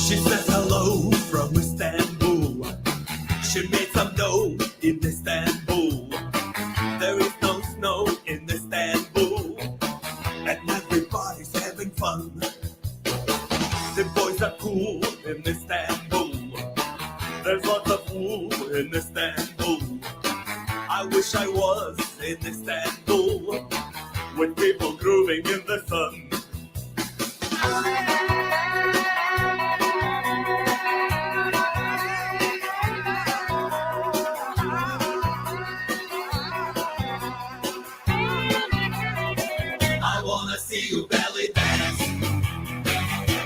She says hello from Istanbul. She made some dough in Istanbul. There is no snow in Istanbul, and everybody's having fun. The boys are cool in Istanbul. There's lots of wool in Istanbul. I wish I was in Istanbul with people grooving in the sun. I wanna see you belly dance.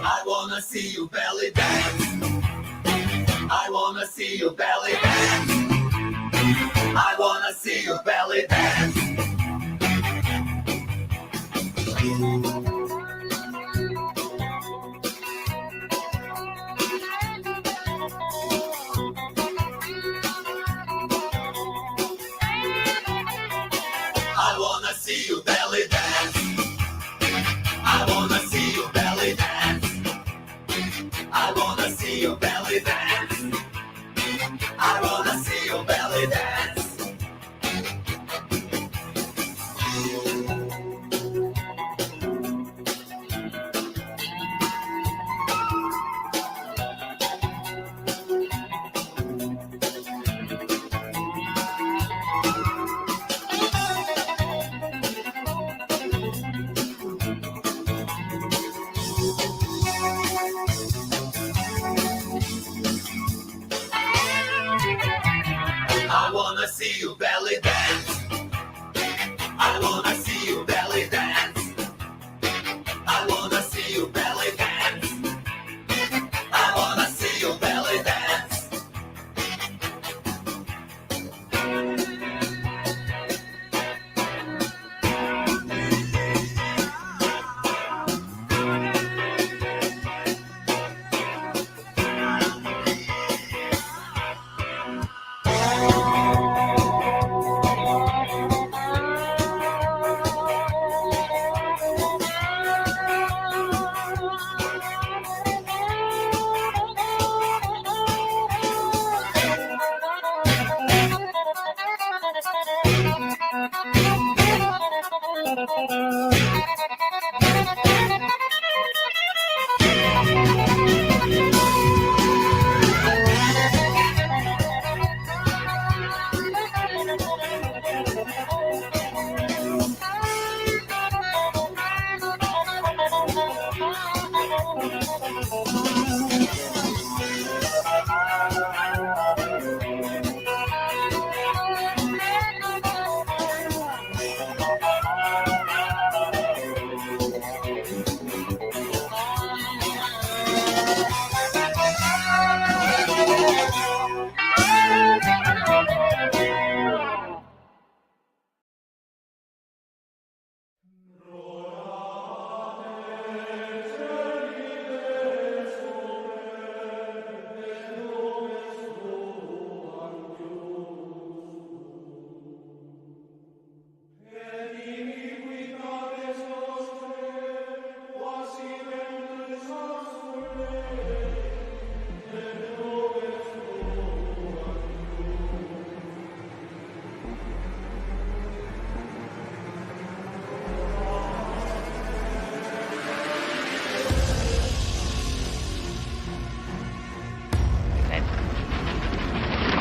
I wanna see you belly dance. I wanna see you belly dance. I wanna see you belly dance. I wanna see you belly dance. I wanna see you belly dance. I wanna see you belly dance. I wanna see you belly dance. I wanna see you belly dance. I wanna see you belly dance. I wanna see you belly dance. I wanna see you belly dance.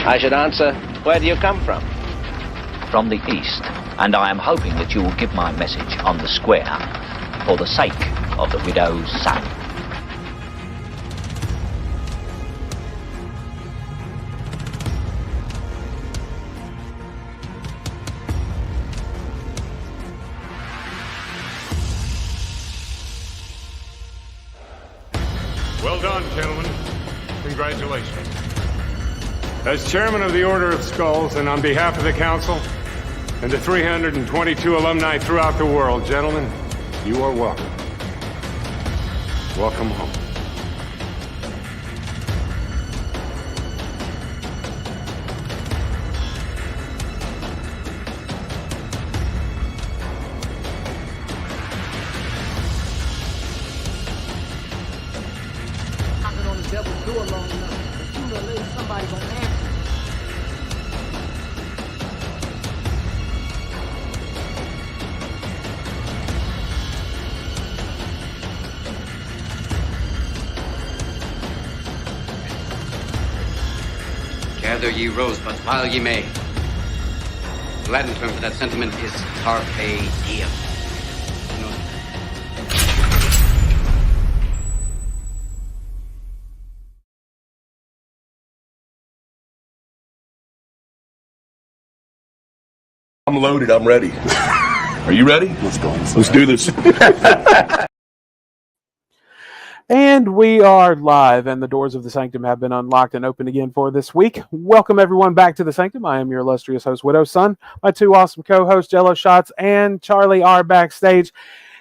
I should answer, where do you come from? From the east, and I am hoping that you will give my message on the square for the sake of the widow's son. Well done, gentlemen. Congratulations. As chairman of the Order of Skulls, and on behalf of the council and the 322 alumni throughout the world, gentlemen, you are welcome. Welcome home. the devil's door long enough. Sooner or later, somebody gonna answer. Gather ye rosebuds while ye may. The Latin term for that sentiment is carpe diem. You know? I'm loaded. I'm ready. Are you ready? Let's go. Let's do this. And we are live, and the doors of the Sanctum have been unlocked and opened again for this week. Welcome, everyone, back to the Sanctum. I am your illustrious host, Widow's Son. My two awesome co-hosts, Jello Shots and Charlie, are backstage.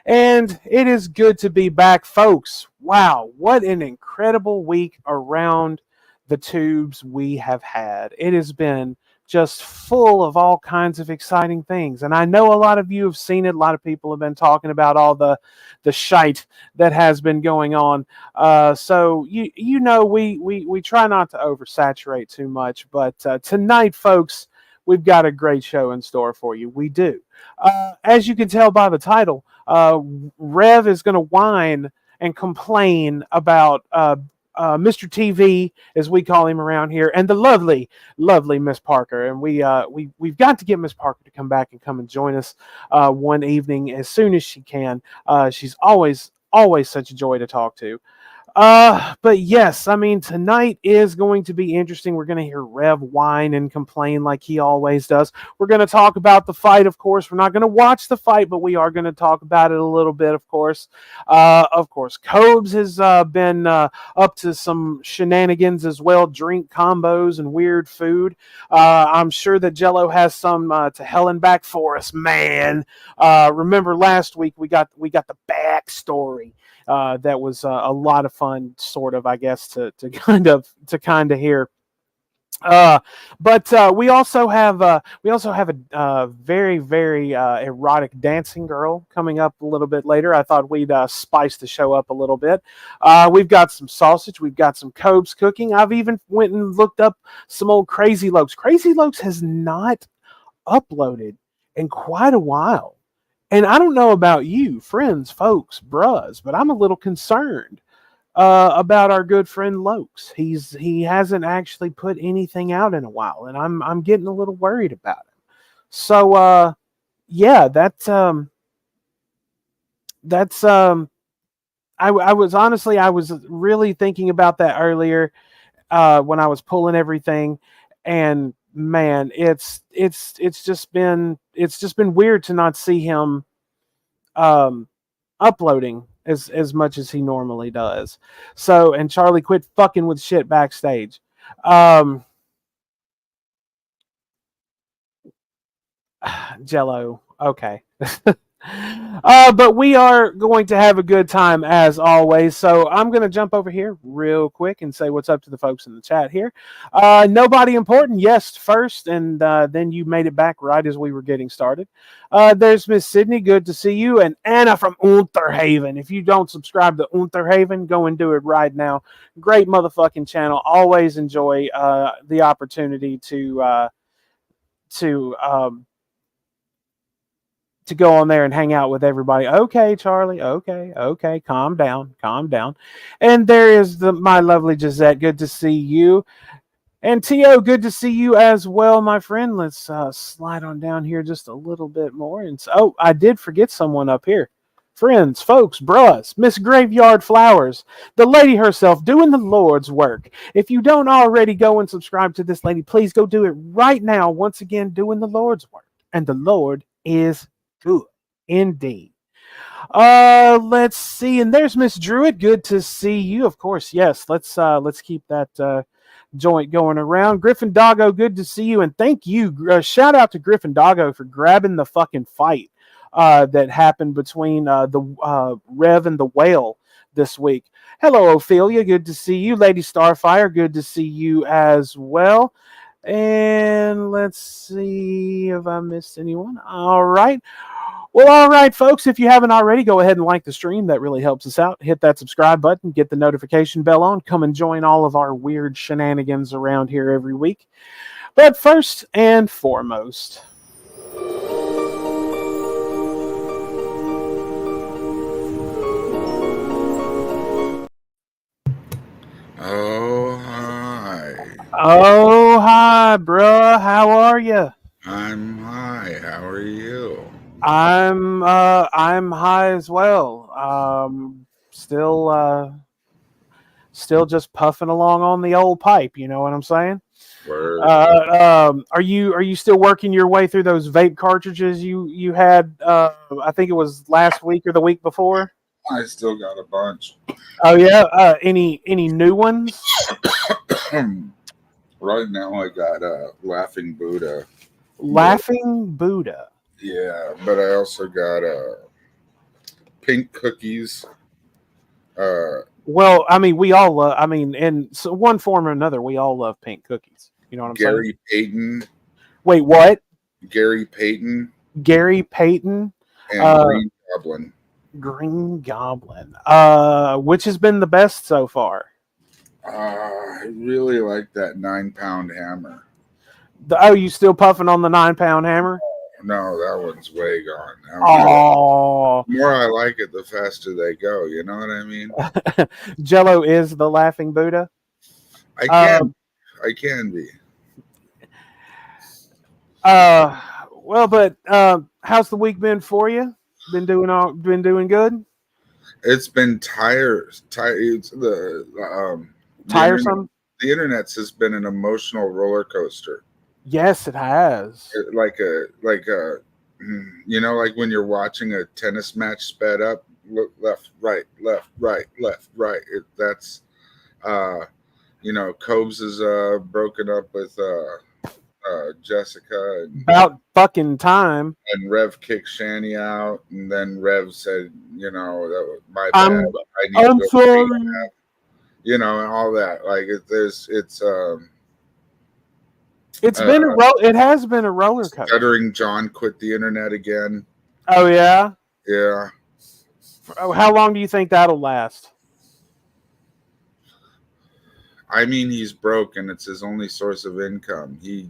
And it is good to be back, folks. Wow, what an incredible week around the tubes we have had. It has been just full of all kinds of exciting things. And I know a lot of you have seen it. A lot of people have been talking about all the shite that has been going on. So you know we try not to oversaturate too much. But tonight, folks, we've got a great show in store for you. We do. As you can tell by the title, Rev is going to whine and complain about Mr. TV, as we call him around here, and the lovely Miss Parker. And we've got to get Miss Parker to come back and come and join us one evening as soon as she can. She's always such a joy to talk to. But yes, I mean, tonight is going to be interesting. We're going to hear Rev whine and complain like he always does. We're going to talk about the fight, of course. We're not going to watch the fight, but we are going to talk about it a little bit, of course. Cobes has been up to some shenanigans as well, drink combos and weird food. I'm sure that Jello has some to hell and back for us, man. Remember last week we got the backstory. That was a lot of fun, sort of, I guess, to kind of hear. But we also have a very erotic dancing girl coming up a little bit later. I thought we'd spice the show up a little bit. We've got some sausage. We've got some Cobes cooking. I've even went and looked up some old Crazy Lokes. Crazy Lokes has not uploaded in quite a while. And I don't know about you, friends, folks, bruhs, but I'm a little concerned about our good friend Lokes. He hasn't actually put anything out in a while, and I'm getting a little worried about him. So yeah, I was really thinking about that earlier when I was pulling everything, and man, it's just been weird to not see him uploading as much as he normally does. So, and Charlie, quit fucking with shit backstage. Jello, okay. But we are going to have a good time as always. So I'm going to jump over here real quick and say what's up to the folks in the chat here. Nobody important, yes, first, and then you made it back right as we were getting started. There's Miss Sydney, good to see you, and Anna from Unterhaven. If you don't subscribe to Unterhaven, go and do it right now. Great motherfucking channel. Always enjoy the opportunity to go on there and hang out with everybody. Okay, Charlie. Okay. Calm down. And there is my lovely Gisette. Good to see you. And T.O., good to see you as well, my friend. Let's slide on down here just a little bit more. And I did forget someone up here. Friends, folks, bruhs, Miss Graveyard Flowers, the lady herself doing the Lord's work. If you don't already go and subscribe to this lady, please go do it right now. Once again, doing the Lord's work. And the Lord is good indeed. Let's see, and there's Miss Druid. Good to see you. Of course, yes. Let's keep that joint going around. Griffin Doggo, good to see you, and thank you. Shout out to Griffin Doggo for grabbing the fucking fight that happened between the Rev and the Whale this week. Hello, Ophelia. Good to see you. Lady Starfire, good to see you as well. And let's see if I missed anyone. All right. Well, all right, folks, if you haven't already, go ahead and like the stream. That really helps us out. Hit that subscribe button, get the notification bell on. Come and join all of our weird shenanigans around here every week. But first and foremost, Oh, hi. oh, hi, bruh. How are you? I'm high. How are you? I'm high as well. Still just puffing along on the old pipe. You know what I'm saying? Word. Are you still working your way through those vape cartridges you had? I think it was last week or the week before. I still got a bunch. Oh yeah. Any new ones? Right now, I got Laughing Buddha. Laughing Buddha. Yeah, but I also got pink cookies. Well, I mean, we all love. I mean, in one form or another, we all love pink cookies. You know what I'm saying? Gary Payton. Wait, what? Gary Payton Gary Payton and Green Goblin. Green Goblin. Which has been the best so far? I really like that 9-pound hammer. You still puffing on the 9-pound hammer? No, that one's way gone. Oh, The more I like it, the faster they go. You know what I mean? Jello is the Laughing Buddha. I can be. Well, but how's the week been for you? Been doing good? It's been it's Tiresome? The internet's has been an emotional roller coaster. Yes, it has. Like when you're watching a tennis match sped up, look left, right, left, right, left, right. That's Cobes is broken up with Jessica and About fucking time. and Rev kicked Shani out, and then Rev said, that was my bad. I'm sorry. And all that. Like it has been a roller coaster. Stuttering John quit the internet again. Oh yeah? Yeah. How long do you think that'll last? I mean, he's broke and it's his only source of income. He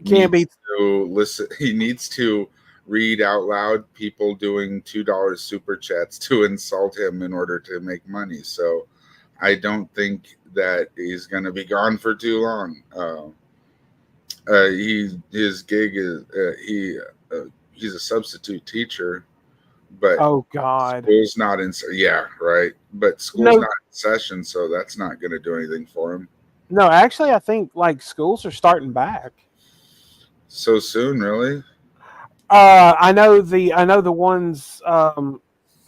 Can't be to listen. He needs to read out loud people doing $2 super chats to insult him in order to make money. So I don't think that he's going to be gone for too long. His gig is he's a substitute teacher, but oh god, school's not in. Yeah, right. But school's not in session, so that's not going to do anything for him. No, actually, I think like schools are starting back. So soon, really? I know the ones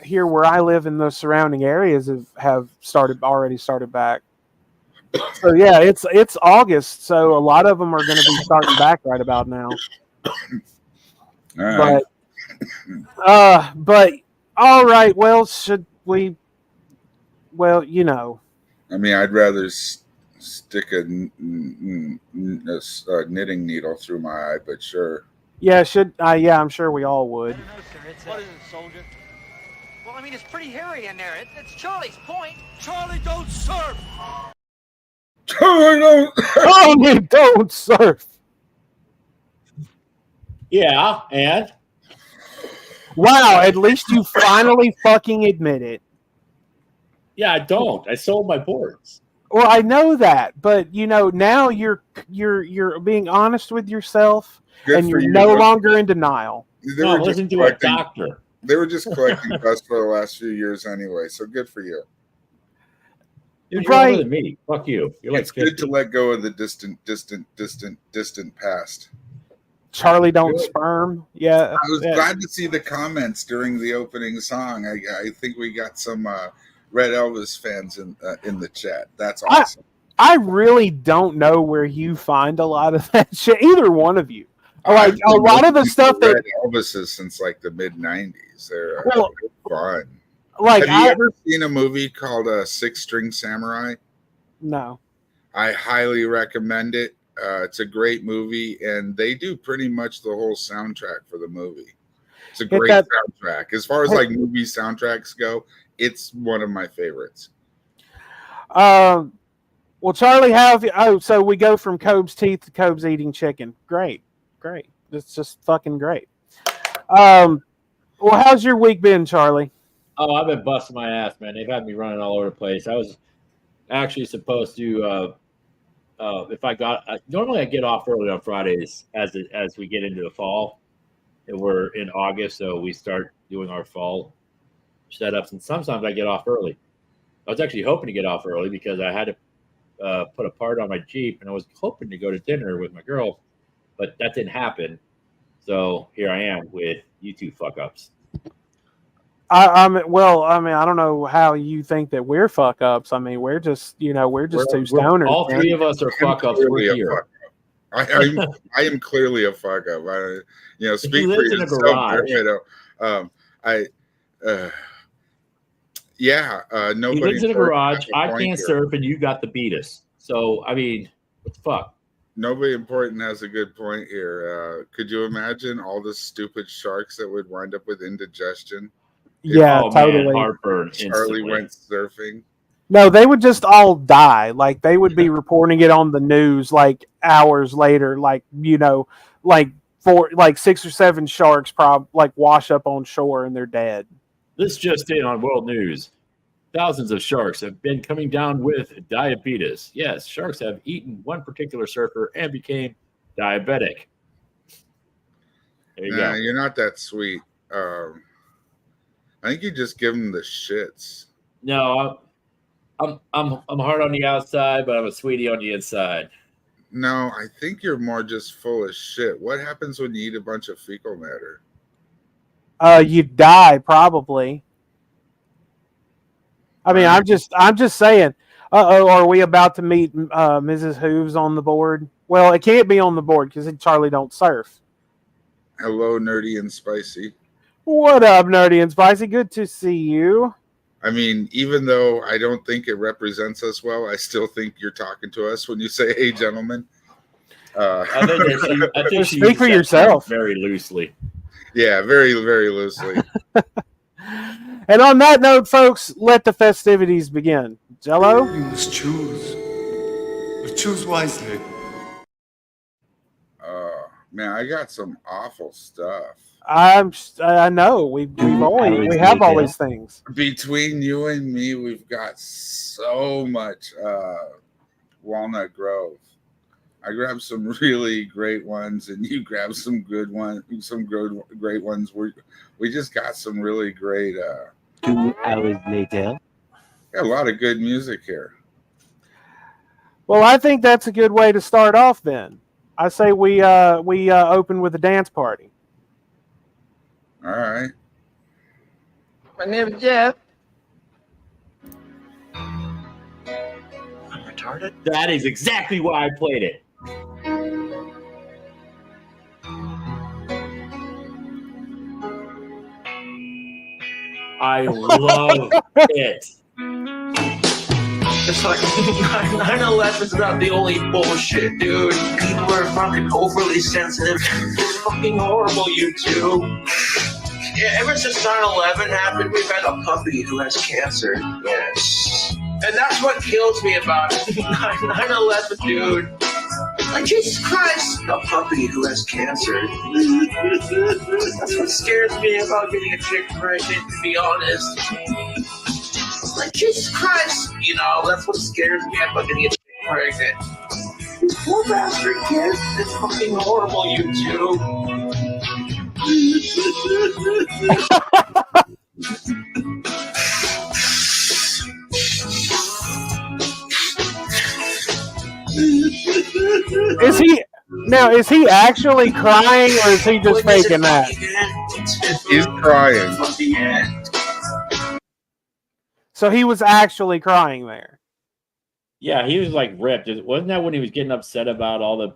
here where I live in the surrounding areas have already started back. So yeah, it's August, so a lot of them are going to be starting back right about now. All right. But all right. Well, should we? Well, I mean, I'd rather stick a knitting needle through my eye, but sure. Yeah, I'm sure we all would. What is it, soldier? Well, I mean, it's pretty hairy in there. It's Charlie's point. Charlie don't surf. Charlie don't surf. Yeah, and? Wow, at least you finally fucking admit it. Yeah, I don't. I sold my boards. Well, I know that, but now you're being honest with yourself. Good and you're you, no longer in denial. No, listen to a doctor. They were just collecting dust for the last few years anyway, so good for you. You're older than me. Fuck you. You're it's good to let go of the distant past. Charlie don't sperm. Yeah. I was glad to see the comments during the opening song. I think we got some Red Elvis fans in the chat. That's awesome. I really don't know where you find a lot of that shit. Either one of you. Like a lot of the stuff that Red Elvis since like the mid '90s. They're fun. Like, have you ever seen a movie called Six String Samurai? No. I highly recommend it. It's a great movie, and they do pretty much the whole soundtrack for the movie. It's a great soundtrack. As far as like movie soundtracks go, it's one of my favorites. Well, Charlie, how have you? Oh, so we go from Cobb's teeth to Cobb's eating chicken. Great. It's just fucking great. Well, how's your week been, Charlie? Oh, I've been busting my ass, man. They've had me running all over the place. I was actually supposed to, if I got, normally I get off early on Fridays as we get into the fall. And we're in August, so we start doing our fall setups. And sometimes I get off early. I was actually hoping to get off early because I had to put a part on my Jeep, and I was hoping to go to dinner with my girl, but that didn't happen. So here I am with you two fuck ups. I mean, I don't know how you think that we're fuck ups. I mean, we're just two stoners. All three of us are fuck ups. We're here. I am clearly a fuck up. Speak for yourself. Nobody. He lives in a garage. I can't surf, and you got the beatus. So I mean, what the fuck? Nobody important has a good point here. Could you imagine all the stupid sharks that would wind up with indigestion? Yeah, totally. Man, heartburn. Charlie went surfing. No, they would just all die. Like they would be reporting it on the news like hours later. Like 6 or 7 sharks wash up on shore and they're dead. This just in on World News. Thousands of sharks have been coming down with diabetes. Yes, sharks have eaten one particular surfer and became diabetic. There you go. You're not that sweet. I think you just give them the shits. No, I'm hard on the outside, but I'm a sweetie on the inside. No, I think you're more just full of shit. What happens when you eat a bunch of fecal matter? You die probably. I mean, I'm just saying. Are we about to meet Mrs. Hooves on the board? Well, it can't be on the board because Charlie don't surf. Hello, Nerdy and Spicy. What up, Nerdy and Spicy? Good to see you. I mean, even though I don't think it represents us well, I still think you're talking to us when you say, "Hey, gentlemen." I think speak for yourself very loosely. Yeah, very, very loosely. And on that note, folks, let the festivities begin. Jello? You must choose. But choose wisely. Man, I got some awful stuff. I know we have all these things. Between you and me, we've got so much Walnut Grove. I grabbed some really great ones, and you grabbed some good ones, great ones. We just got some really great. 2 hours later, got a lot of good music here. Well, I think that's a good way to start off. Then I say we open with a dance party. All right. My name is Jeff. I'm retarded. That is exactly why I played it. I love it. It's like 9/11 is not the only bullshit, dude. People are fucking overly sensitive. It's fucking horrible, you two. Yeah, ever since 9/11 happened, we've had a puppy who has cancer. Yes. And that's what kills me about it. 9/11, dude. Like, Jesus Christ, a puppy who has cancer. That's what scares me about getting a chick pregnant, to be honest. Like, Jesus Christ, that's what scares me about getting a chick pregnant. These poor bastard kids, it's fucking horrible, you two. Is he actually crying, or is he just faking that? He's crying. So he was actually crying there. Yeah, he was like ripped. Wasn't that when he was getting upset about all the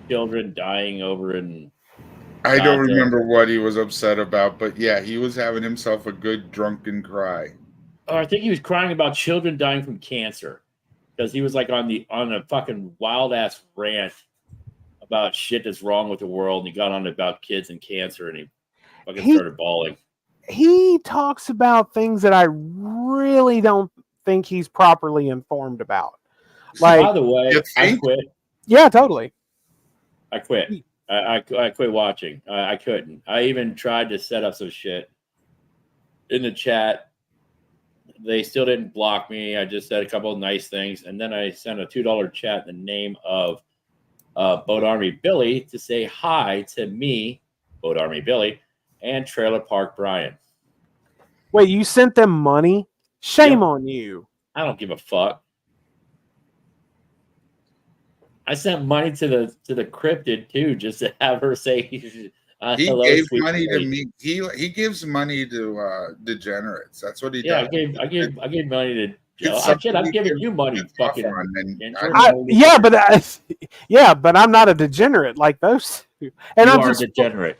children dying over in? I don't remember what he was upset about, but yeah, he was having himself a good drunken cry. Oh, I think he was crying about children dying from cancer. because he was like on a fucking wild ass rant about shit that's wrong with the world, and he got on about kids and cancer, and he fucking started bawling. He talks about things that I really don't think he's properly informed about. Like, by the way, I quit. Yeah, totally. I quit. I quit watching. I couldn't. I even tried to set up some shit in the chat. They still didn't block me. I just said a couple of nice things, and then I sent a $2 chat in the name of Boat Army Billy to say hi to me, Boat Army Billy, and Trailer Park Brian. Wait, you sent them money? Shame on you. I don't give a fuck. I sent money to the cryptid too, just to have her say he hello, gave sweet money boy. to me. He gives money to degenerates. That's what he Yeah, does. I gave money to Jello. I've given you money, fucking. But I'm not a degenerate like those two. And You I'm are just a degenerate.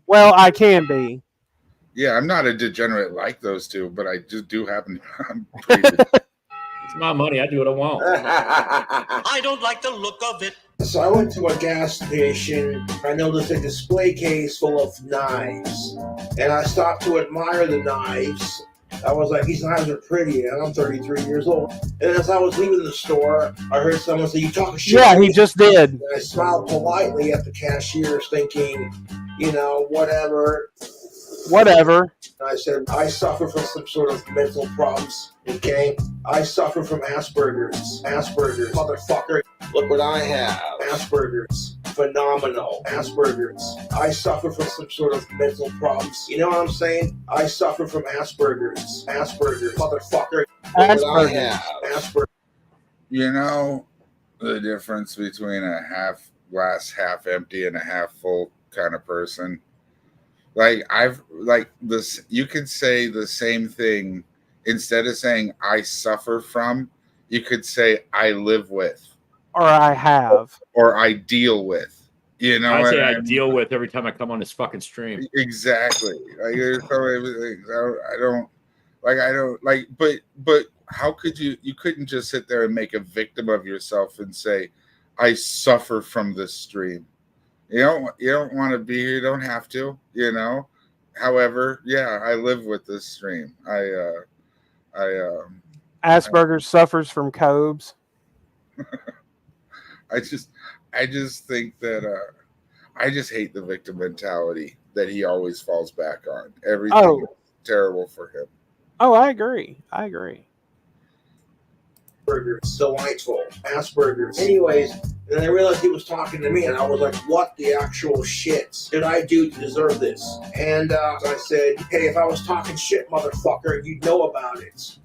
Well, I can be. Yeah, I'm not a degenerate like those two, but I just do happen. I'm pretty It's my money. I do what I want. I don't like the look of it. So I went to a gas station. I noticed a display case full of knives. And I stopped to admire the knives. I was like, these knives are pretty, and I'm 33 years old. And as I was leaving the store, I heard someone say, you talking shit? Yeah, he just did. And I smiled politely at the cashiers thinking, whatever. Whatever. I said, I suffer from some sort of mental problems, okay? I suffer from Asperger's. Asperger's. Motherfucker, look what I have. Asperger's. Phenomenal. Asperger's. I suffer from some sort of mental problems. You know what I'm saying? I suffer from Asperger's. Asperger's. Motherfucker, look what I have. Asperger's. You know the difference between a half glass half empty and a half full kind of person? You could say the same thing. Instead of saying I suffer from, you could say I live with. Or I have. Or I deal with. I say I deal with every time I come on this fucking stream. Exactly. Like there's so many things. But how could you couldn't just sit there and make a victim of yourself and say, I suffer from this stream. You don't want to be here. You don't have to, However, yeah, I live with this stream. Asperger's suffers from cobes. I just think that I just hate the victim mentality that he always falls back on. Everything is terrible for him. Oh, I agree. Asperger's, delightful. Asperger's. Anyways, and then I realized he was talking to me, and I was like, what the actual shit did I do to deserve this? And I said, hey, if I was talking shit, motherfucker, you'd know about it.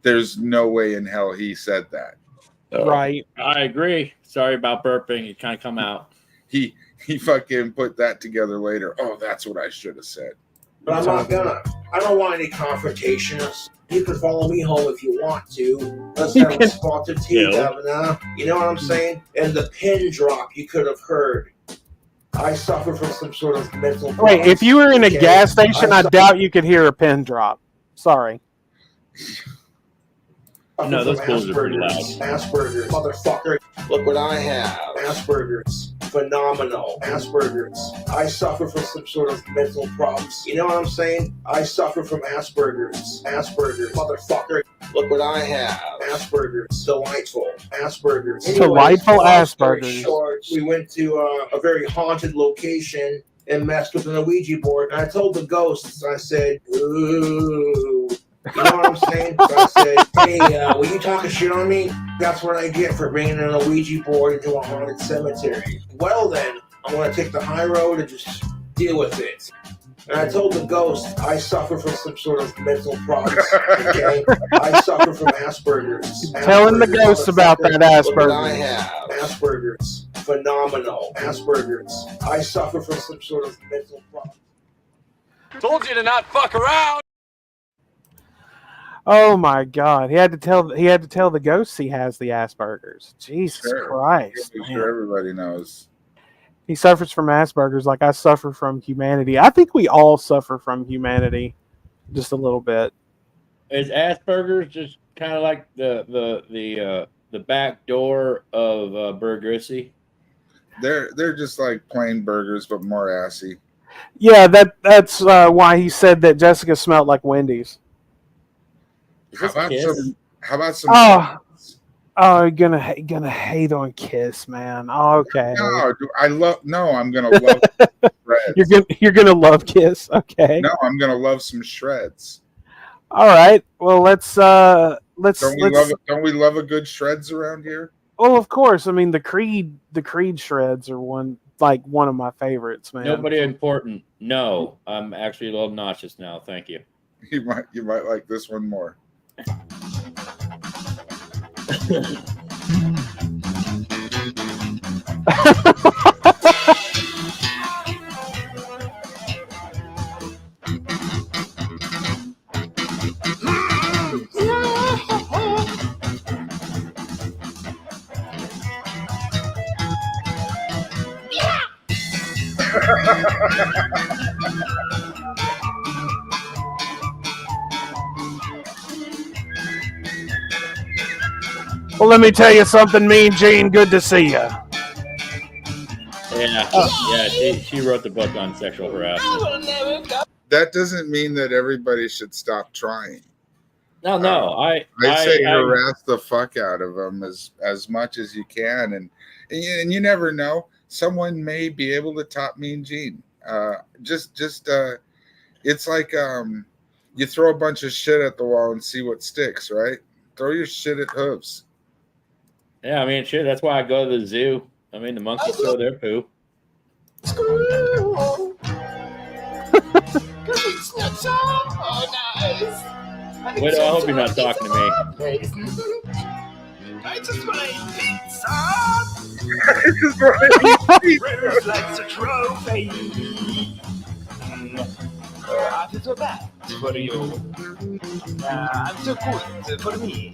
There's no way in hell he said that. Right. I agree. Sorry about burping. It kind of come out. He fucking put that together later. Oh, that's what I should have said. But I'm not gonna. I don't want any confrontation. You can follow me home if you want to. Let's have a spotted tea, Governor. You know what I'm saying? And the pin drop you could have heard. I suffer from some sort of mental problem. Wait, if you were in a gas station, I doubt you could hear a pin drop. Sorry. No, those pulls are pretty loud. Asperger's, motherfucker. Look what I have. Asperger's. Phenomenal. Asperger's. I suffer from some sort of mental problems. You know what I'm saying? I suffer from Asperger's. Asperger's. Motherfucker. Look what I have. Asperger's. Delightful. Asperger's. Delightful Asperger's. Short, we went to a very haunted location and messed with an Ouija board. And I told the ghosts, I said, ooh. You know what I'm saying? So I said, hey, were you talking shit on me? That's what I get for bringing an Ouija board into a haunted cemetery. Well then, I'm going to take the high road and just deal with it. And I told the ghost, I suffer from some sort of mental problems, okay? I suffer from Asperger's. Telling the ghost about that Asperger's. I have Asperger's. Phenomenal. Asperger's. I suffer from some sort of mental problem. Told you to not fuck around. Oh my God! He had to tell the ghosts he has the Asperger's. Jesus Christ! I'm sure everybody knows. He suffers from Asperger's like I suffer from humanity. I think we all suffer from humanity, just a little bit. Is Asperger's just kind of like the back door of Burgersy? They're just like plain burgers, but more assy. Yeah, that's why he said that Jessica smelled like Wendy's. How about some? Oh, you're gonna hate on Kiss, man. Okay. No, I'm gonna love shreds. You're gonna love Kiss. Okay. No, I'm gonna love some shreds. All right. Well, let's. Don't we love a good shreds around here? Well, of course. I mean, the Creed shreds are one of my favorites, man. Nobody important. No, I'm actually a little nauseous now. Thank you. You might like this one more. Well, let me tell you something, Mean Gene. Good to see you. Yeah, she wrote the book on sexual harassment. That doesn't mean that everybody should stop trying. No, I say harass the fuck out of them as much as you can, and you never know. Someone may be able to top Mean Gene. It's like you throw a bunch of shit at the wall and see what sticks, right? Throw your shit at hooves. Yeah, I mean, shit. That's why I go to the zoo. I mean, the monkeys throw their poo. Wait, I hope you're not talking to me. I just want to eat pizza. Red reflects a trophy. I feel so bad for you. I'm so good for me.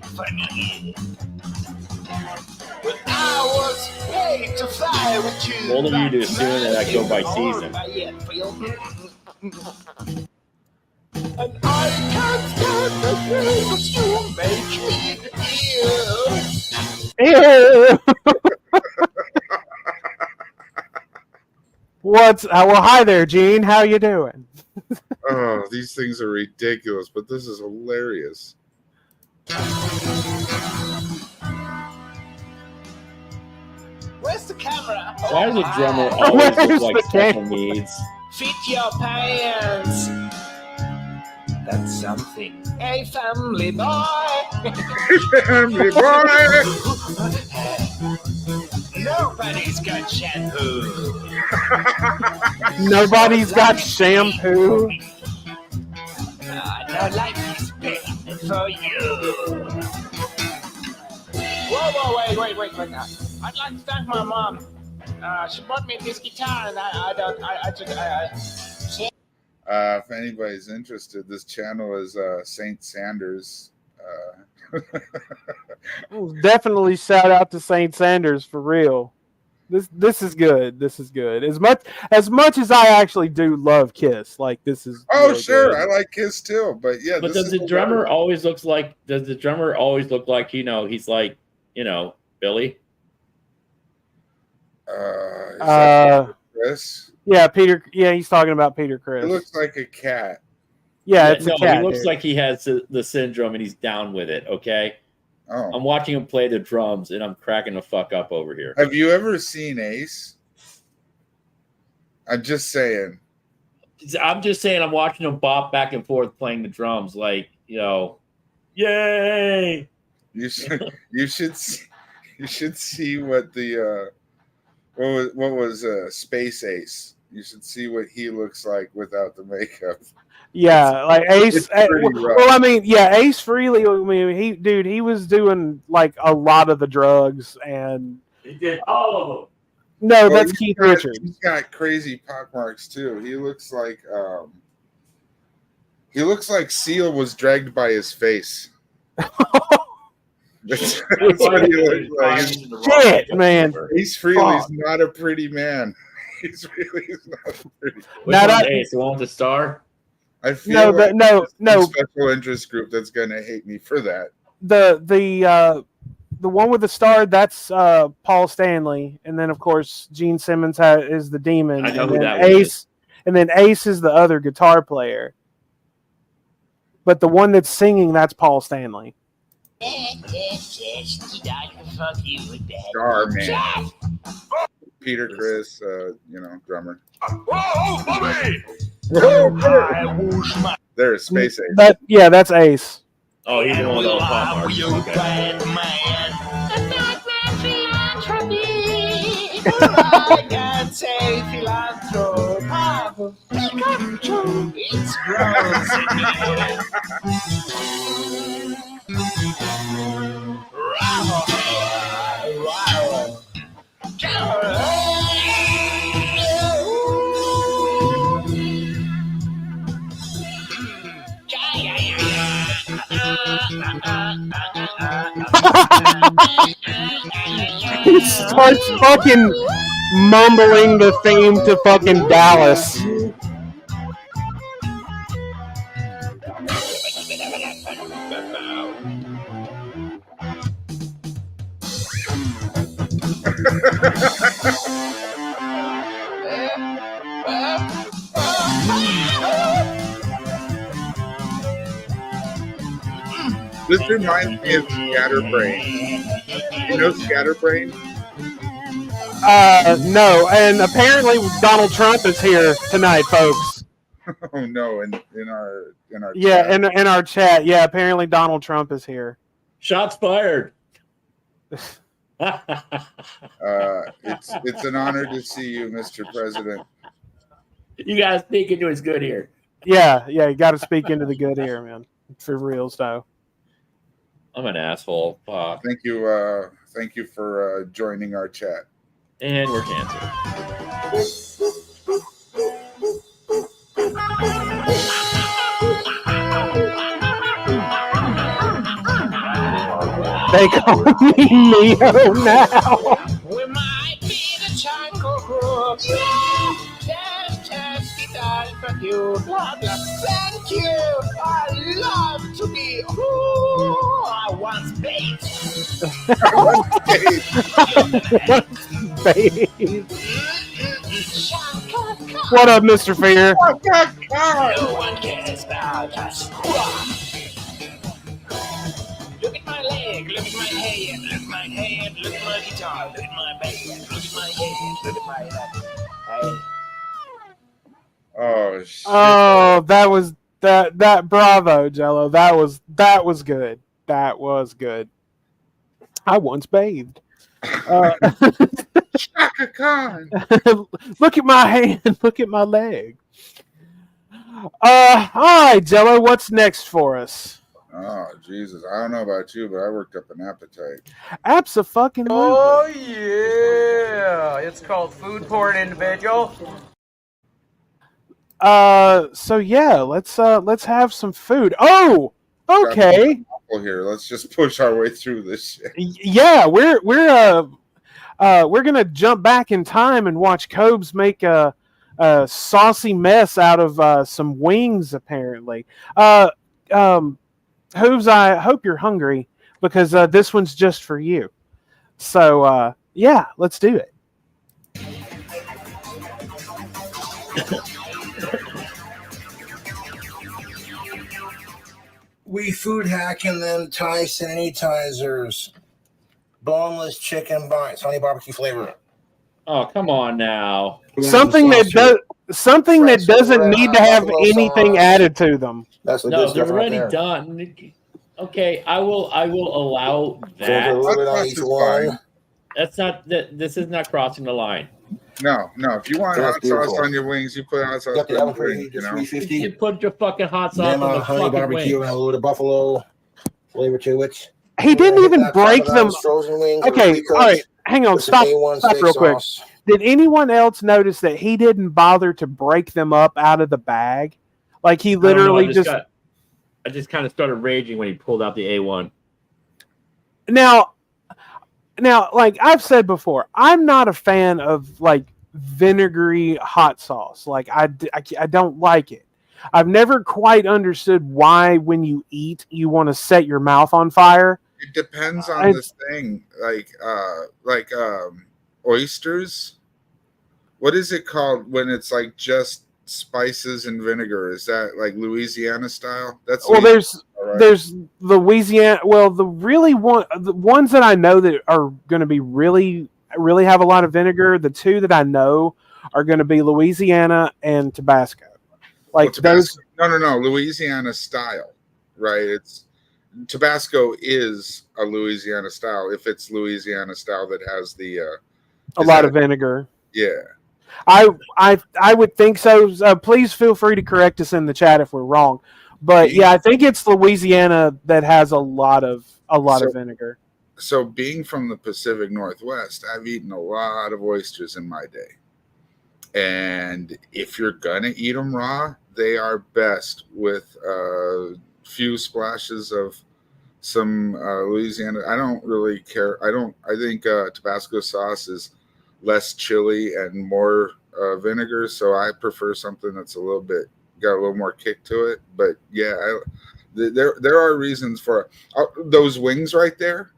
When I was paid to fly with you. What do you do soon that I go by season? And I can't stand the things you make me ill. Well, hi there, Gene. How you doing? Oh, these things are ridiculous, but this is hilarious. Where's the camera? Why does a drummer always look like special needs? Fit your pants. That's something. Hey, family boy. Family boy. Nobody's got shampoo. Nobody's got shampoo. No life is pain for you. Whoa, wait. I'd like to thank my mom. She bought me this guitar, and if anybody's interested, this channel is Saint Sanders. Definitely shout out to Saint Sanders for real. This is good. This is good. As much as I actually do love Kiss, like this is. Oh sure, good. I like Kiss too, but yeah. But does the drummer always look like? Does the drummer always look like he's like Billy? Chris. Yeah, Peter. Yeah, he's talking about Peter Criss. It looks like a cat. Yeah, it's a cat. He looks like he has the syndrome and he's down with it. Okay. Oh. I'm watching him play the drums and I'm cracking the fuck up over here. Have you ever seen Ace? I'm just saying. I'm watching him bop back and forth playing the drums like, yay. You should see what the what was Space Ace. You should see what he looks like without the makeup. Yeah, like Ace. Well, I mean, yeah, Ace Frehley. I mean, he was doing like a lot of the drugs, and he did all of them. No, that's Keith Richards. He's got crazy pockmarks too. He looks like Seal was dragged by his face. That's what he looks like. Shit, man. Ace Frehley's not a pretty man. He's really not pretty. Which one, Ace? The one with the star? I feel no. Special interest group that's gonna hate me for that. The one with the star, that's Paul Stanley, and then of course Gene Simmons is the demon. I know and who then that one Ace, is. and then Ace is the other guitar player. But the one that's singing, that's Paul Stanley. Star man. Peter Chris, drummer. Whoa, Bobby! There's Space Ace. That's Ace. Oh, he's the one with all the pop marks. It's gross He starts fucking mumbling the theme to fucking Dallas. This reminds me of Scatterbrain. You know Scatterbrain? No, and apparently Donald Trump is here tonight, folks. Oh no, in our chat. in our chat. Yeah, apparently Donald Trump is here. Shots fired. It's an honor to see you, Mr. President. You guys speak into his good ear. Yeah, you got to speak into the good ear, man. For real, though. I'm an asshole. Thank you for joining our chat. And we're canceled. They call me Neo now. We might be the Chaco group. Test it out for you. Blah, blah. Thank you. I love to be who I once bathed. What up, Mr. Fear? No one cares about us. Look at my leg, look at my head, look at my head, look at my guitar, look at my bass, look at my head, look at my head. Oh shit. Oh, that was that bravo, Jello. That was good. That was good. I once bathed. Shaka Khan. Look at my hand, look at my leg. All right, Jello, what's next for us? Oh, Jesus. I don't know about you, but I worked up an appetite. Abso-fucking-lutely. Oh, yeah. It's called Food Porn Individual. So yeah, let's have some food. Oh, okay. Here, let's just push our way through this shit. Yeah, we're gonna jump back in time and watch Cobes make a saucy mess out of some wings, apparently. Hooves, I hope you're hungry because this one's just for you. So yeah, let's do it. We food hacking them Thai sanitizers. Boneless chicken bites, honey barbecue flavor. Oh, come on now. Something that doesn't need to have anything added to them. That's the no, good they're stuff right already there. done. Okay, I will allow So a little bit on each one. That's not this is not crossing the line. No. If you want That's hot beautiful. sauce on your wings, you put hot sauce Got the on oven your wings, preheat you to know? 350. You put your fucking hot sauce Then on the honey fucking barbecue wing. and a little bit of buffalo flavor to it. He didn't even That break them. Papado's frozen wings. Okay, recooked all right, hang on, with some stop A1 steak real quick. sauce. Did anyone else notice that he didn't bother to break them up out of the bag? Like he literally I just kind of started raging when he pulled out the A1. Now, like I've said before, I'm not a fan of like vinegary hot sauce. Like I don't like it. I've never quite understood why when you eat you want to set your mouth on fire. It depends on this thing, like oysters. What is it called when it's like just spices and vinegar? Is that like Louisiana style? That's well. Louisiana, There's Louisiana. Well, the ones that I know that are going to be really have a lot of vinegar. The two that I know are going to be Louisiana and Tabasco. Like Tabasco, no, Louisiana style, right? It's Tabasco is a Louisiana style. If it's Louisiana style that has the a lot of vinegar. Yeah. I would think so. Please feel free to correct us in the chat if we're wrong. But yeah, I think it's Louisiana that has a lot of vinegar. So being from the Pacific Northwest, I've eaten a lot of oysters in my day. And if you're gonna eat them raw, they are best with a few splashes of some Louisiana. I don't really care. I think Tabasco sauce is less chili and more vinegar, so I prefer something that's got a little more kick to it. But yeah, there are reasons for those wings right there.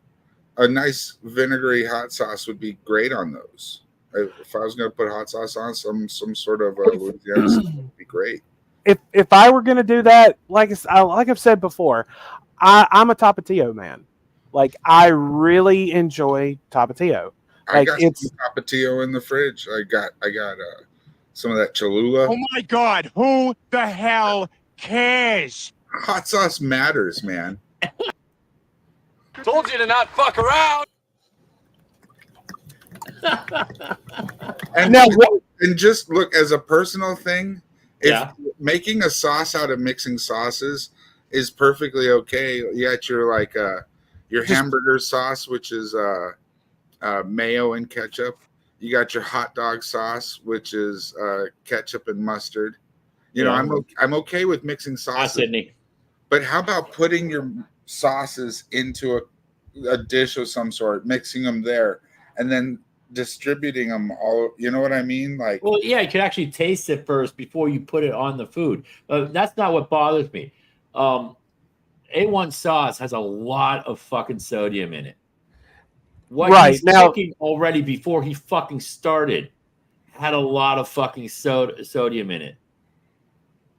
A nice vinegary hot sauce would be great on those. If I was going to put hot sauce on some sort of Louisiana sauce, would be great. If I were going to do that, like I've said before, I'm a Tapatio man. Like I really enjoy Tapatio. I got some Tapatio in the fridge. I got some of that Cholula. Oh my God! Who the hell cares? Hot sauce matters, man. Told you to not fuck around. And just look, as a personal thing, if making a sauce out of mixing sauces is perfectly okay. You got your hamburger sauce, which is mayo and ketchup. You got your hot dog sauce, which is ketchup and mustard. I'm okay with mixing sauces. Sydney. But how about putting your sauces into a dish of some sort, mixing them there, and then distributing them all? You know what I mean? Like, well, yeah, you could actually taste it first before you put it on the food. That's not what bothers me. A1 sauce has a lot of fucking sodium in it. What he's cooking already before he fucking started had a lot of fucking sodium in it.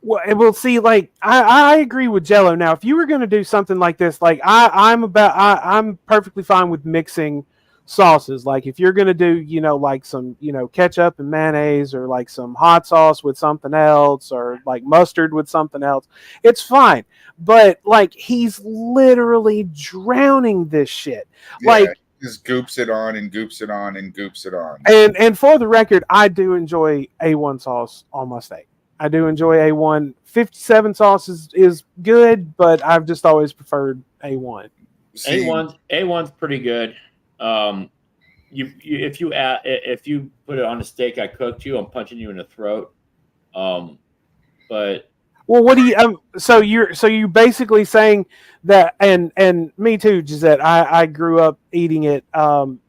Well, we'll see. Like I agree with Jello. Now, if you were going to do something like this, like I'm perfectly fine with mixing sauces. Like if you're going to do, like some, ketchup and mayonnaise, or like some hot sauce with something else, or like mustard with something else, it's fine. But like he's literally drowning this shit. Yeah. Like. Just goops it on and goops it on and goops it on. And for the record, I do enjoy A1 sauce on my steak. I do enjoy A1. 57 sauce is good, but I've just always preferred A1. A1's pretty good. If you put it on a steak I cooked you, I'm punching you in the throat. But well, what do you? So you're basically saying that, and me too, Gisette. I grew up eating it.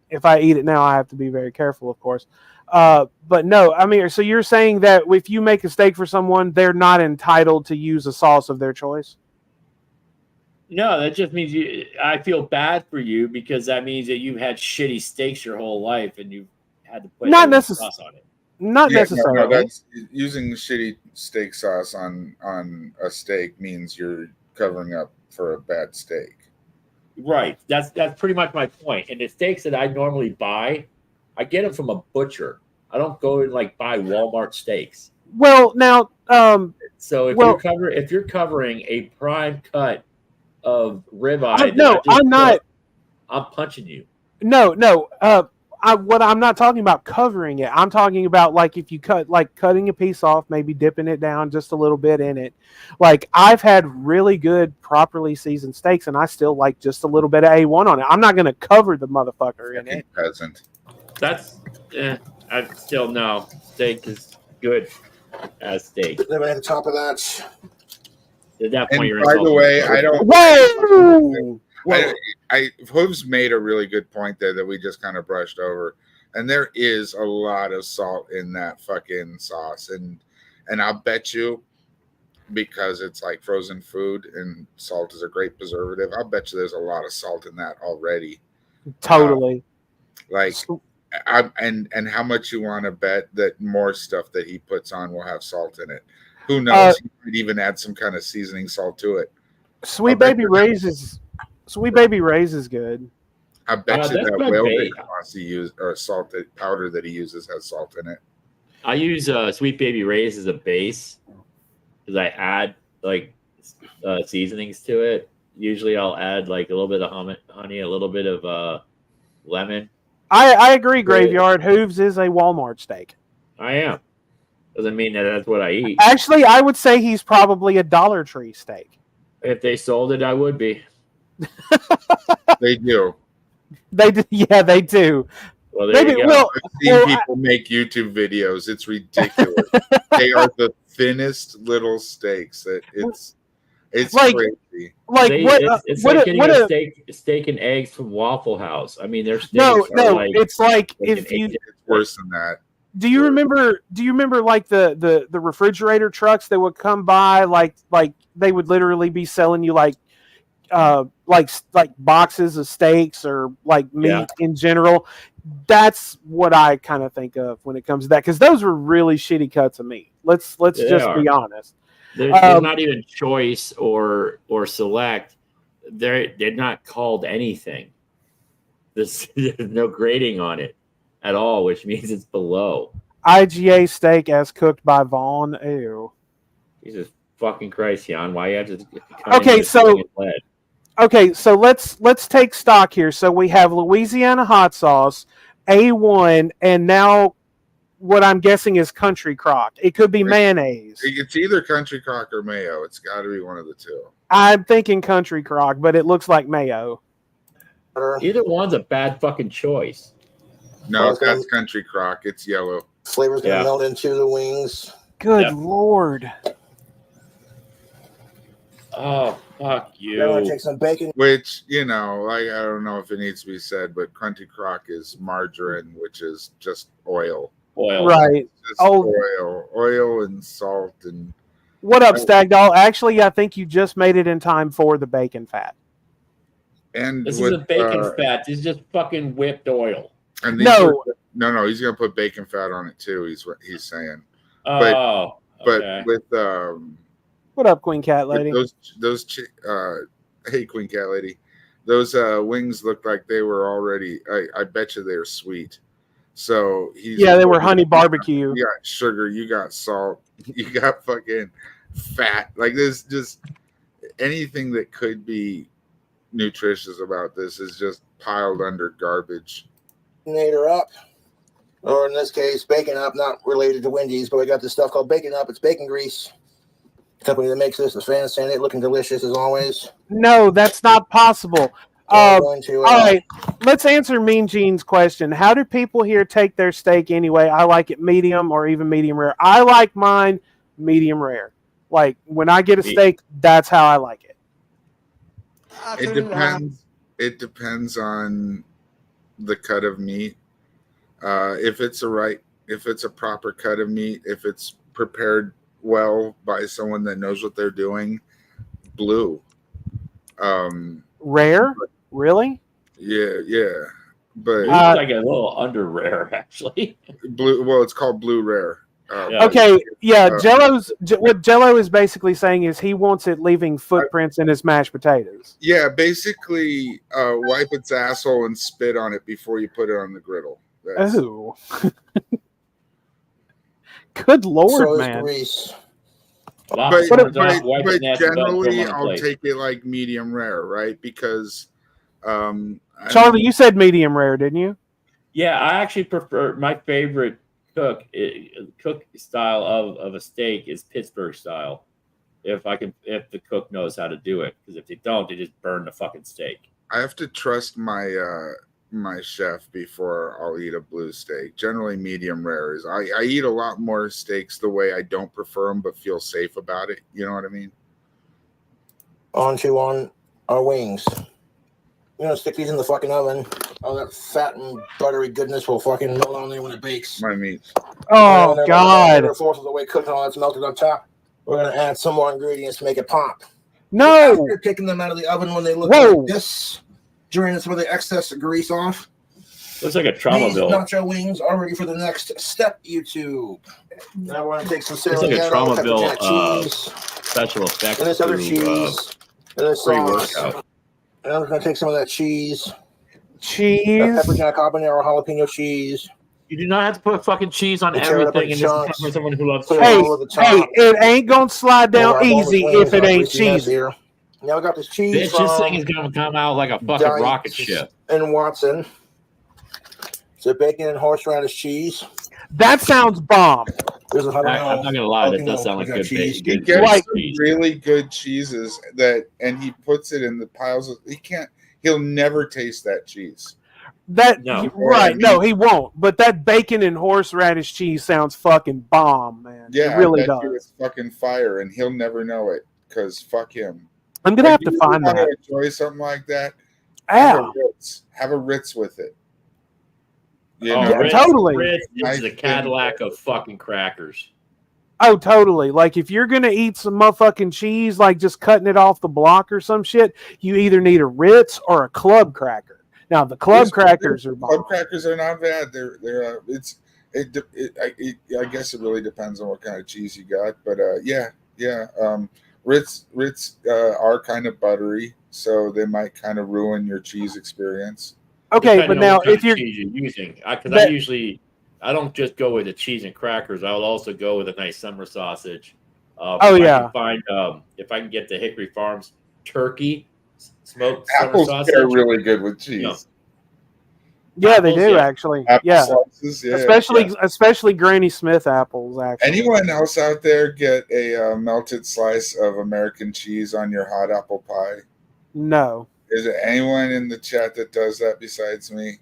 If I eat it now, I have to be very careful, of course. But no, I mean, so you're saying that if you make a steak for someone, they're not entitled to use a sauce of their choice? No, that just means I feel bad for you, because that means that you've had shitty steaks your whole life and you had to put sauce on it. Not necessarily. No, that's using shitty steak sauce on a steak means you're covering up for a bad steak. Right. That's pretty much my point. And the steaks that I normally buy, I get them from a butcher. I don't go and buy Walmart steaks. Well, now, so if you're covering a prime cut of ribeye, I'm punching you. No. I'm not talking about covering it. I'm talking about if you cutting a piece off, maybe dipping it down just a little bit in it. Like I've had really good, properly seasoned steaks, and I still like just a little bit of A1 on it. I'm not going to cover the motherfucker in it. Peasant. I still know steak is good as steak. Then at the top of that. At that point, and by the way, I don't. Whoa! Hooves made a really good point there that we just kind of brushed over, and there is a lot of salt in that fucking sauce, and I'll bet you because it's like frozen food and salt is a great preservative. I'll bet you there's a lot of salt in that already. Totally. And how much you want to bet that more stuff that he puts on will have salt in it? Who knows? He might even add some kind of seasoning salt to it. Sweet Baby Ray's is good. I bet you that whale that wants to use or salted powder that he uses has salt in it. I use Sweet Baby Ray's as a base because I add like seasonings to it. Usually, I'll add like a little bit of honey, a little bit of lemon. I agree. Graveyard Hooves is a Walmart steak. I am. Doesn't mean that that's what I eat. Actually, I would say he's probably a Dollar Tree steak. If they sold it, I would be. They do. They do. Yeah, they do. Well, there you go. I've seen people make YouTube videos. It's ridiculous. They are the thinnest little steaks. It's like, crazy. Like it's like getting a steak and eggs from Waffle House. I mean, their steaks no. like, it's like if you. It's worse than that. Do you remember like the refrigerator trucks that would come by like they would literally be selling you like boxes of steaks or like meat in general? That's what I kind of think of when it comes to that, because those were really shitty cuts of meat. Let's just be honest. There's not even choice or select. They're not called anything. There's no grading on it at all, which means it's below. IGA steak as cooked by Vaughn. Ew. Jesus fucking Christ, Jan. Why you have to Okay, so let's take stock here. So we have Louisiana hot sauce, A1, and now what I'm guessing is country crock. It could be mayonnaise. It's either country crock or mayo. It's got to be one of the two. I'm thinking country crock, but it looks like mayo. Either one's a bad fucking choice. No, that's country crock. It's yellow. Flavor's going to melt into the wings. Good Lord. Oh, fuck you. I'm going to take some bacon. Which, I don't know if it needs to be said, but country crock is margarine, which is just oil. Right. Oil and salt. And what up, Stagdoll? Actually, I think you just made it in time for the bacon fat. And this is a bacon fat. This is just fucking whipped oil. And no, he's gonna put bacon fat on it too. He's saying. But with what up, Queen Cat Lady? Hey, Queen Cat Lady. Those wings looked like they were already. I bet you they're sweet. So they were honey barbecue. You got sugar. You got salt. You got fucking fat. Like there's just anything that could be nutritious about this is just piled under garbage. Nader up, or in this case, Bacon Up, not related to Wendy's, but we got this stuff called Bacon Up. It's bacon grease. The company that makes this is fantastic, looking delicious as always. No, that's not possible. All right, let's answer Mean Gene's question. How do people here take their steak anyway? I like it medium or even medium rare. I like mine medium rare. Like when I get a steak, that's how I like it. It depends. It depends on the cut of meat. If it's a proper cut of meat, if it's prepared well by someone that knows what they're doing, blue. Rare? Really? Yeah. But it's like a little under rare, actually. Blue. Well, it's called blue rare. What Jello is basically saying is he wants it leaving footprints in his mashed potatoes. Yeah, basically wipe its asshole and spit on it before you put it on the griddle. Oh. Good Lord, man. But generally, I'll take it like medium rare, right? Because Charlie, you said medium rare, didn't you? Yeah, I actually prefer my favorite cook style of a steak is Pittsburgh style. If the cook knows how to do it, because if they don't, they just burn the fucking steak. I have to trust my my chef before I'll eat a blue steak. Generally, medium rare is. I eat a lot more steaks the way I don't prefer them, but feel safe about it. You know what I mean? On our wings. We're gonna stick these in the fucking oven. All that fat and buttery goodness will fucking melt on there when it bakes. My meat. Oh God! A fourth of the way cooked, and all that's melted on top. We're gonna add some more ingredients to make it pop. No. After taking them out of the oven when they look Whoa. like this, draining some of the excess grease off. Looks like a trauma These bill. nacho wings are ready for the next step, YouTube. Now we're gonna take some Looks like a Jello, trauma bill cheese, special effects. and this other to, cheese, and this sauce. pre-workout. And I'm gonna take some of that cheese. Cheese. That pepper jack habanero jalapeno cheese. You do not have to put fucking cheese on You tear it up in everything, and this is chunks. for someone who loves Put it cheese. all over the Hey, top. it ain't gonna slide down Our boneless easy wings if it and our ain't greasy mess cheesy. here. Now we got this cheese Bitch, from this thing is gonna come out like a fucking Dykes rocket ship. and Watson. It's a bacon and horseradish cheese. That sounds bomb. There's a I'm not gonna lie, that does sound like good cheese. bacon. He Good gets Like- some really good cheeses and he puts it in the piles of. He'll never taste that cheese. That No. right? No, he won't. But that bacon and horseradish cheese sounds fucking bomb, man. Yeah, it really I bet you does. it's fucking fire, and he'll never know it because fuck him. I'm gonna Like, have to you find wanna that. Enjoy something like that. Ow. Have a Ritz with it. You Oh, know? Ritz, totally. Ritz is Nice the Cadillac of fucking crackers. Oh, totally. Like if you're gonna eat some motherfucking cheese, like just cutting it off the block or some shit, you either need a Ritz or a club cracker. Now the club crackers are bomb. Club crackers are not bad. I guess it really depends on what kind of cheese you got, but Ritz are kind of buttery, so they might kind of ruin your cheese experience. Okay, Depending but on now what kind if of you're cheese you're using, because That- I don't just go with the cheese and crackers. I will also go with a nice summer sausage. Oh, yeah. If I can get the Hickory Farms turkey smoked summer Apples sausage, are really good with cheese. No. yeah, they apples, do yeah. actually. Apple Yeah. slices, yeah. Especially Granny Smith apples, actually. Anyone else out there get a melted slice of American cheese on your hot apple pie? No. Is there anyone in the chat that does that besides me?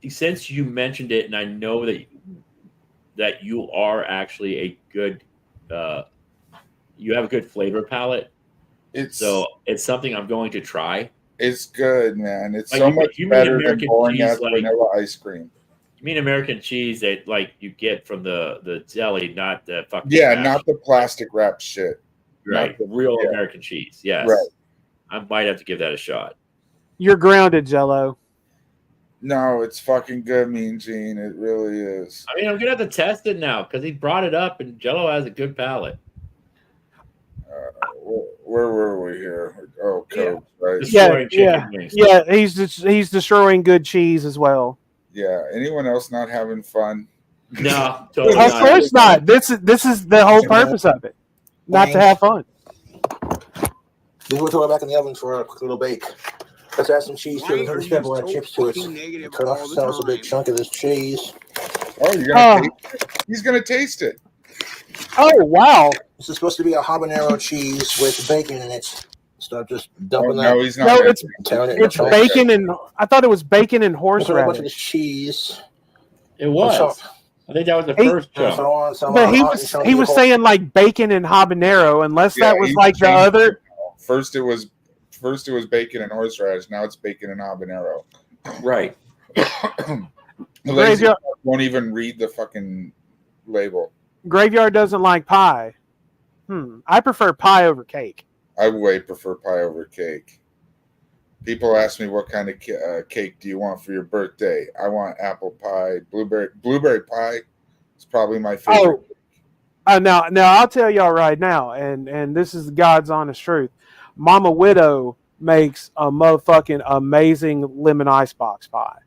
Since you mentioned it, and I know that you are actually a good, you have a good flavor palette. So it's something I'm going to try. It's good, man. It's Like, so you mean- much you mean better than American boring cheese, ass like- vanilla ice cream. You mean American cheese that like you get from the deli, not the fucking Not the plastic wrap shit. right, not the- real yeah. American cheese. Yes, Right. I might have to give that a shot. You're grounded, Jello. No, it's fucking good, Mean Gene. It really is. I mean, I'm gonna have to test it now because he brought it up, and Jello has a good palate. Where were we here? Oh, Coke, right? Destroying chicken wings. Yeah. He's destroying good cheese as well. Yeah. Anyone else not having fun? No, totally Of not. course not. This is the whole purpose of it, not to have fun. Then we'll throw it back in the oven for a quick little bake. Let's add some cheese to it. Let's add chips to it. Cut off ourselves a big chunk of this cheese. Oh, you're gonna taste it? He's gonna taste it. Oh wow! This is supposed to be a habanero cheese with bacon in it. Start just dumping Oh, that. no, he's not. No, it's tearing it in chunks. bacon and I thought it was bacon and We'll throw a bunch of horseradish. this cheese. It was. I think that was the first chunk. But he was saying like bacon and habanero, unless Yeah, that was he like the changed other. it now. First it was bacon and horseradish. Now it's bacon and habanero. Right. The lazy Graveyard- won't even read the fucking label. Graveyard doesn't like pie. I prefer pie over cake. I way prefer pie over cake. People ask me what kind of cake do you want for your birthday. I want apple pie, blueberry pie. It's probably my favorite. Now I'll tell y'all right now, and this is God's honest truth. Mama Widow makes a motherfucking amazing lemon icebox pie.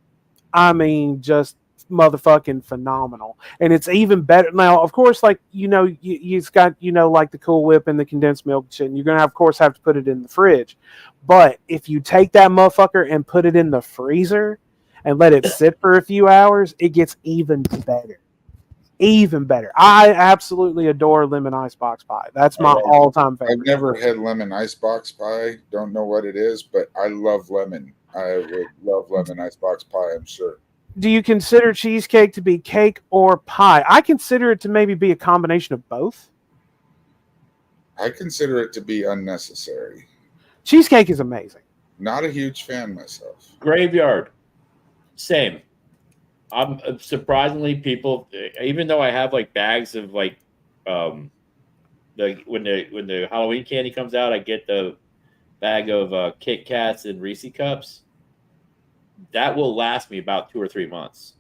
I mean, just motherfucking phenomenal. And it's even better now. Of course, like you've got like the Cool Whip and the condensed milk shit. And you're gonna of course have to put it in the fridge. But if you take that motherfucker and put it in the freezer and let it sit for a few hours, it gets even better. Even better. I absolutely adore lemon icebox pie. That's my all-time favorite. I've never had lemon icebox pie. Don't know what it is, but I love lemon. I would love lemon icebox pie, I'm sure. Do you consider cheesecake to be cake or pie? I consider it to maybe be a combination of both. I consider it to be unnecessary. Cheesecake is amazing. Not a huge fan myself. Graveyard. Same. I'm surprisingly people, even though I have like bags of like when the Halloween candy comes out, I get the bag of Kit Kats and Reese cups. That will last me about 2 or 3 months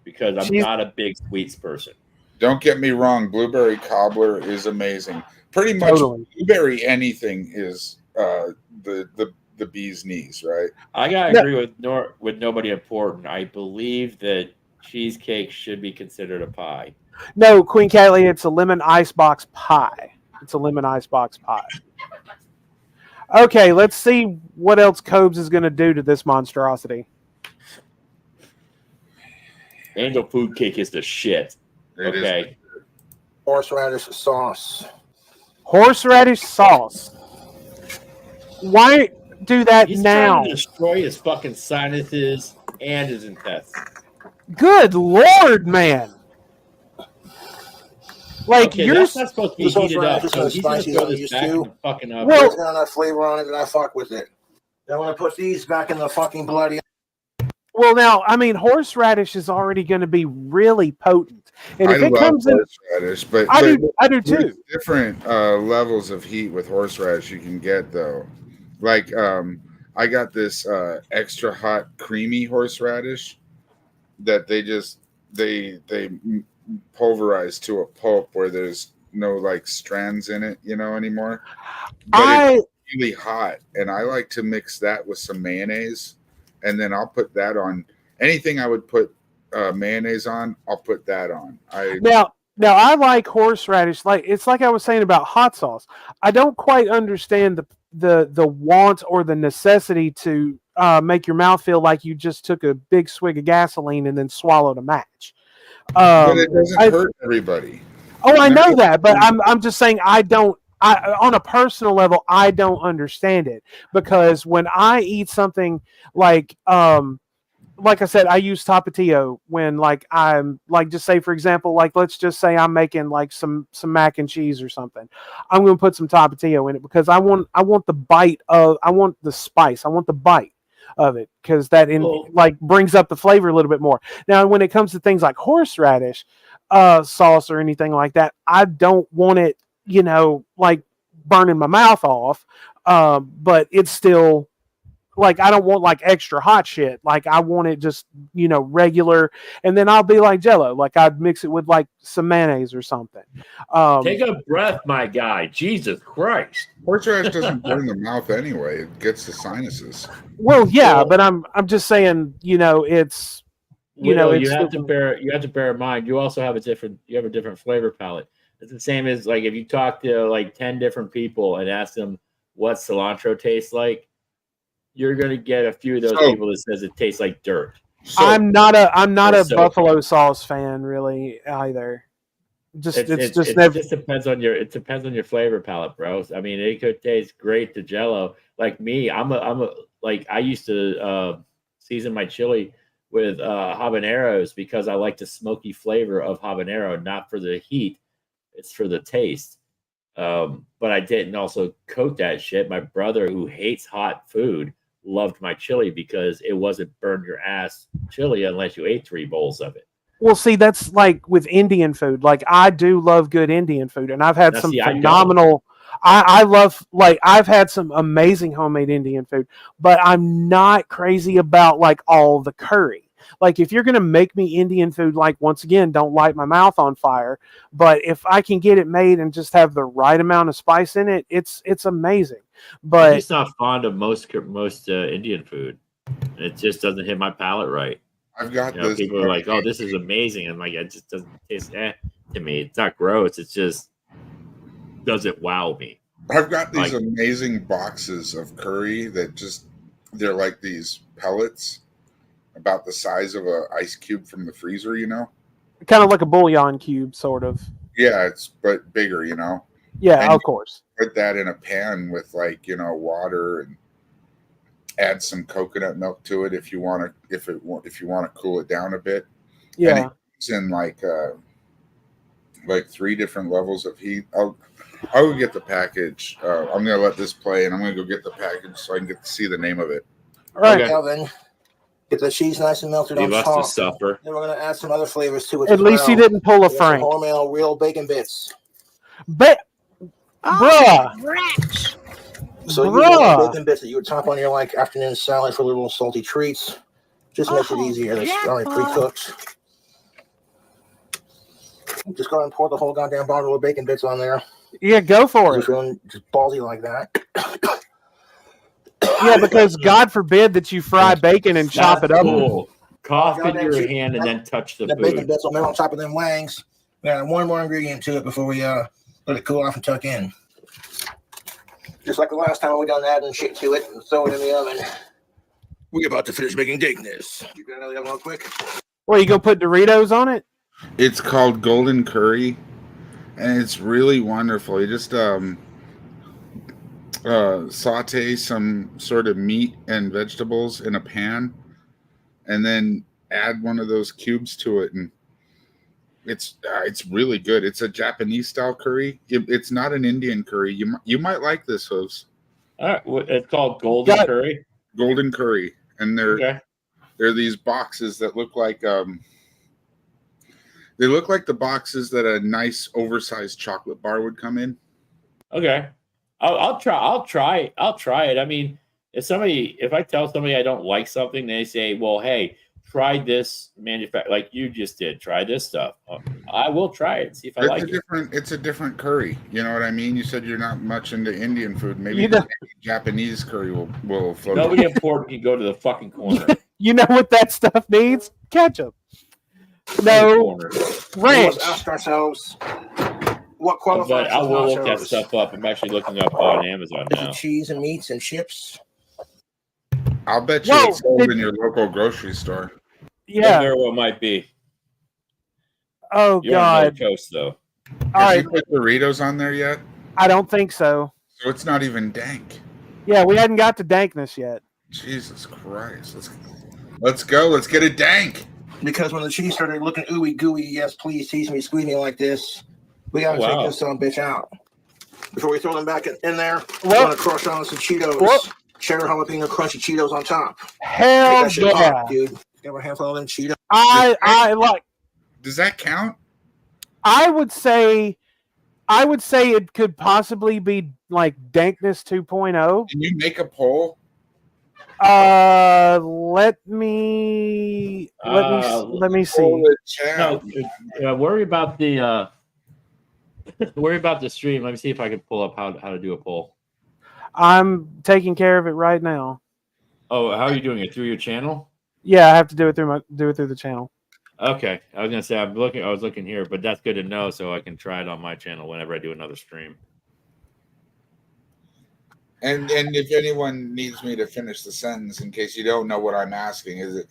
because I'm not a big sweets person. Don't get me wrong, blueberry cobbler is amazing. Pretty much blueberry anything is the bee's knees, right? I gotta agree with nobody important. I believe that cheesecake should be considered a pie. No, Queen Kelly, it's a lemon icebox pie. It's a lemon icebox pie. Okay, let's see what else Cobes is going to do to this monstrosity. Angel food cake is the shit. Okay. Horseradish sauce. Horseradish sauce. Why do that He's now? trying to destroy his fucking sinuses and his intestines. Good Lord, man. Like, okay, you're that's not supposed to be heated up. So he's going to throw this back in the fucking oven. Well, it's got enough flavor on it that I fuck with it. Then when I put these back in the fucking bloody. Well, now, I mean, horseradish is already going to be really potent. And if it comes in, horseradish, but I do too. Different levels of heat with horseradish you can get though. Like I got this extra hot creamy horseradish that they pulverize to a pulp where there's no like strands in it, anymore. But it's really hot, and I like to mix that with some mayonnaise, and then I'll put that on anything I would put mayonnaise on. I'll put that on. Now I like horseradish. Like it's like I was saying about hot sauce. I don't quite understand the want or the necessity to make your mouth feel like you just took a big swig of gasoline and then swallowed a match. But it doesn't hurt everybody. Oh, I know that, but I'm just saying on a personal level, I don't understand it because when I eat something like I said, I use tapatio when like I'm like, just say for example, like let's just say I'm making like some mac and cheese or something. I'm going to put some tapatio in it because I want the bite of, I want the spice, I want the bite of it because that like brings up the flavor a little bit more. Now, when it comes to things like horseradish sauce or anything like that, I don't want it, like burning my mouth off. But it's still like, I don't want like extra hot shit. Like I want it just, regular. And then I'll be like Jello, like I'd mix it with like some mayonnaise or something. Take a breath, my guy. Jesus Christ. Horseradish doesn't burn the mouth anyway. It gets the sinuses. Well, yeah, but I'm just saying, it's you have to bear in mind you also have a different flavor palette. It's the same as like if you talk to like 10 different people and ask them what cilantro tastes like, you're gonna get a few of those people that says it tastes like dirt. I'm not a buffalo sauce fan really either. It just depends on your flavor palette, bro. I mean, it could taste great to Jello. Like me, I used to season my chili with habaneros because I like the smoky flavor of habanero, not for the heat, it's for the taste. But I didn't also coat that shit. My brother, who hates hot food, loved my chili because it wasn't burn your ass chili unless you ate 3 bowls of it. Well, see, that's like with Indian food. Like I do love good Indian food, and I've had some phenomenal. I love, like, I've had some amazing homemade Indian food, but I'm not crazy about like all the curry. Like if you're going to make me Indian food, like once again, don't light my mouth on fire. But if I can get it made and just have the right amount of spice in it, it's amazing. But I'm just not fond of most Indian food. It just doesn't hit my palate right. I've got this. People are like, "Oh, this is amazing," and like, it just doesn't taste to me. It's not gross. It's just doesn't wow me. I've got these amazing boxes of curry that they're like these pellets about the size of an ice cube from the freezer, kind of like a bouillon cube, sort of. Yeah, but bigger, Yeah, and of course. Put that in a pan with water and add some coconut milk to it if you want to cool it down a bit. Yeah, and it's in like 3 different levels of heat. I'll go get the package. I'm gonna let this play, and I'm gonna go get the package so I can get to see the name of it. All right, now then, get the cheese nice and melted on top. Suffer. Then we're gonna add some other flavors to it. At least you didn't pull a Frank. Hormel real bacon bits. Bruh. So you got bacon bits that you would top on your like afternoon salad for little salty treats. Just makes it easier. It's already pre-cooked. Just go ahead and pour the whole goddamn bottle of bacon bits on there. Yeah, go for it. Feeling just ballsy like that. Yeah, because God forbid that you fry bacon and chop it up. Cool. Cough into your hand and then touch the food. Bacon bits will melt on top of them wangs. We got one more ingredient to it before we let it cool off and tuck in. Just like the last time we done that and shit to it and throw it in the oven. We're about to finish making dankness. You got another oven real quick. Well, you gonna put Doritos on it? It's called golden curry, and it's really wonderful. You just saute some sort of meat and vegetables in a pan, and then add one of those cubes to it, and it's really good. It's a Japanese style curry. It's not an Indian curry. You might like this, Hoves. All right, it's called golden curry. Golden curry, and they're these boxes that look like they look like the boxes that a nice oversized chocolate bar would come in. Okay, I'll try it. I mean, if I tell somebody I don't like something, they say, "Well, hey, try this like you just did. Try this stuff." I will try it. See if I like it. It's a different curry. You know what I mean? You said you're not much into Indian food. Maybe Japanese curry will float. Nobody important can go to the fucking corner. You know what that stuff needs? Ketchup. No. Ranch. Ask ourselves what qualifies. But I will look that stuff up. I'm actually looking up on Amazon now. Cheese and meats and chips. I'll bet you it's sold in your local grocery store. Yeah, very well might be. Oh, You're God. on the coast, though. All you put Doritos on there yet? I don't think so. So it's not even dank. Yeah, we hadn't got to dankness yet. Jesus Christ. Let's go. Let's get it dank. Because when the cheese started looking ooey gooey, yes, please tease me, squeeze me like this, we gotta take this son bitch out. Before we throw them back in there, we're gonna crush on some Cheetos. Cheddar jalapeno crunchy Cheetos on top. Hell yeah, pop, dude! Got a handful of them Cheetos. I like. Does that count? I would say it could possibly be like dankness 2.0. Can you make a poll? Let me see. No, worry about the stream. Let me see if I can pull up how to do a poll. I'm taking care of it right now. Oh, how are you doing it? Through your channel? Yeah, I have to do it through the channel. Okay, I was gonna say I was looking here, but that's good to know, so I can try it on my channel whenever I do another stream. And if anyone needs me to finish the sentence, in case you don't know what I'm asking,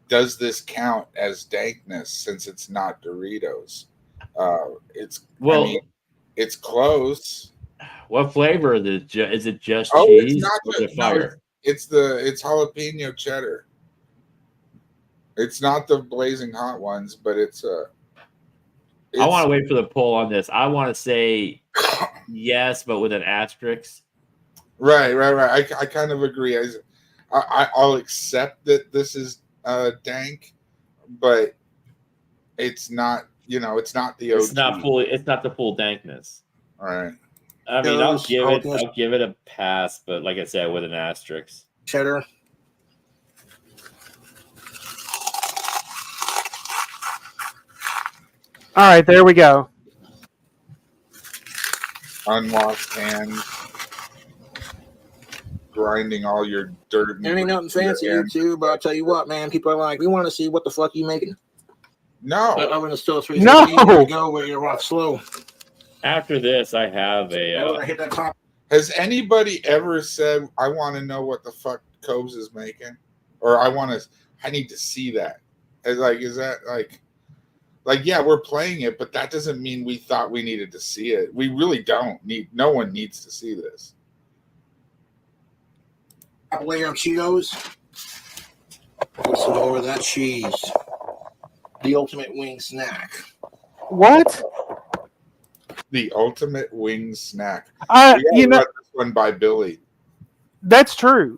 does this count as dankness since it's not Doritos? It's close. What flavor is it? Is it just cheese? It's jalapeno cheddar. It's not the blazing hot ones, but it's I want to wait for the poll on this. I want to say yes, but with an asterisk. Right. I kind of agree. I'll accept that this is dank, but it's not. It's not the OG. It's not the full dankness. All right. I mean, I'll give it a pass, but like I said, with an asterisk. Cheddar. All right, there we go. Unwashed hands, grinding all your dirt. There ain't nothing fancy, YouTube, but I'll tell you what, man. People are like, we want to see what the fuck you making. No. The oven is still 350. There you go, where you're rock slow. After this, I have a. Hit that top. Has anybody ever said, I want to know what the fuck Cobbs is making? Or I need to see that. Is that yeah, we're playing it, but that doesn't mean we thought we needed to see it. We really don't no one needs to see this. Top layer of Cheetos. Put some over that cheese. The ultimate wing snack. What? The ultimate wing snack. This one by Billy. That's true.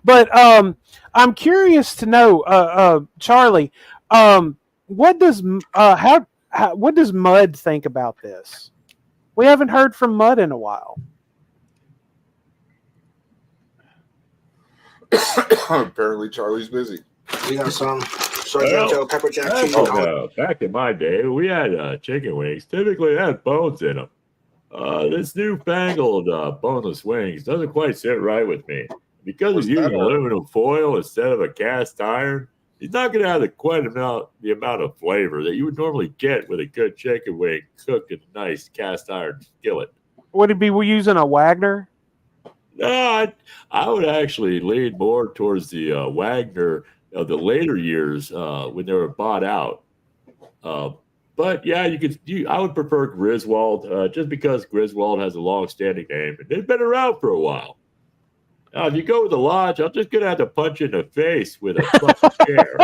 But I'm curious to know, Charlie, what does Mud think about this? We haven't heard from Mud in a while. Apparently, Charlie's busy. We got some Sargento pepper jack cheese. Back in my day, we had chicken wings. Typically, had bones in them. This newfangled boneless wings doesn't quite sit right with me. Because he's using aluminum foil instead of a cast iron, he's not going to have the amount of flavor that you would normally get with a good chicken wing cooked in a nice cast iron skillet. Would it be we using a Wagner? No, I would actually lean more towards the Wagner of the later years when they were bought out. But yeah, I would prefer Griswold just because Griswold has a long-standing name and they've been around for a while. Now, if you go with the Lodge, I'm just gonna have to punch you in the face with a fucking chair.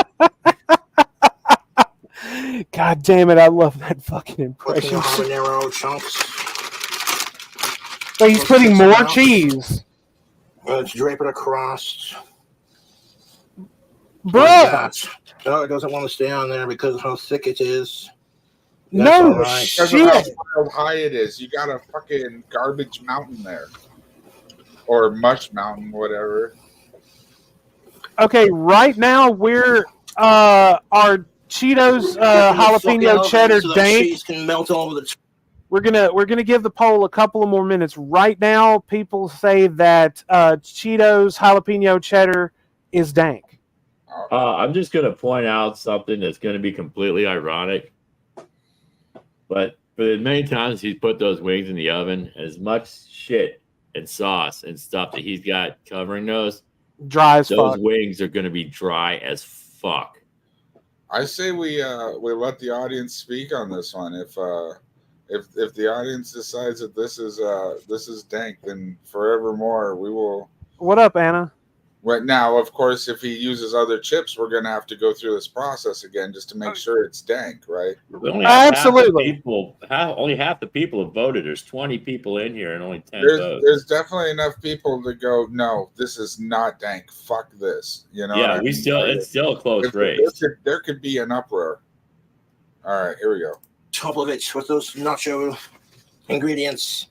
God damn it! I love that fucking impression. Habanero chunks. So he's putting more cheese. Let's drape it across. Bro! No, it doesn't want to stay on there because of how thick it is. No right. shit. How high it is. You got a fucking garbage mountain there. Or mush mountain, whatever. Okay, right now we're our Cheetos jalapeno cheddar so dank. Cheese can melt all over the. We're gonna give the poll a couple of more minutes. Right now, people say that Cheetos jalapeno cheddar is dank. I'm just going to point out something that's going to be completely ironic. But for the many times he's put those wings in the oven, as much shit and sauce and stuff that he's got covering those, dry as those fuck. wings are going to be dry as fuck. I say we let the audience speak on this one. If the audience decides that this is dank, then forevermore we will. What up, Anna? Right now, of course, if he uses other chips, we're going to have to go through this process again just to make sure it's dank, right? Absolutely. Only half the people have voted. There's 20 people in here and only 10 votes. There's definitely enough people to go, no, this is not dank. Fuck this. You know? Yeah, it's still a close race. There could be an uproar. All right, here we go. Toplovich with those nacho ingredients,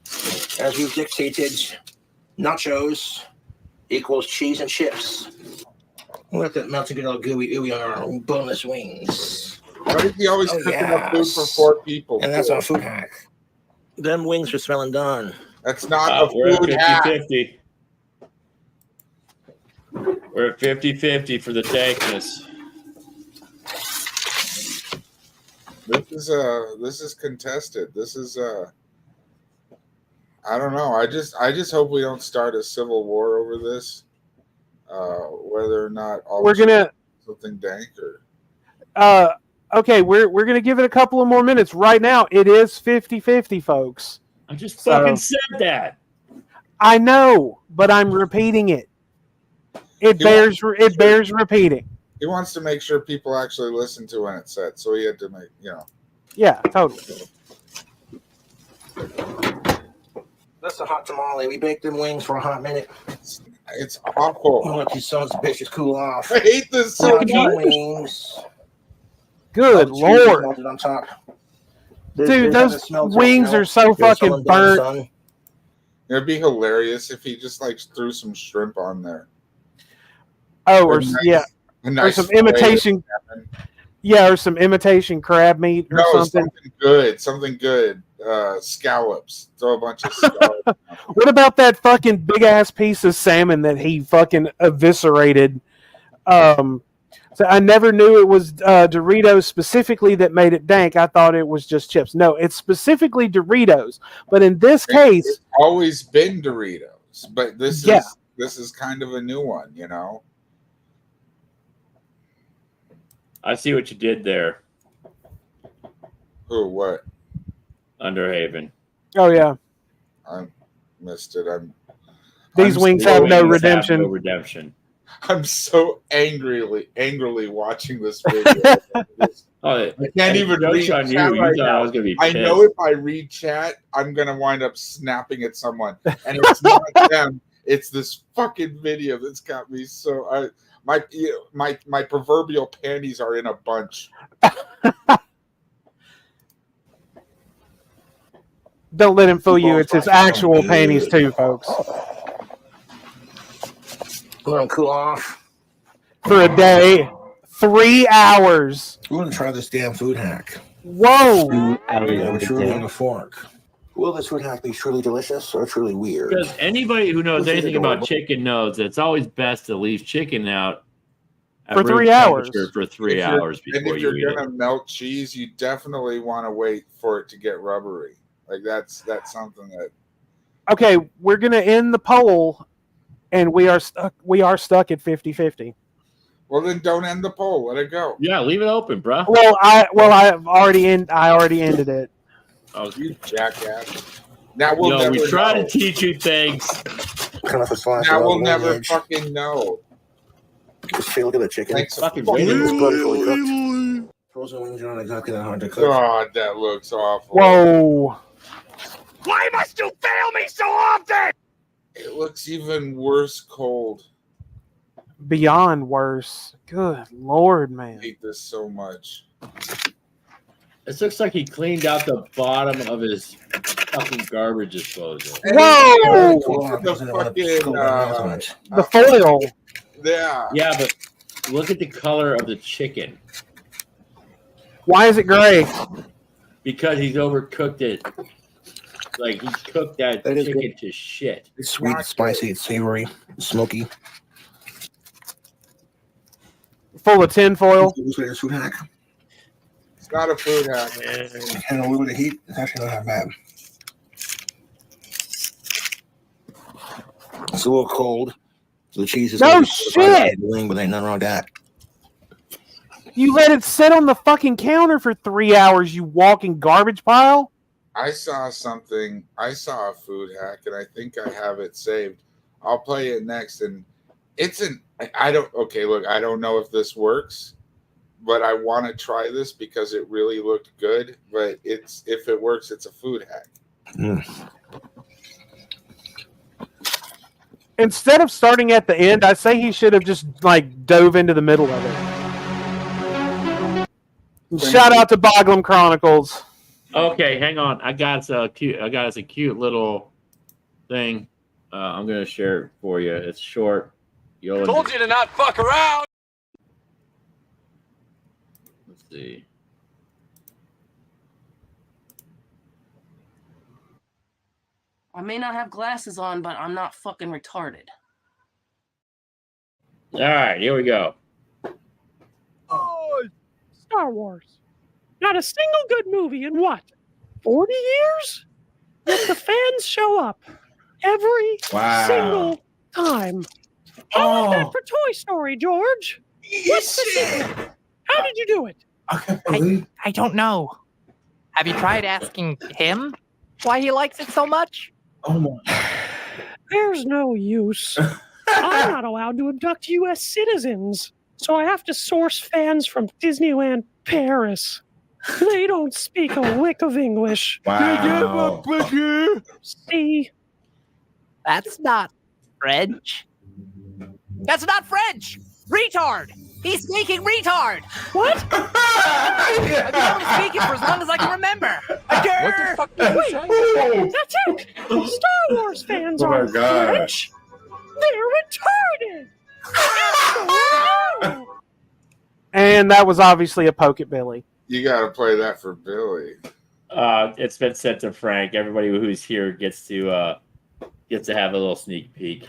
as we've dictated. Nachos equals cheese and chips. We'll let that melt and get all gooey on our boneless wings. Why is he always cooking up food for 4 people? And that's our food hack. Them wings are smelling done. That's not a food hack. 50-50. We're at 50-50 for the dankness. This is contested. This is I don't know. I just hope we don't start a civil war over this. Whether or not we're gonna something dank or okay, we're gonna give it a couple of more minutes. Right now, it is 50-50, folks. I just fucking said that. I know, but I'm repeating it. It bears repeating. He wants to make sure people actually listen to when it's said, so he had to make Yeah, totally. That's a hot tamale. We baked them wings for a hot minute. It's awful. I'll let these sons of bitches cool off. I hate this so much. Wings. Good Lord. Melted on top. Dude, those wings are so fucking burnt. It'd be hilarious if he just threw some shrimp on there. Oh, or some imitation. Yeah, or some imitation crab meat or something. Something good. Scallops. Throw a bunch of scallops. What about that fucking big ass piece of salmon that he fucking eviscerated? So I never knew it was Doritos specifically that made it dank. I thought it was just chips. No, it's specifically Doritos. But in this case, it's always been Doritos. But this is kind of a new one, you know. I see what you did there. Who? What? Underhaven. Oh yeah. I missed it. These wings have no redemption. No redemption. I'm so angrily watching this video. I can't even read chat right now. I know if I read chat, I'm gonna wind up snapping at someone, and it's not them. It's this fucking video that's got me so. My proverbial panties are in a bunch. Don't let him fool you. It's his actual panties too, folks. Let them cool off. For a day. 3 hours. We're going to try this damn food hack. Whoa. We're truly on a fork. Will this food hack be truly delicious or truly weird? Because anybody who knows anything about chicken knows that it's always best to leave chicken out at for room 3 hours. temperature for 3 hours before you eat you're gonna melt cheese, you definitely want to wait for it to get rubbery. Like that's something that. Okay, we're gonna end the poll, and we are stuck at 50-50. Well, then don't end the poll. Let it go. Yeah, leave it open, bro. Well, I already ended it. Oh, you jackass! Now we'll never we try know. to teach you things. Now we'll never fucking know. Just look at the chicken. Thanks, fucking frozen wings are not exactly that hard to cook. God, that looks awful. Whoa! Why must you fail me so often? It looks even worse cold. Beyond worse. Good Lord, man. I hate this so much. This looks like he cleaned out the bottom of his fucking garbage disposal. Whoa! The foil. Yeah. Yeah, but look at the color of the chicken. Why is it gray? Because he's overcooked it. Like he cooked that That is chicken good. to shit. It's sweet, it's spicy, it's savory, it's smoky. Full of tinfoil. This food hack. It's not a food hack. And a little bit of heat. It's actually not that bad. It's a little cold. So the cheese is No shit! Wing, but ain't nothing wrong with that. You let it sit on the fucking counter for 3 hours, you walking garbage pile? I saw something. I saw a food hack, and I think I have it saved. I'll play it next, and it's an. I don't. Okay, look. I don't know if this works, but I want to try this because it really looked good. But it's if it works, it's a food hack. Instead of starting at the end, I say he should have just like dove into the middle of it. Shout out to Boglum Chronicles. Okay, hang on. I got us a cute little thing. I'm gonna share it for you. It's short. Told you to not fuck around. Let's see. I may not have glasses on, but I'm not fucking retarded. All right, here we go. Oh, Star Wars. Not a single good movie in what? 40 years? Yet the fans show up every single time. How was that for Toy Story, George? What's the secret? How did you do it? I don't know. Have you tried asking him why he likes it so much? There's no use. I'm not allowed to abduct U.S. citizens, so I have to source fans from Disneyland Paris. They don't speak a lick of English. Wow. See? That's not French. That's not French! Retard! He's speaking retard! What? I've been able to speak it for as long as I can remember. What the fuck did you say? That's it! Star Wars fans Oh my aren't God. French! They're retarded! It's so wrong. And that was obviously a poke at Billy. You got to play that for Billy. It's been sent to Frank. Everybody who's here gets to have a little sneak peek.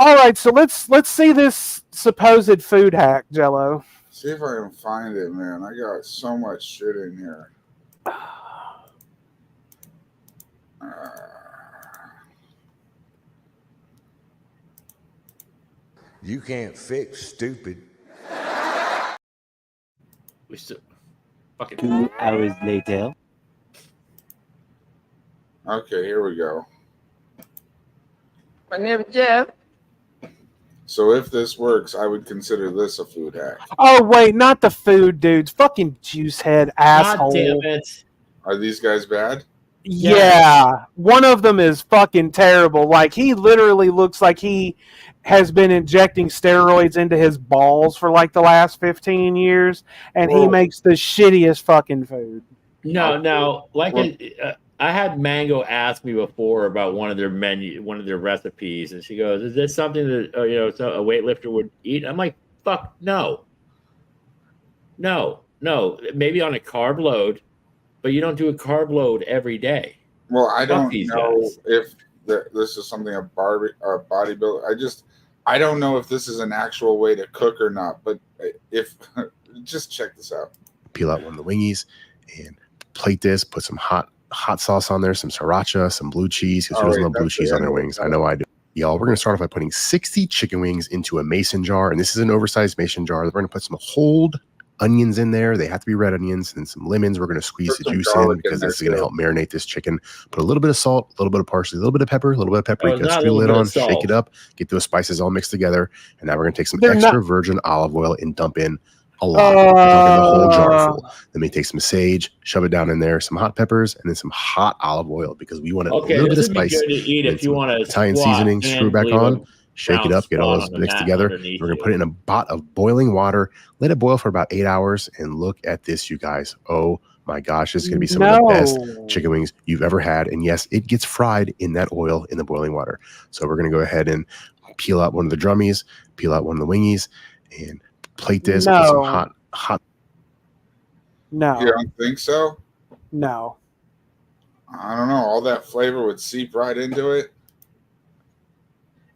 All right, so let's see this supposed food hack, Jello. See if I can find it, man. I got so much shit in here. You can't fix stupid. We still fucking 2 hours later. Okay, here we go. My name is Jeff. So if this works, I would consider this a food hack. Oh, wait, not the food dudes. Fucking juice head asshole. God damn it. Are these guys bad? Yeah, one of them is fucking terrible. Like, he literally looks like he has been injecting steroids into his balls for like the last 15 years, and he makes the shittiest fucking food. No, like I had Mango ask me before about one of their recipes, and she goes, "Is this something that a weightlifter would eat?" I'm like, "Fuck no, no. Maybe on a carb load, but you don't do a carb load every day." Well, I don't these know guys. if this is something a bodybuilder. I don't know if this is an actual way to cook or not. But if just check this out. Peel out one of the wingies and plate this. Put some hot sauce on there, some sriracha, some blue cheese. Because who doesn't love blue cheese on their wings? I know I do. Y'all, we're going to start off by putting 60 chicken wings into a mason jar. And this is an oversized mason jar. We're going to put some whole onions in there. They have to be red onions, and some lemons. We're going to squeeze the juice in because this is going to help marinate this chicken. Put a little bit of salt, a little bit of parsley, a little bit of pepper, a little bit of paprika. Screw the lid on, shake it up, get those spices all mixed together. And now we're going to take some extra virgin olive oil and dump in a lot. We're talking the whole jar full. Then we take some sage, shove it down in there, some hot peppers, and then some hot olive oil because we want a little bit of spice. Good to eat if you want to Italian seasoning, screw it back on. Shake it up, get all those mixed together. We're going to put it in a pot of boiling water, let it boil for about 8 hours, and look at this, you guys. Oh my gosh, this is going to be some of the best chicken wings you've ever had. And yes, it gets fried in that oil in the boiling water. So we're going to go ahead and peel out one of the drummies, peel out one of the wingies, and plate this with some hot. No. You don't think so? No. I don't know. All that flavor would seep right into it.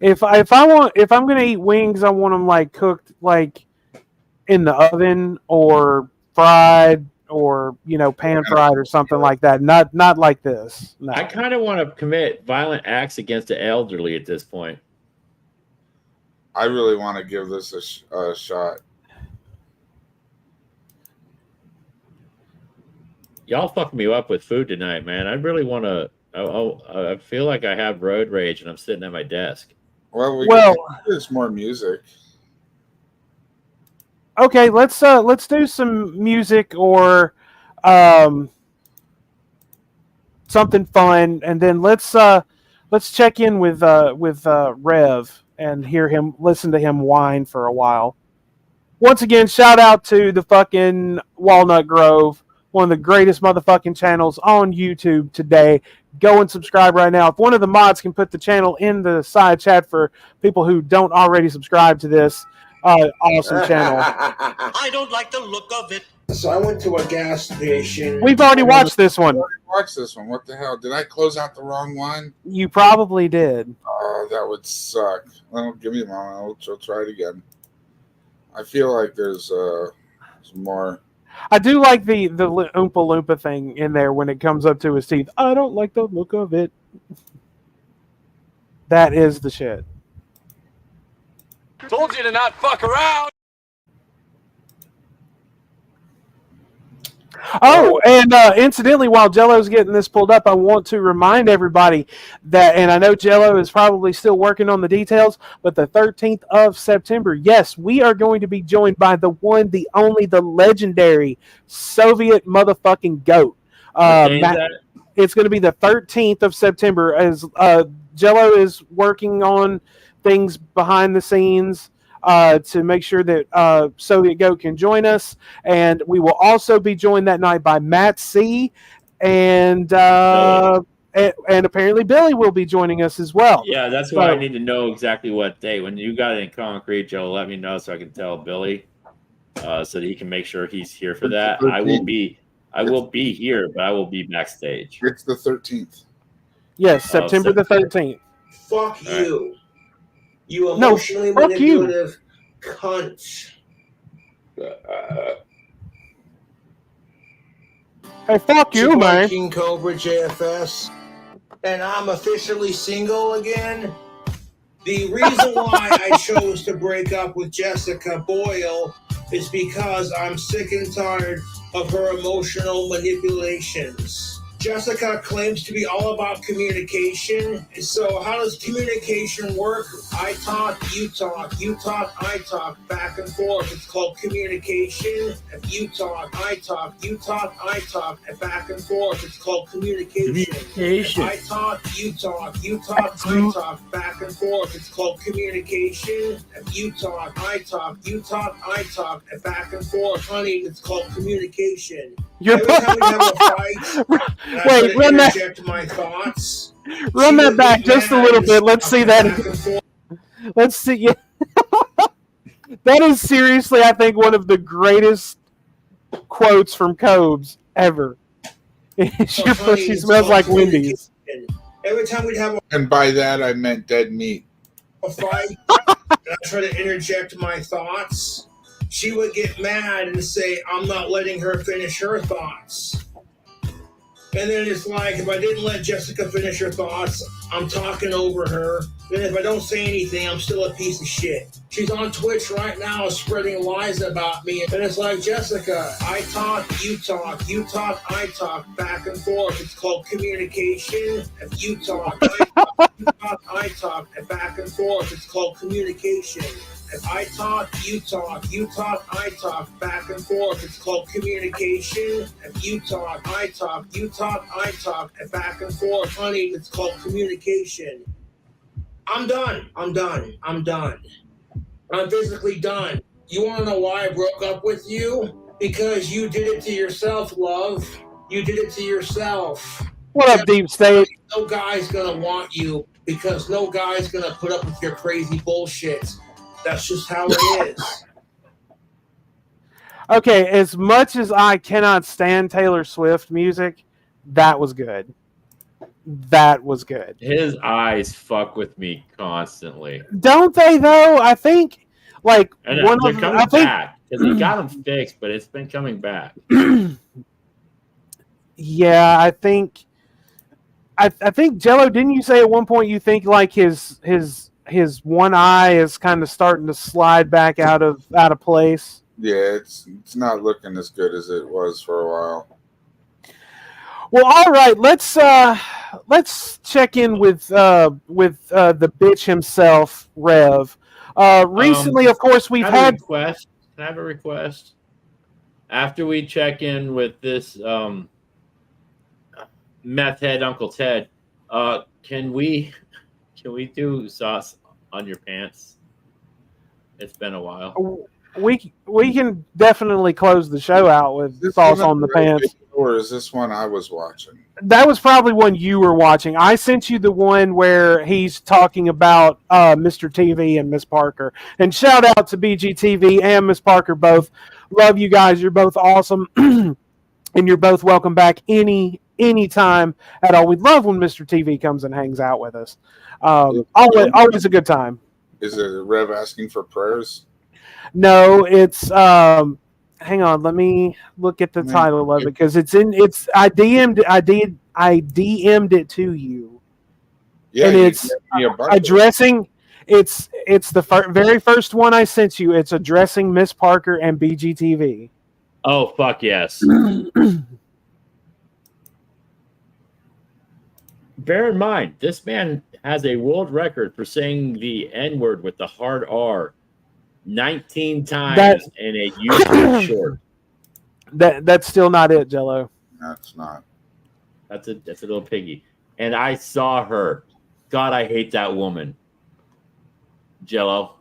If I'm gonna eat wings, I want them like cooked like in the oven or fried or pan fried or something like that. Not like this. No. I kind of want to commit violent acts against the elderly at this point. I really want to give this a shot. Y'all fucking me up with food tonight, man. I really want to. I feel like I have road rage and I'm sitting at my desk. Well, there's more music. Okay, let's do some music or something fun, and then let's check in with Rev and listen to him whine for a while. Once again, shout out to the fucking Walnut Grove, one of the greatest motherfucking channels on YouTube today. Go and subscribe right now. If one of the mods can put the channel in the side chat for people who don't already subscribe to this awesome channel. I don't like the look of it. So I went to a gas station. We've already watched this one. Watch this one. What the hell? Did I close out the wrong one? You probably did. Oh, that would suck. Well, give me a moment. I'll try it again. I feel like there's some more. I do like the Oompa Loompa thing in there when it comes up to his teeth. I don't like the look of it. That is the shit. Told you to not fuck around. Oh, and incidentally, while Jello's getting this pulled up, I want to remind everybody that, and I know Jello is probably still working on the details, but the 13th of September, yes, we are going to be joined by the one, the only, the legendary Soviet motherfucking GOAT. It's going to be the 13th of September as Jello is working on things behind the scenes to make sure that Soviet Goat can join us. And we will also be joined that night by Matt C. And apparently Billy will be joining us as well. Yeah, that's why I need to know exactly what day. When you got it in concrete, Joe, let me know so I can tell Billy so that he can make sure he's here for that. I will be here, but I will be backstage. It's the 13th. Yes, September the 13th. Fuck you. Right. You emotionally manipulative cunt. Hey, fuck you, man. King Cobra JFS. And I'm officially single again. The reason why I chose to break up with Jessica Boyle is because I'm sick and tired of her emotional manipulations. Jessica claims to be all about communication. So how does communication work? I talk, you talk, I talk, back and forth. It's called communication. If you talk, I talk, you talk, I talk, and back and forth. It's called communication. I talk, you talk, I talk, back and forth. It's called communication. If you talk, I talk, you talk, I talk, and back and forth. Honey, it's called communication. Every time we have a fight, and I Wait, try to run that. interject my thoughts. Run she that would back get just a mad little and bit. Let's see back and that. forth. Let's see. Yeah. That is seriously, I think, one of the greatest quotes from Cobes ever. Your pussy smells like Wendy's. Every time we'd have And by that, I meant dead meat. a fight, and I try to interject my thoughts, she would get mad and say, I'm not letting her finish her thoughts. And then it's like, if I didn't let Jessica finish her thoughts, I'm talking over her. Then if I don't say anything, I'm still a piece of shit. She's on Twitch right now spreading lies about me. And it's like, Jessica, I talk, you talk, you talk, I talk, back and forth. It's called communication. If you talk, I talk, you talk, I talk, and back and forth. It's called communication. If I talk, you talk, I talk, back and forth. It's called communication. If you talk, I talk, you talk, I talk, and back and forth. Honey, it's called communication. I'm done. I'm physically done. You want to know why I broke up with you? Because you did it to yourself, love. You did it to yourself. What up, Deep State? No guy's going to want you because no guy's going to put up with your crazy bullshit. That's just how it is. Okay, as much as I cannot stand Taylor Swift music, that was good. That was good. His eyes fuck with me constantly. Don't they though? I think like And one they're of coming I think, back because he got them fixed, but it's been coming back. Yeah, I think Jello, didn't you say at one point you think like his one eye is kind of starting to slide back out of place? Yeah, it's not looking as good as it was for a while. Well, all right, let's check in with the bitch himself, Rev. Recently, of course, we've had request. Can I have a request? After we check in with this meth head Uncle Ted, can we do sauce on your pants? It's been a while. We can definitely close the show out with sauce on the pants. Or is this one I was watching? That was probably one you were watching. I sent you the one where he's talking about Mr. TV and Mz Parker. And shout out to BGTV and Mz Parker both. Love you guys. You're both awesome. And you're both welcome back anytime at all. We love when Mr. TV comes and hangs out with us. Always a good time. Is it Rev asking for prayers? No, it's hang on, let me look at the title of it because I DM'd it to you. Yeah, and it's addressing it's the very first one I sent you. It's addressing Mz Parker and BGTV. Oh fuck yes. Bear in mind, this man has a world record for saying the N-word with the hard R 19 times in a YouTube short. That's still not it, Jello. That's not. That's a little piggy. And I saw her. God, I hate that woman. Jello.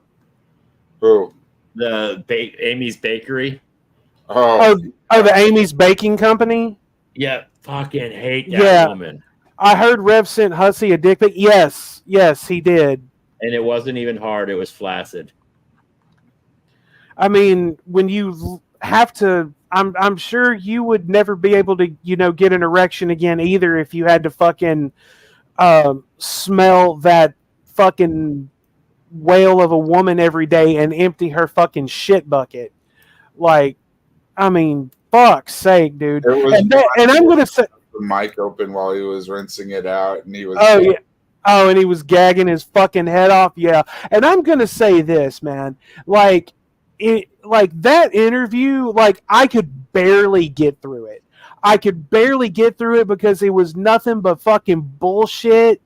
Who? The Amy's Bakery. Oh, the Amy's Baking Company? Yeah, fucking hate that woman. I heard Rev sent Hussey a dick pic. Yes, he did. And it wasn't even hard. It was flaccid. I mean, when you have to, I'm sure you would never be able to, get an erection again either if you had to fucking smell that fucking whale of a woman every day and empty her fucking shit bucket. Like, I mean, fuck's sake, dude. And I'm gonna say the mic open while he was rinsing it out, and he was and he was gagging his fucking head off. Yeah, and I'm gonna say this, man, like that interview, like I could barely get through it. Because it was nothing but fucking bullshit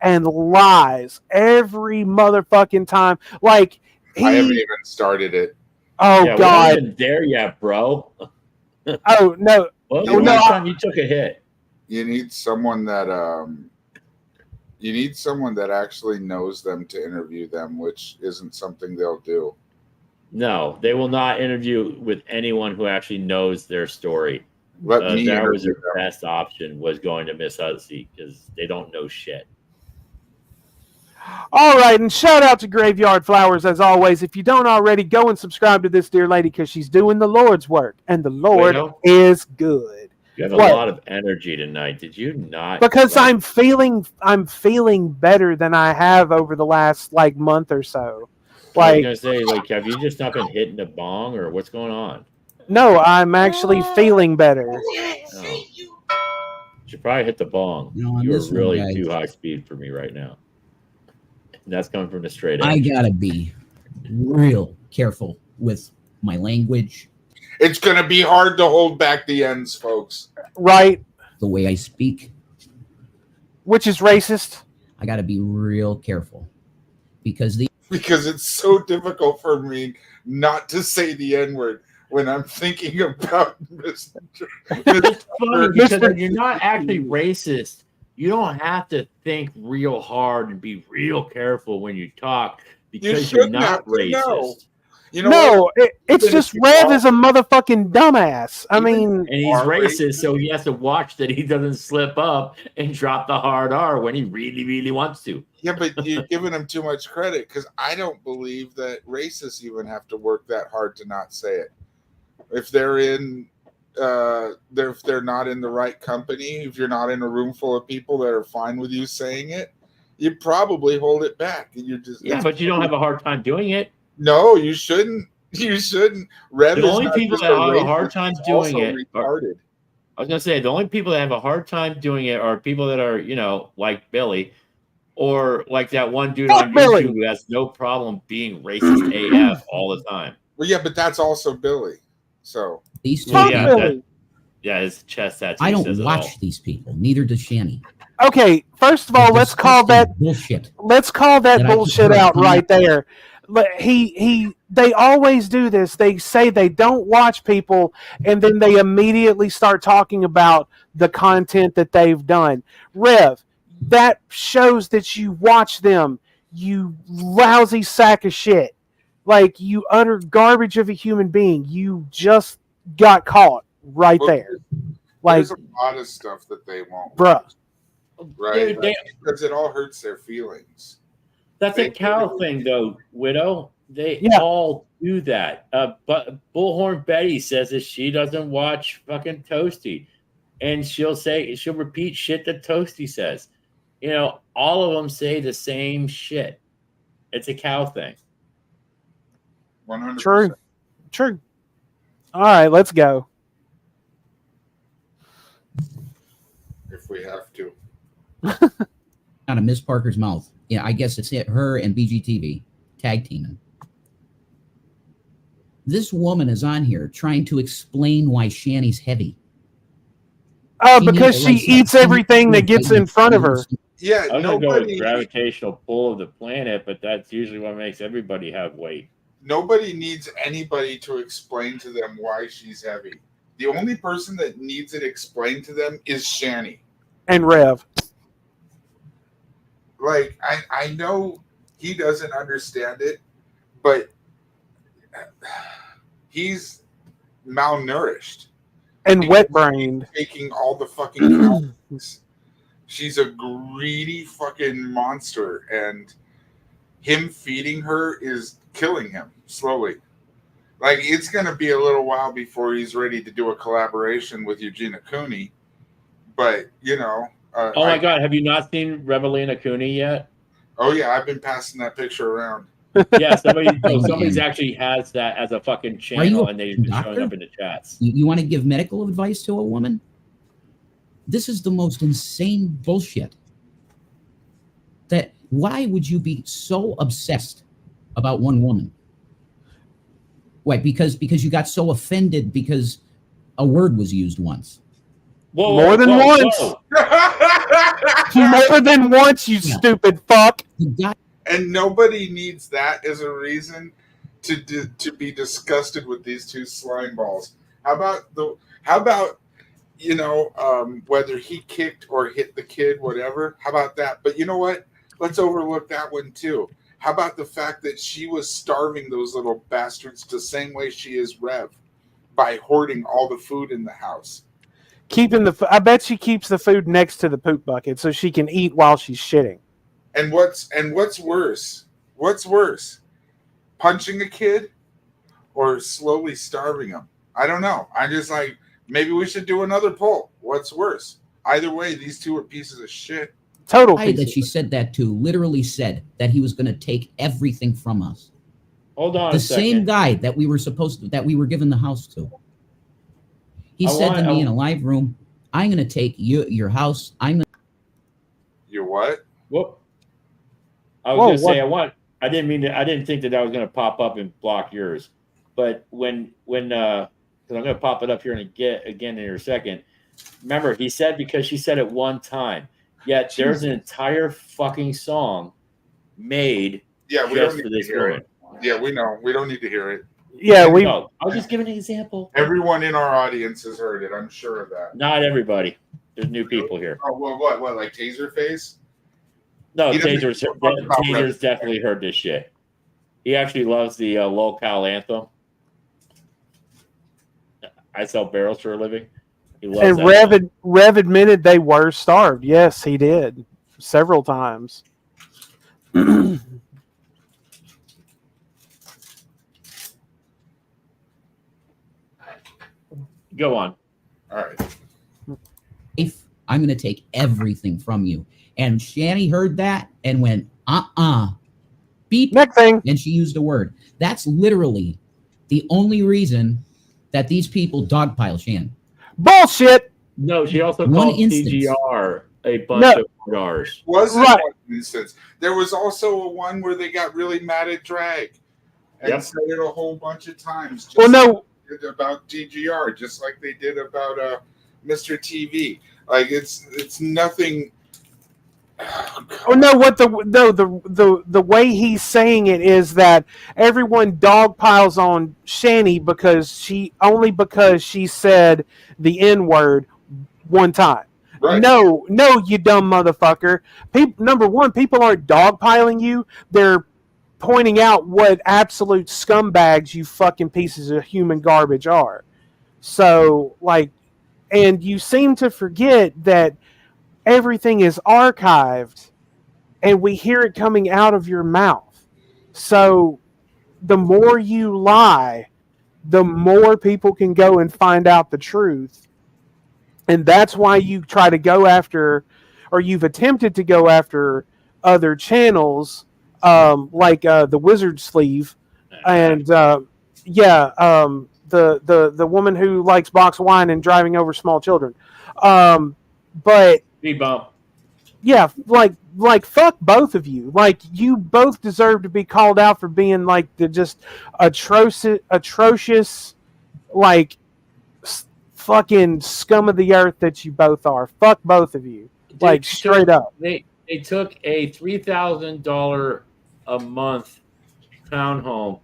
and lies every motherfucking time. Like I haven't even started it. Oh yeah, God! We're not even there yet, bro. Oh no! Well, you took a hit. You need someone that actually knows them to interview them, which isn't something they'll do. No, they will not interview with anyone who actually knows their story. That was your best option, was going to Miss Hussey, because they don't know shit. All right, and shout out to Graveyard Flowers as always. If you don't already, go and subscribe to this dear lady because she's doing the Lord's work, and the Lord is good. You have a lot of energy tonight. Did you not? Because I'm feeling better than I have over the last month or so. I was gonna say, have you just not been hitting a bong, or what's going on? No, I'm actually feeling better. Oh. You should probably hit the bong. No, you are really too high speed for me right now. And that's coming from the straight edge. I gotta be real careful with my language. It's gonna be hard to hold back the ends, folks. Right. The way I speak. Which is racist. I gotta be real careful. Because it's so difficult for me not to say the N-word when I'm thinking about It's funny because when you're not actually racist, you don't have to think real hard and be real careful when you talk because you're not racist. You know no, it's just Rev is a motherfucking dumbass. I mean, and he's racist, so he has to watch that he doesn't slip up and drop the hard R when he really, really wants to. Yeah, but you're giving him too much credit because I don't believe that racists even have to work that hard to not say it. If they're if they're not in the right company, if you're not in a room full of people that are fine with you saying it, you probably hold it back. And you're just but you don't have a hard time doing it. No, you shouldn't. You shouldn't. The only people that have a hard time doing it I was gonna say the only people that have a hard time doing it are people that are, like Billy, or like that one dude on YouTube who has no problem being racist AF all the time. Well, yeah, but that's also Billy. So these two his chest tattoo. I don't watch these people. Neither does Shanny. Okay, first of all, let's call that bullshit. Let's call that bullshit out right there. They always do this. They say they don't watch people, and then they immediately start talking about the content that they've done. Rev, that shows that you watch them, you lousy sack of shit. Like, you utter garbage of a human being. You just got caught right there. There's a lot of stuff that they won't. Bruh. Right? Because it all hurts their feelings. That's a cow thing, though, Widow. They all do that. But Bullhorn Betty says that she doesn't watch fucking Toasty. And she'll repeat shit that Toasty says. All of them say the same shit. It's a cow thing. 100%. True. All right, let's go. If we have to. Out of Mz Parker's mouth. Yeah, I guess it's her and BGTV tag teaming. This woman is on here trying to explain why Shanny's heavy. Oh, because she eats everything that gets in front of her. Yeah, I'm gonna go with gravitational pull of the planet, but that's usually what makes everybody have weight. Nobody needs anybody to explain to them why she's heavy. The only person that needs it explained to them is Shanny. And Rev. Like, I know he doesn't understand it, but he's malnourished. And wet-brained. Taking all the fucking calories. She's a greedy fucking monster, and him feeding her is killing him slowly. Like, it's going to be a little while before he's ready to do a collaboration with Eugenia Cooney, but, oh my God! Have you not seen Revelina Cooney yet? Oh yeah, I've been passing that picture around. Yeah, somebody's actually has that as a fucking channel, and they've been showing up in the chats. You want to give medical advice to a woman? This is the most insane bullshit. That why would you be so obsessed about one woman? Why? Because you got so offended because a word was used once. More than once. More than once, you stupid fuck. And nobody needs that as a reason to be disgusted with these two slime balls. How about whether he kicked or hit the kid, whatever. How about that? But you know what? Let's overlook that one too. How about the fact that she was starving those little bastards the same way she is Rev, by hoarding all the food in the house? I bet she keeps the food next to the poop bucket so she can eat while she's shitting. And what's worse? What's worse? Punching a kid or slowly starving him? I don't know. I just like, maybe we should do another poll. What's worse? Either way, these two are pieces of shit. Total. The guy that she said that to literally said that he was going to take everything from us. Hold on. The same guy that we were given the house to. He said to me in a live room, "I'm going to take your house. Your what? Whoop. I was going to say I didn't think that I was going to pop up and block yours, but when because I'm going to pop it up here and again in a second. Remember, he said because she said it one time. Yet there's an entire fucking song made we just don't for need this to hear woman. it. Yeah, we know. We don't need to hear it. Yeah, I was just giving an example. Everyone in our audience has heard it. I'm sure of that. Not everybody. There's new people here. Oh, what, like Taserface? No, Taser's definitely heard this shit. He actually loves the locale anthem. I sell barrels for a living. He loves and Rev admitted they were starved. Yes, he did. Several times. Go on. All right. I'm going to take everything from you. And Shani heard that and went, beep. Next thing. And she used a word. That's literally the only reason that these people dogpile Shan. Bullshit. No, she also One called instance. TGR a bunch of cigars. Wasn't one instance. There was also a one where they got really mad at drag and said it a whole bunch of times. Just about TGR, just like they did about Mr. TV. Like it's nothing. Oh no! The way he's saying it is that everyone dogpiles on Shani because she said the N-word one time. Right. No, you dumb motherfucker. Number one, people aren't dogpiling you; they're pointing out what absolute scumbags you fucking pieces of human garbage are. So, and you seem to forget that everything is archived and we hear it coming out of your mouth. So the more you lie, the more people can go and find out the truth. And that's why you try to go after, or you've attempted to go after other channels, like the Wizard Sleeve and the woman who likes box wine and driving over small children. But bump. Yeah, like fuck both of you. Like you both deserve to be called out for being like the just atrocious, like fucking scum of the earth that you both are. Fuck both of you. Dude, like straight up. They took a $3,000 a month townhome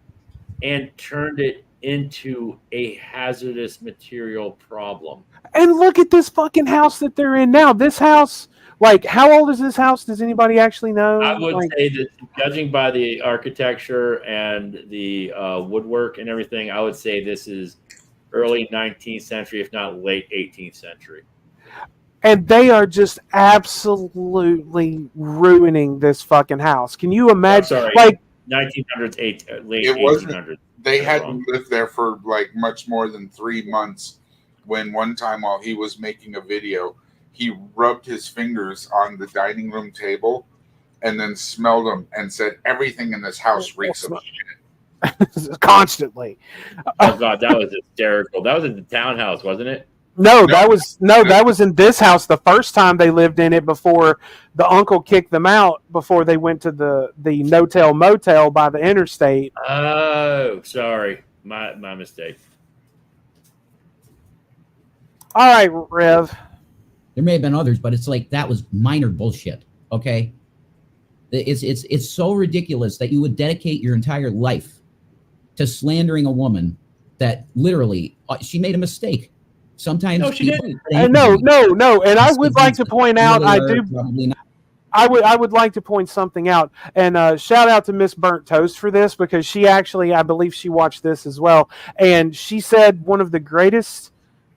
and turned it into a hazardous material problem. And look at this fucking house that they're in now. This house, like, how old is this house? Does anybody actually know? I would say that, judging by the architecture and the woodwork and everything, I would say this is early 19th century, if not late 18th century. And they are just absolutely ruining this fucking house. Can you imagine? I'm sorry, like 1900s, late It 1800s. wasn't. They hadn't lived there for like much more than 3 months. When one time while he was making a video, he rubbed his fingers on the dining room table and then smelled them and said, "Everything in this house reeks of shit." Constantly. Oh god, that was hysterical. That was in the townhouse, wasn't it? No, that was in this house the first time they lived in it before the uncle kicked them out before they went to the no-tell motel by the interstate. Oh, sorry. My mistake. All right, Rev. There may have been others, but it's like that was minor bullshit. Okay, it's so ridiculous that you would dedicate your entire life to slandering a woman that literally she made a mistake. Sometimes no, she didn't. No. And I would like to point out, I would like to point something out, and shout out to Miss Burnt Toast for this because she actually, I believe, she watched this as well, and she said one of the greatest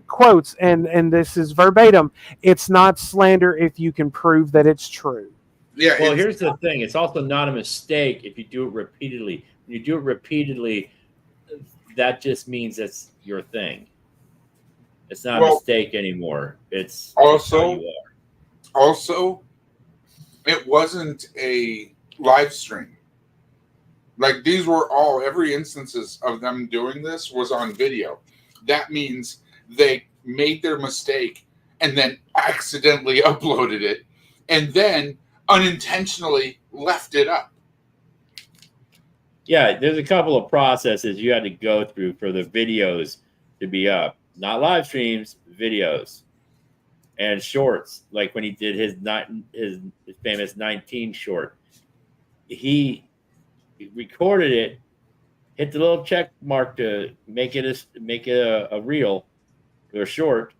quotes, and this is verbatim, it's not slander if you can prove that it's true. Yeah. Well, here's the thing. It's also not a mistake if you do it repeatedly. When you do it repeatedly, that just means it's your thing. It's not a mistake anymore. It's also, how you are. Also, it wasn't a live stream. Like, these were all, every instances of them doing this was on video. That means they made their mistake and then accidentally uploaded it and then unintentionally left it up. Yeah, there's a couple of processes you had to go through for the videos to be up. Not live streams, videos. And shorts, like when he did his famous 19 short. He recorded it, hit the little check mark to make it a reel or a short,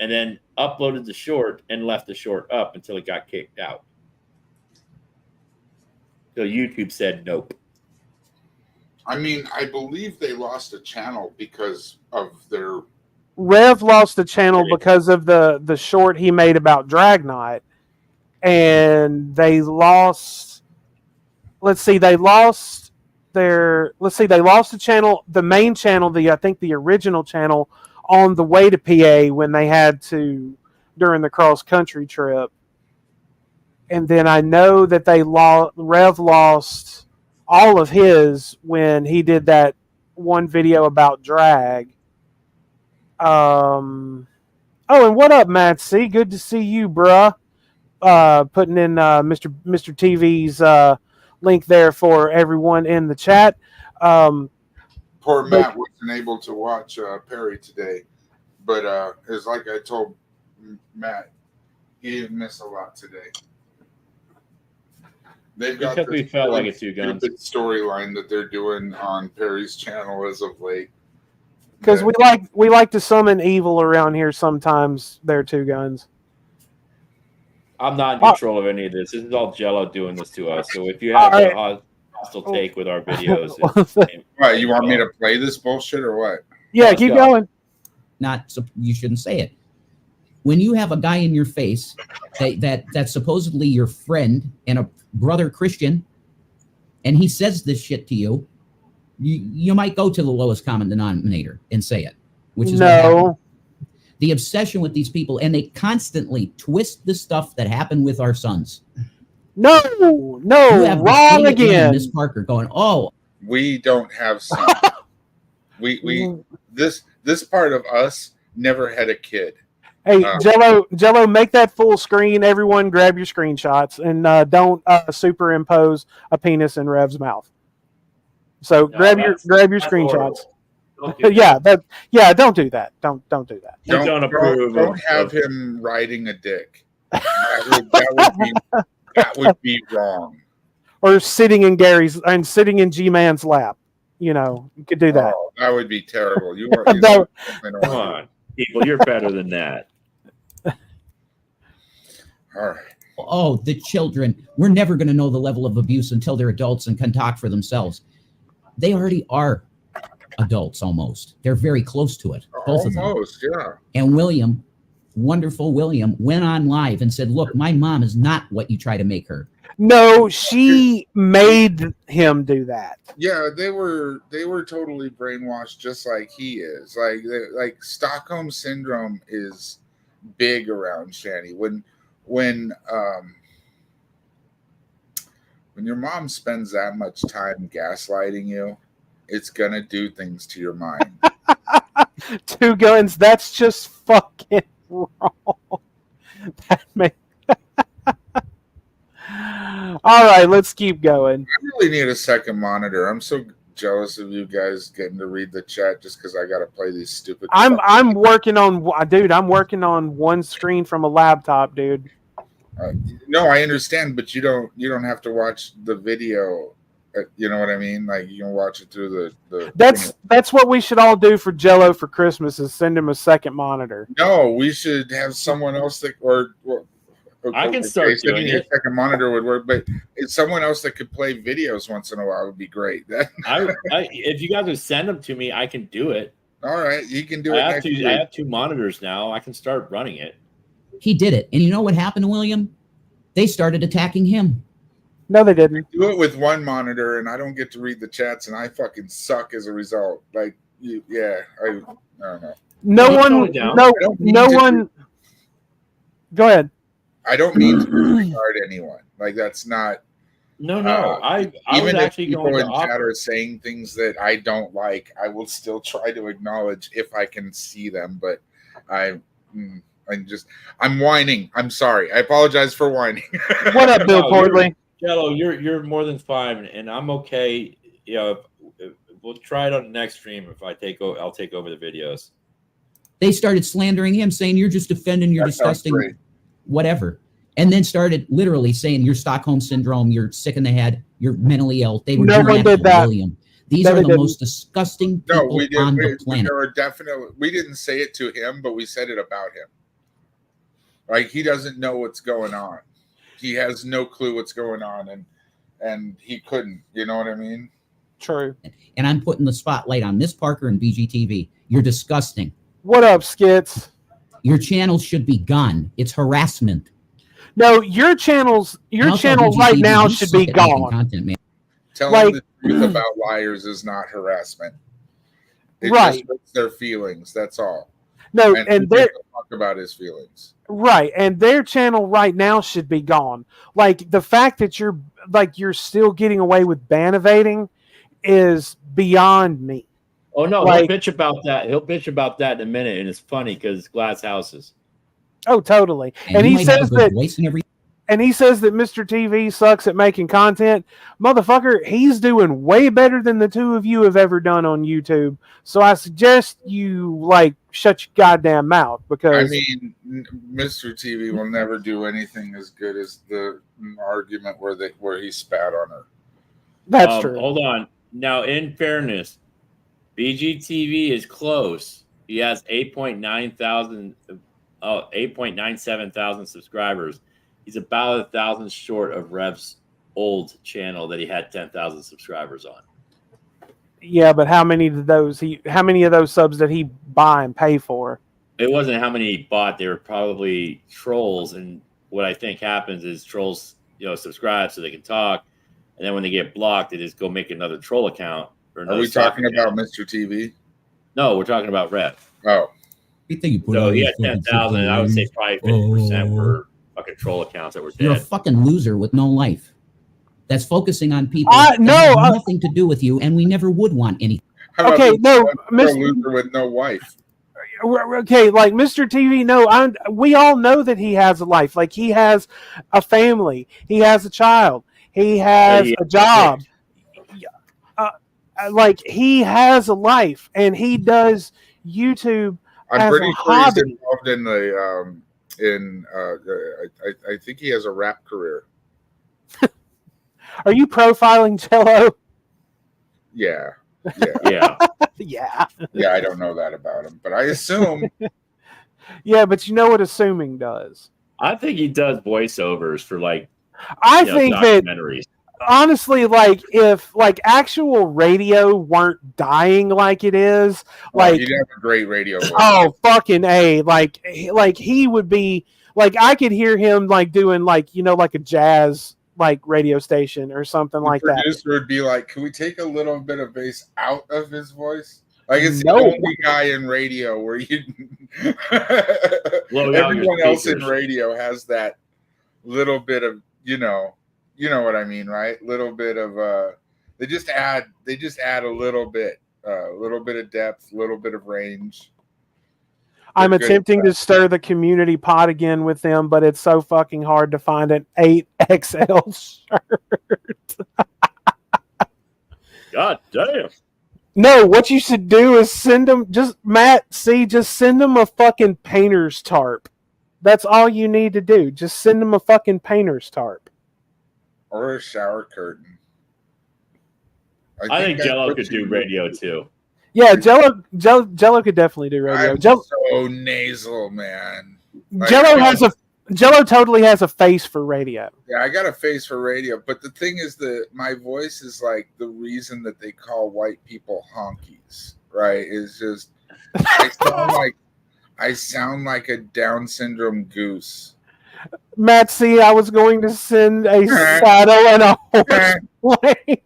and then uploaded the short and left the short up until it got kicked out. So YouTube said nope. I mean, I believe they lost a channel because of their... Rev lost the channel because of the short he made about Dragnot, and they lost... They lost the channel, the main channel, I think the original channel, on the way to PA when they had to during the cross country trip. And then I know that Rev lost all of his when he did that one video about drag. Oh, and what up, Matt C? Good to see you, bruh. Putting in Mr. TV's link there for everyone in the chat. Poor Matt wasn't able to watch Perry today, but it's like I told Matt, he didn't miss a lot today. They've got because we felt like a two guns storyline that they're doing on Perry's channel as of late. Because we like to summon evil around here sometimes. They're two guns. I'm not in control of any of this. This is all Jello doing this to us. So if you have a hostile take with our videos, What, you want me to play this bullshit or what? Yeah, keep going. You shouldn't say it. When you have a guy in your face that's supposedly your friend and a brother Christian, and he says this shit to you, you might go to the lowest common denominator and say it, which is what happened. The obsession with these people, and they constantly twist the stuff that happened with our sons. No, you have wrong again. Mz Parker going, oh, we don't have sons. this part of us never had a kid. Hey, Jello, make that full screen. Everyone, grab your screenshots and don't superimpose a penis in Rev's mouth. So grab your screenshots. Yeah, don't do that. Don't do that. Don't have him riding a dick. That would be wrong. Or sitting in G-Man's lap. You know, you could do that. Oh, that would be terrible. Come on, people, you're better than that. All right. Oh, the children. We're never going to know the level of abuse until they're adults and can talk for themselves. They already are adults almost. They're very close to it. Both of them. Almost, yeah. And William, wonderful William, went on live and said, look, my mom is not what you try to make her. No, she made him do that. Yeah, they were totally brainwashed just like he is. Like Stockholm syndrome is big around Shanny. When your mom spends that much time gaslighting you, it's gonna do things to your mind. Two guns, that's just fucking wrong. All right, let's keep going. I really need a second monitor. I'm so jealous of you guys getting to read the chat just because I got to play these stupid. I'm working on, dude. I'm working on one screen from a laptop, dude. No, I understand, but you don't have to watch the video. You know what I mean? Like you can watch it through the. That's what we should all do for Jello for Christmas is send him a second monitor. No, we should have someone else that I can start doing it. Second monitor would work, but it's someone else that could play videos once in a while would be great. If you guys would send them to me, I can do it. All right, he can do I it have next two. week. I have 2 monitors now. I can start running it. He did it. And you know what happened to William? They started attacking him. No, they didn't. Do it with one monitor, and I don't get to read the chats, and I fucking suck as a result. Like, I don't know. No one. Go ahead. I don't mean to disregard anyone. Like, that's not. No. I even was if actually people going to in chat offer. are saying things that I don't like, I will still try to acknowledge if I can see them. But I'm whining. I'm sorry. I apologize for whining. What up, Bill Portley? Jello, you're more than fine, and I'm okay. You know, we'll try it on the next stream. If I'll take over the videos. They started slandering him, saying you're just offending, you're disgusting, whatever. And then started literally saying you're Stockholm syndrome, you're sick in the head, you're mentally ill. They were No one did that. William. These are the most disgusting people on the planet. There were definitely. We didn't say it to him, but we said it about him. Like, he doesn't know what's going on. He has no clue what's going on, and he couldn't. You know what I mean? True. And I'm putting the spotlight on Mz Parker and BGTV. You're disgusting. What up, Skits? Your channel should be gone. It's harassment. No, your channel right now should be gone. Content, man. Telling the truth about liars is not harassment. It just hurts their feelings. That's all. No, and they talk about his feelings. Right, and their channel right now should be gone. Like, the fact that you're still getting away with ban-evading is beyond me. Oh no, he'll bitch about that. He'll bitch about that in a minute, and it's funny because glass houses. Oh, totally. And he says that. And he says that Mr. TV sucks at making content. Motherfucker, he's doing way better than the two of you have ever done on YouTube. So I suggest you shut your goddamn mouth, because I mean, Mr. TV will never do anything as good as the argument where he spat on her. That's true. Hold on. Now, in fairness, BGTV is close. He has 8.97 thousand subscribers. He's about 1,000 short of Rev's old channel that he had 10,000 subscribers on. Yeah, but how many of those subs did he buy and pay for? It wasn't how many he bought. They were probably trolls. And what I think happens is trolls, subscribe so they can talk. And then when they get blocked, they just go make another troll account. Are we talking about Mr. TV? No, we're talking about Rev. Oh. So he had 10,000, and I would say probably 50% were fucking troll accounts that were dead. You're a fucking loser with no life. That's focusing on people that have nothing to do with you, and we never would want anything. Okay, no, Mr. Loser with no wife. Okay, like Mr. TV, no, we all know that he has a life. Like, he has a family, he has a child, he has a job. Like, he has a life, and he does YouTube. I'm pretty sure he's involved in the I think he has a rap career. Are you profiling Jello? Yeah. Yeah. Yeah. Yeah, I don't know that about him, but I assume. Yeah, but you know what assuming does. I think he does voiceovers for I think that documentaries. Honestly, if actual radio weren't dying like it is, he'd have a great radio voice. Oh, fucking A. Like he would be I could hear him doing a jazz radio station or something like that. The producer would be like, "Can we take a little bit of bass out of his voice?" It's the only guy in radio where you everyone else in radio has that little bit of you know what I mean, right? Little bit of they just add a little bit of depth, a little bit of range. I'm attempting to stir the community pot again with them, but it's so fucking hard to find an 8XL shirt. God damn. No, what you should do is send them, just send them a fucking painter's tarp. That's all you need to do. Just send them a fucking painter's tarp. Or a shower curtain. I think Jello could do radio too. Yeah, Jello could definitely do radio. I'm so nasal, man. Jello totally has a face for radio. Yeah, I got a face for radio, but the thing is that my voice is the reason that they call white people honkies, right? Is just I sound like a Down syndrome goose. Matt, see, I was going to send a saddle and a horse blanket.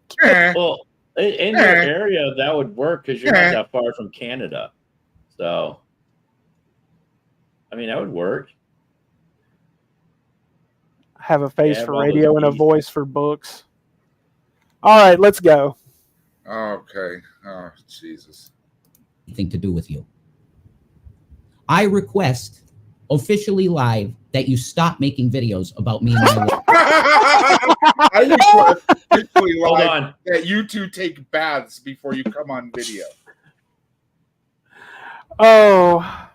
Well, in your area, that would work because you're not that far from Canada. So, I mean, that would work. Have a face for all radio those and a bees. voice for books. All right, let's go. Okay. Oh, Jesus. Anything to do with you. I request officially live that you stop making videos about me and my wife. I request officially Hold live on. that you two take baths before you come on video. Oh.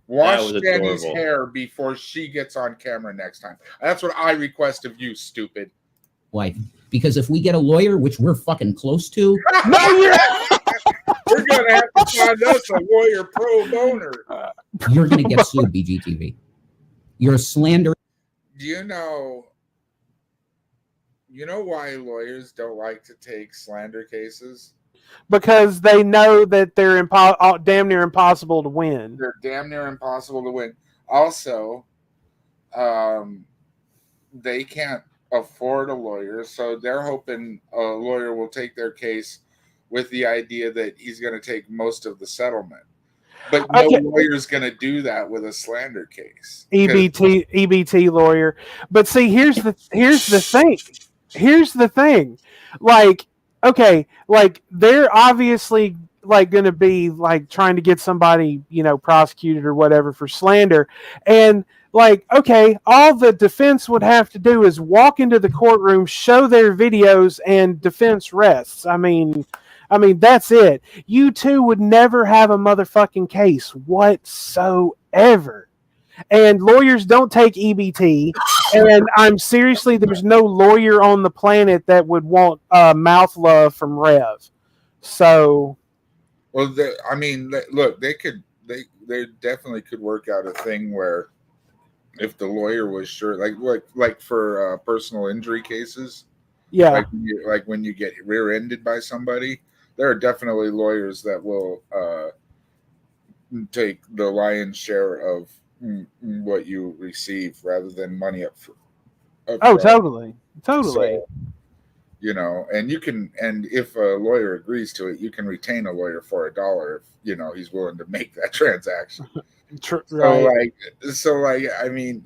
Wash was Danny's adorable. hair before she gets on camera next time. That's what I request of you, stupid. Wife. Because if we get a lawyer, which we're fucking close to, We're gonna have to find us a lawyer pro boner. you're going to get sued, BGTV. You're a slander. Do you know why lawyers don't like to take slander cases? Because they know that they're damn near impossible to win. They're damn near impossible to win. Also, they can't afford a lawyer, so they're hoping a lawyer will take their case with the idea that he's going to take most of the settlement. But no lawyer's going to do that with a slander case. EBT lawyer. But see, here's the thing. Here's the thing. Like, okay, like they're obviously like going to be like trying to get somebody, prosecuted or whatever for slander. And like, okay, all the defense would have to do is walk into the courtroom, show their videos, and defense rests. I mean, that's it. You two would never have a motherfucking case whatsoever. And lawyers don't take EBT. And I'm seriously, there's no lawyer on the planet that would want mouth love from Rev. So, well, look, they definitely could work out a thing where if the lawyer was sure, like for personal injury cases, yeah, like when you get rear-ended by somebody, there are definitely lawyers that will take the lion's share of what you receive rather than money up front. Totally. So, and you can, and if a lawyer agrees to it, you can retain a lawyer for $1 if he's willing to make that transaction. Right. I mean,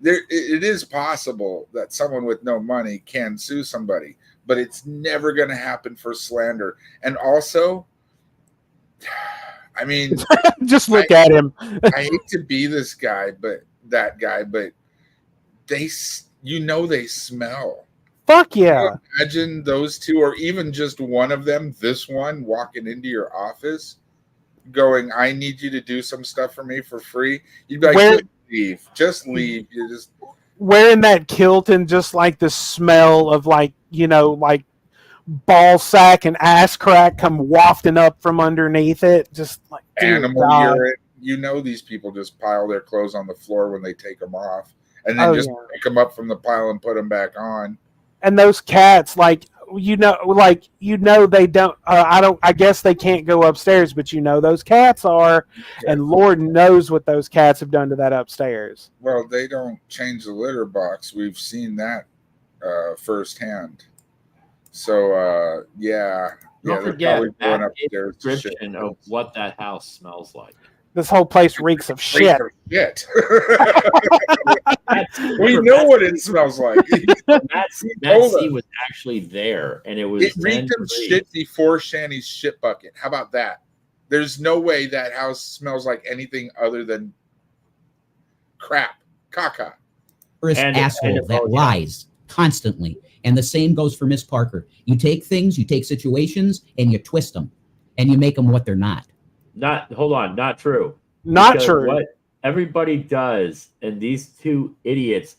it is possible that someone with no money can sue somebody, but it's never going to happen for slander. And also, I mean, just look at him. I hate to be this guy, but they smell. Fuck yeah. Imagine those two, or even just one of them, this one walking into your office going, I need you to do some stuff for me for free. You'd be like, just leave. You just wearing that kilt and just like the smell of like ball sack and ass crack come wafting up from underneath it. Just like animal urine. These people just pile their clothes on the floor when they take them off and then pick them up from the pile and put them back on. And those cats, they don't, I guess they can't go upstairs, but those cats are, and Lord knows what those cats have done to that upstairs. Well, they don't change the litter box. We've seen that firsthand. So, Don't forget that description of what that house smells like. This whole place reeks of shit. We know what it smells like. That sea was actually there, and it reeked of shit before Shanny's shit bucket. How about that? There's no way that house smells like anything other than crap, caca. Asshole that lies constantly, and the same goes for Miss Parker. You take things, you take situations, and you twist them, and you make them what they're not. Not true. Not true. What everybody does, and these two idiots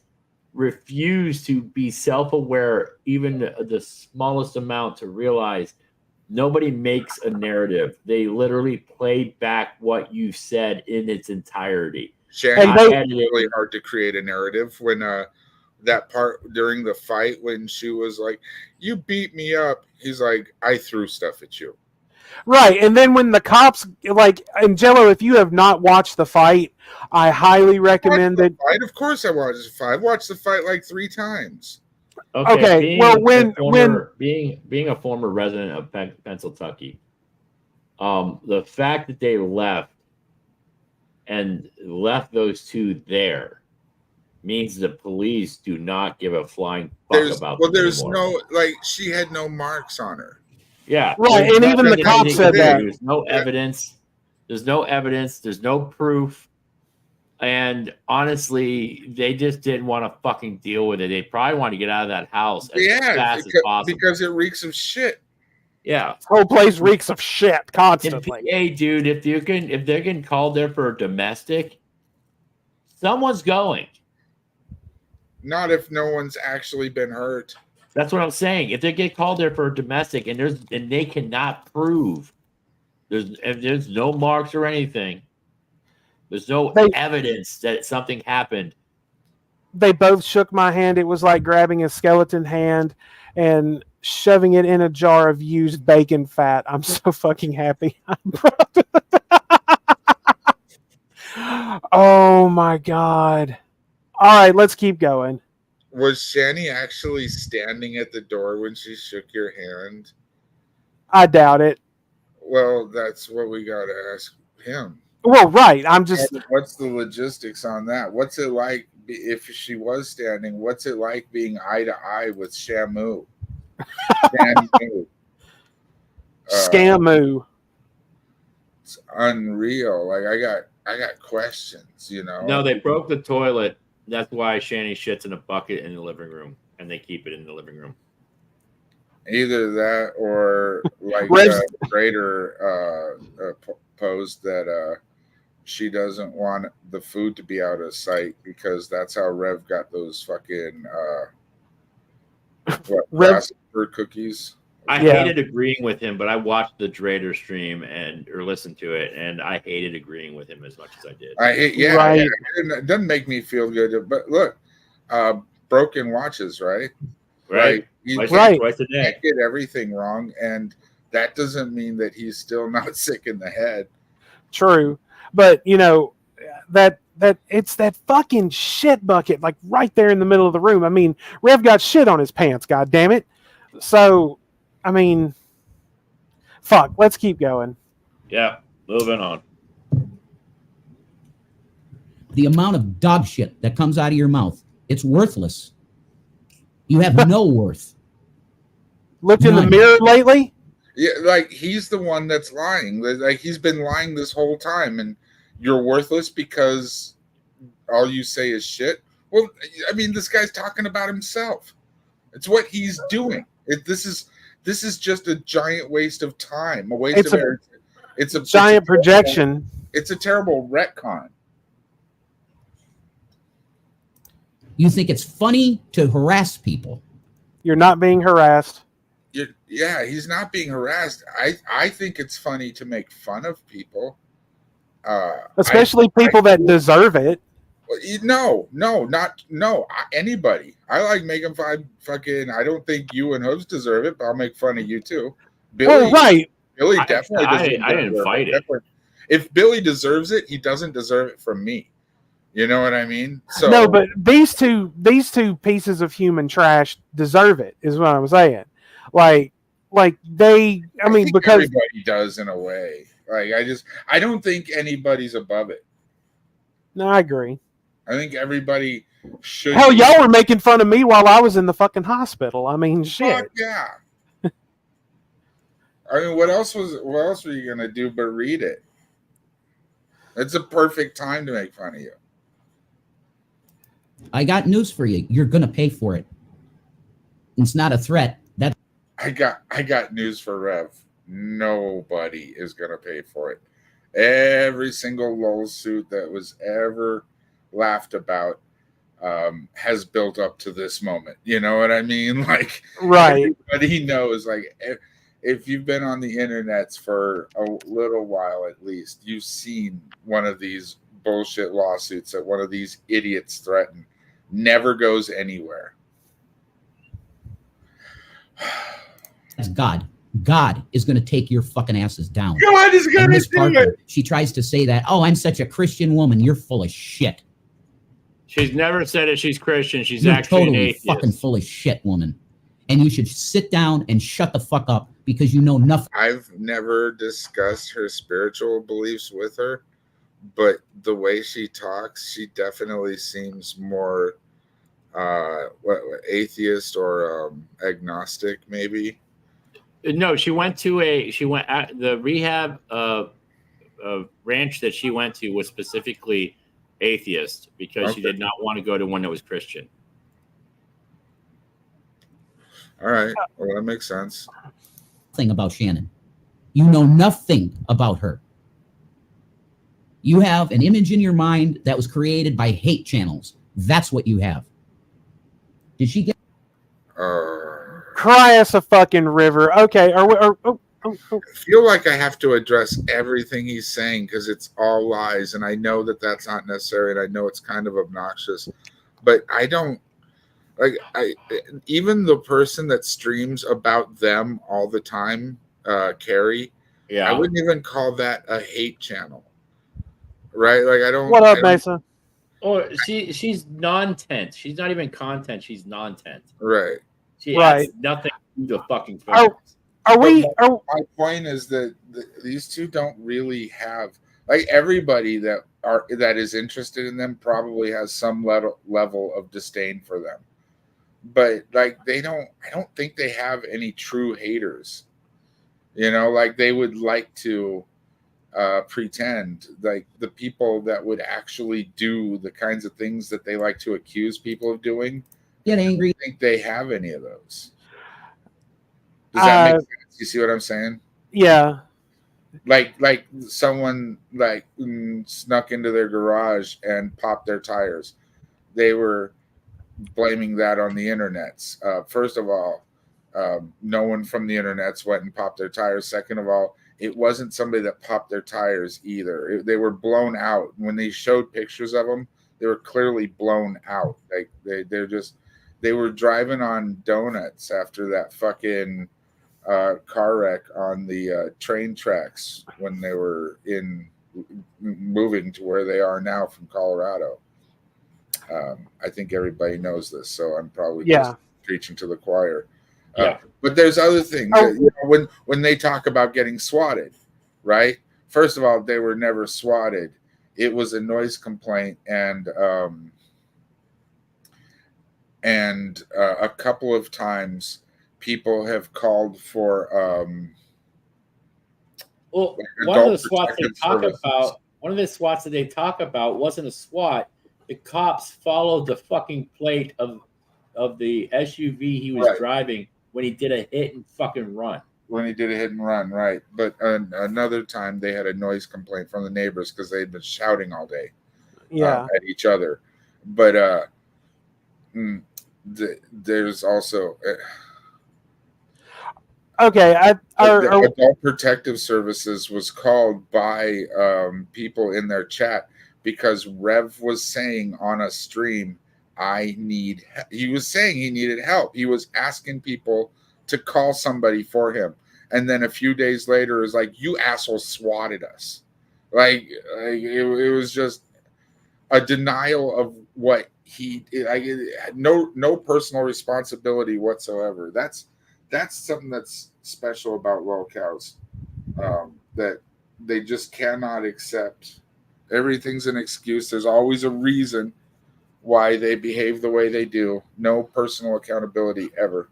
refuse to be self-aware, even the smallest amount, to realize nobody makes a narrative. They literally played back what you said in its entirety. Shanny, it's really hard to create a narrative when that part during the fight when she was like, "You beat me up." He's like, "I threw stuff at you." Right, and then when the cops and Jello, if you have not watched the fight, I highly recommend it. Fight, of course, I watched the fight. I watched the fight like 3 times. Okay, being well, being a former resident of Pennsylvania, the fact that they left those two there means the police do not give a flying fuck about them there's anymore. she had no marks on her. Yeah, right, and even the cops said that. There's no evidence. There's no evidence. There's no proof. And honestly, they just didn't want to fucking deal with it. They probably want to get out of that house as fast as possible. Because it reeks of shit. Yeah. This whole place reeks of shit constantly. Hey, dude, if they're getting called there for a domestic, someone's going. Not if no one's actually been hurt. That's what I'm saying. If they get called there for a domestic and they cannot prove there's no marks or anything, there's no evidence that something happened. They both shook my hand. It was like grabbing a skeleton hand and shoving it in a jar of used bacon fat. I'm so fucking happy. I'm proud. Oh my God. All right, let's keep going. Was Shani actually standing at the door when she shook your hand? I doubt it. Well, that's what we got to ask him. Well, right. I'm just. What's the logistics on that? What's it like if she was standing? What's it like being eye to eye with Shamu? Scamu. It's unreal. Like I got questions. No, they broke the toilet. That's why Shani shits in a bucket in the living room, and they keep it in the living room. Either that, or like Trader posed that she doesn't want the food to be out of sight because that's how Rev got those fucking bird cookies. I hated agreeing with him, but I watched the Trader stream or listened to it, and I hated agreeing with him as much as I did. It doesn't make me feel good. But look, broken watches, right? Right. You Twice a day. Can't get everything wrong, and that doesn't mean that he's still not sick in the head. True, but that it's that fucking shit bucket, like right there in the middle of the room. I mean, Rev got shit on his pants. God damn it! So, I mean, fuck. Let's keep going. Yeah, moving on. The amount of dog shit that comes out of your mouth, it's worthless. You have no worth. Looked in the mirror lately? Yeah, like he's the one that's lying. Like he's been lying this whole time, and you're worthless because all you say is shit. Well, I mean, this guy's talking about himself. It's what he's doing. This is just a giant waste of time. A waste of energy. It's a giant projection. It's a terrible retcon. You think it's funny to harass people? You're not being harassed. Yeah, he's not being harassed. I think it's funny to make fun of people. Especially people that deserve it. No, anybody. I like making fun. Fucking, I don't think you and Hooves deserve it, but I'll make fun of you too. Billy, right. Billy definitely doesn't. I didn't fight it. If Billy deserves it, he doesn't deserve it from me. You know what I mean? So no, but these two pieces of human trash deserve it, is what I'm saying. Like they, I mean, because everybody does in a way. Like I don't think anybody's above it. No, I agree. I think everybody should. Hell, y'all were making fun of me while I was in the fucking hospital. I mean, shit. Fuck yeah. I mean, what else were you gonna do but read it? It's a perfect time to make fun of you. I got news for you. You're gonna pay for it. It's not a threat. I got news for Rev. Nobody is gonna pay for it. Every single lawsuit that was ever laughed about has built up to this moment. You know what I mean? Like, right. Everybody knows. Like, if you've been on the internets for a little while, at least you've seen one of these bullshit lawsuits that one of these idiots threaten. Never goes anywhere. That's God. God is going to take your fucking asses down. God is And gonna Miss do Parker, it. she tries to say that, oh, I'm such a Christian woman. You're full of shit. She's never said that she's Christian. She's You're actually an totally atheist. fucking full of shit, woman. And you should sit down and shut the fuck up because you know nothing. I've never discussed her spiritual beliefs with her, but the way she talks, she definitely seems more atheist or agnostic, maybe. No, she went at the rehab ranch that she went to was specifically atheist because she did not want to go to one that was Christian. All right. Well, that makes sense. Thing about Shannon. You know nothing about her. You have an image in your mind that was created by hate channels. That's what you have. Did she get? Cry us a fucking river. Okay. I feel like I have to address everything he's saying because it's all lies, and I know that that's not necessary, and I know it's kind of obnoxious, but I don't like. Even the person that streams about them all the time, Carrie. Yeah, I wouldn't even call that a hate channel, right? Like I don't. What up, Mesa? Or she's non-tent. She's not even content. She's non-tent. Right. She adds nothing to the fucking film. My point is that these two don't really have like everybody that is interested in them probably has some level of disdain for them, but like I don't think they have any true haters. You know, like they would like to pretend like the people that would actually do the kinds of things that they like to accuse people of doing. Get angry. I don't think they have any of those. Does that make sense? You see what I'm saying? Yeah. Like someone snuck into their garage and popped their tires. They were blaming that on the internets. First of all, no one from the internets went and popped their tires. Second of all, it wasn't somebody that popped their tires either. They were blown out. When they showed pictures of them, they were clearly blown out. Like they were driving on donuts after that fucking car wreck on the train tracks when they were moving to where they are now from Colorado. I think everybody knows this, so I'm probably just preaching to the choir. But there's other things. You know, when they talk about getting swatted, right? First of all, they were never swatted. It was a noise complaint, and a couple of times people have called for well, one of the SWATs that they talk about wasn't a SWAT. The cops followed the fucking plate of the SUV he was driving when he did a hit and fucking run. When he did a hit and run, right. But another time they had a noise complaint from the neighbors because they had been shouting all day at each other. But there's also... Adult Protective Services was called by people in their chat because Rev was saying on a stream, he was saying he needed help. He was asking people to call somebody for him. And then a few days later, it was like, you assholes swatted us. Like it was just a denial of what he no personal responsibility whatsoever. That's something that's special about lolcows, that they just cannot accept. Everything's an excuse. There's always a reason why they behave the way they do. No personal accountability ever.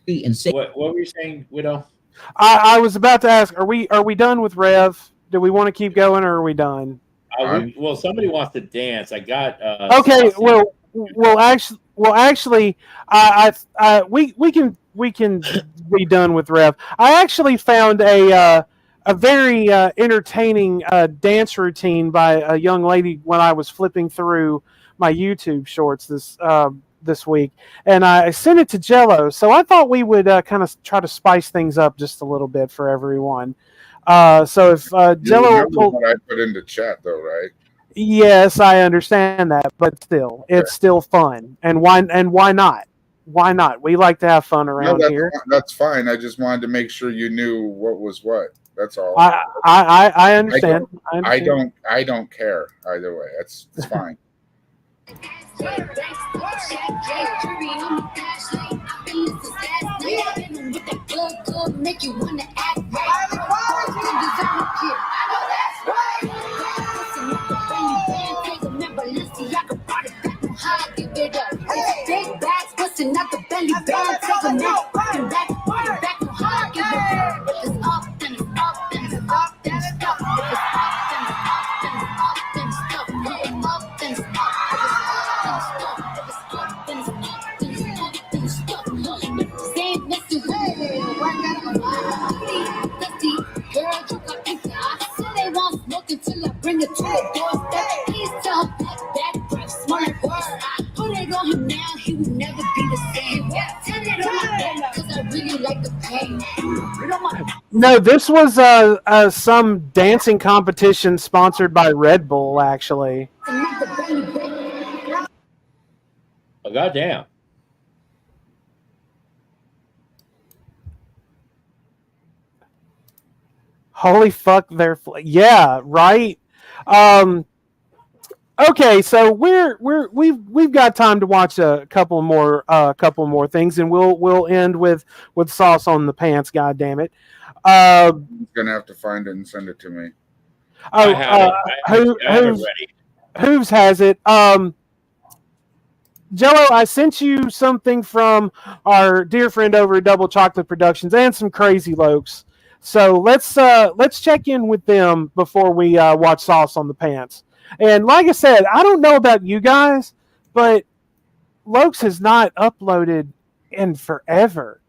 What were you saying, Widow? I was about to ask, are we done with Rev? Do we want to keep going, or are we done? Well, somebody wants to dance. I got. Okay. Actually, we can be done with Rev. I actually found a very entertaining dance routine by a young lady when I was flipping through my YouTube shorts this week, and I sent it to Jello. So I thought we would kind of try to spice things up just a little bit for everyone. So if Jello, what I put into chat, though, right? Yes, I understand that, but still, it's still fun, and why not? why not? We like to have fun around here. That's fine. I just wanted to make sure you knew what was what. That's all. I understand. I don't care either way. It's fine. Make you wanna act right. Big bags busting out the belly band, taking that fucking back to hard. Give it if it's up, then it's up, then it's up, then it's up. If it's up, then it's up, then it's up, then it's up. If it's up, then it's up. If it's up, then it's up. If it's up, then it's up, then it's up. Same message. Dusty, girl, you got empty. I said they want smoke until I bring it to the doorstep. Please tell her that breath smell like horse. Put it on him now, he will never be the same. Turn it on my back, cause I really like the pain. No, this was some dancing competition sponsored by Red Bull, actually. Oh, goddamn. Holy fuck, yeah, right. Okay, so we've got time to watch a couple more things, and we'll end with sauce on the pants. God damn it! He's gonna have to find it and send it to me. Oh, I have it ready. Hooves has it. Jello, I sent you something from our dear friend over at Double Chocolate Productions and some Crazy Lokes. So let's check in with them before we watch Sauce on the Pants. And like I said, I don't know about you guys, but Lokes has not uploaded in forever,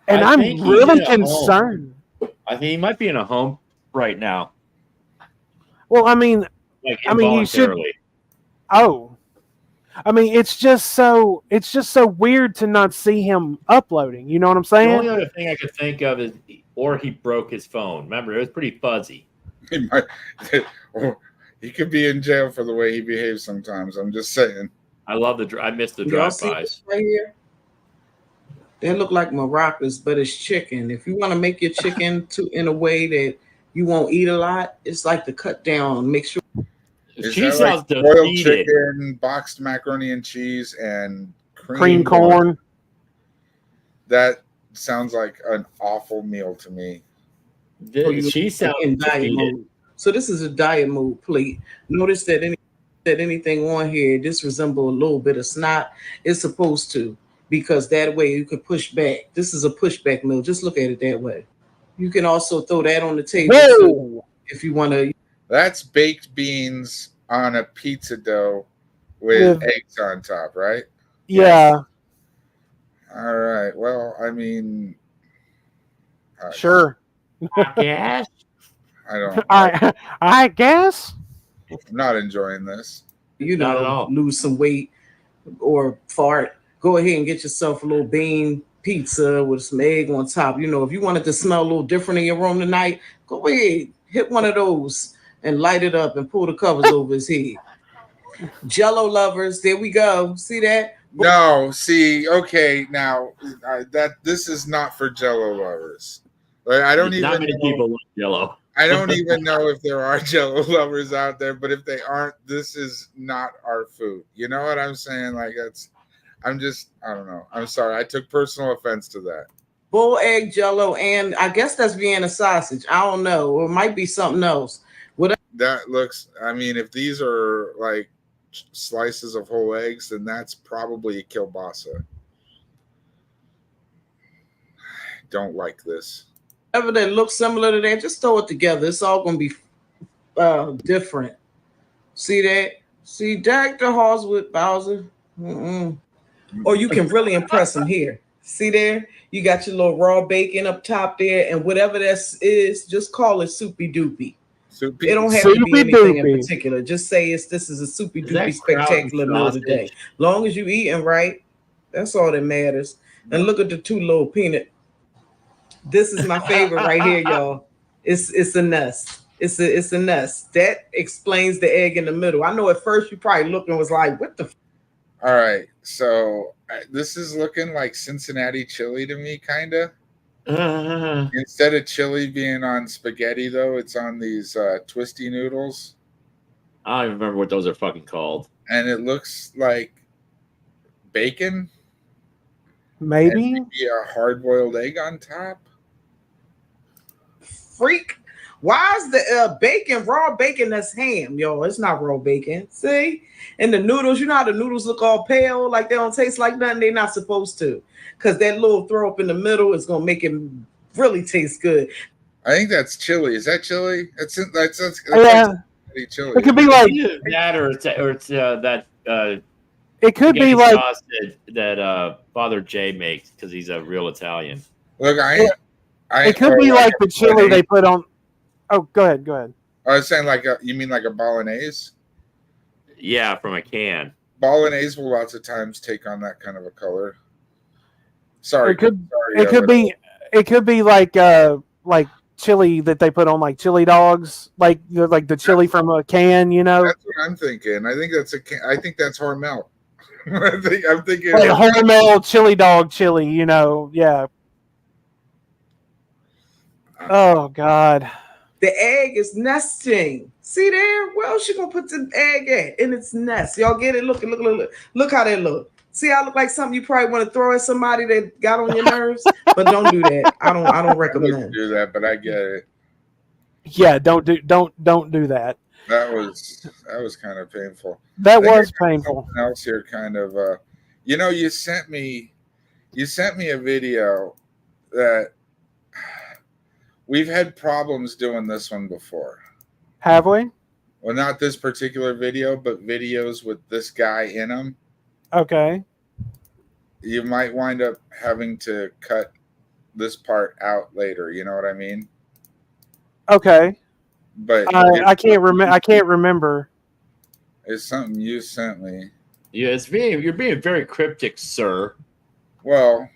and I'm really concerned. I think he might be in a home right now. Well, I mean, you should. Oh, I mean, it's just so weird to not see him uploading. You know what I'm saying? The only other thing I could think of is, or he broke his phone. Remember, it was pretty fuzzy. He could be in jail for the way he behaves sometimes. I'm just saying. I missed the drive-bys. Right here. They look like maracas, but it's chicken. If you want to make your chicken in a way that you won't eat a lot, it's like the cut down. Make sure. Cheese like boiled chicken, boxed macaroni and cheese, and cream corn. That sounds like an awful meal to me. Cheese sounds in diet mode. So this is a diet mode plate. Notice that anything on here, this resembles a little bit of snot. It's supposed to, because that way you can push back. This is a pushback meal. Just look at it that way. You can also throw that on the table too, if you want to. That's baked beans on a pizza dough with eggs on top, right? Yeah. Yes. All right. Well, I mean, sure. Yes. I guess. I'm not enjoying this. You know, lose some weight or fart. Go ahead and get yourself a little bean pizza with some egg on top. You know, if you wanted to smell a little different in your room tonight, go ahead, hit one of those and light it up and pull the covers over his head. Jello lovers, there we go. See that? No, see, okay, now this is not for Jello lovers. Like, I don't even. Not many people like Jello. I don't even know if there are Jello lovers out there, but if they aren't, this is not our food. You know what I'm saying? Like I don't know. I'm sorry. I took personal offense to that. Bull egg Jello, and I guess that's Vienna sausage. I don't know. Or it might be something else. That looks, I mean, if these are like slices of whole eggs, then that's probably a kielbasa. I don't like this. Whatever that looks similar to that, just throw it together. It's all going to be different. See that? See Dr. Halswood Bowser? Or you can really impress them here. See there? You got your little raw bacon up top there, and whatever that is, just call it soupy doopy. It don't have to be anything in particular. Just say this is a soupy doopy spectacular meal today. Long as you eating right, that's all that matters. And look at the two little peanut. This is my favorite right here, y'all. It's a nest. It's a nest. That explains the egg in the middle. I know at first you probably looked and was like, what the All right, so this is looking like Cincinnati chili to me, kind of. Instead of chili being on spaghetti, though, it's on these twisty noodles. I don't even remember what those are fucking called. And it looks like bacon. Maybe a hard-boiled egg on top. Freak. Why is the bacon, raw bacon, that's ham, yo? It's not raw bacon. See? And the noodles, you know how the noodles look all pale, like they don't taste like nothing? They're not supposed to. Because that little throw up in the middle is going to make it really taste good. I think that's chili. Is that chili? That's yeah. Like chili. It could be like that, or it's that. It could be like sauce that Father Jay makes because he's a real Italian. Look, it could be like the chili they put on. Oh, go ahead. I was saying you mean like a bolognese? Yeah, from a can. Bolognese will lots of times take on that kind of a color. Sorry. It could be like chili that they put on like chili dogs, like the chili from a can, you know. That's what I'm thinking. I think that's Hormel. I'm thinking like Hormel chili dog chili, you know. Yeah. Oh God. The egg is nesting. See there? Where else you gonna put the egg at? In its nest. Y'all get it? Look how they look. See, I look like something you probably want to throw at somebody that got on your nerves, but don't do that. I don't recommend. Do that, but I get it. Yeah, don't do that. That was kind of painful. That was painful. Something else here, kind of. You sent me a video that we've had problems doing this one before. Have we? Well, not this particular video, but videos with this guy in them. Okay. You might wind up having to cut this part out later. You know what I mean? Okay. But I can't remember. I can't remember. It's something you sent me. Yeah, you're being very cryptic, sir. Well,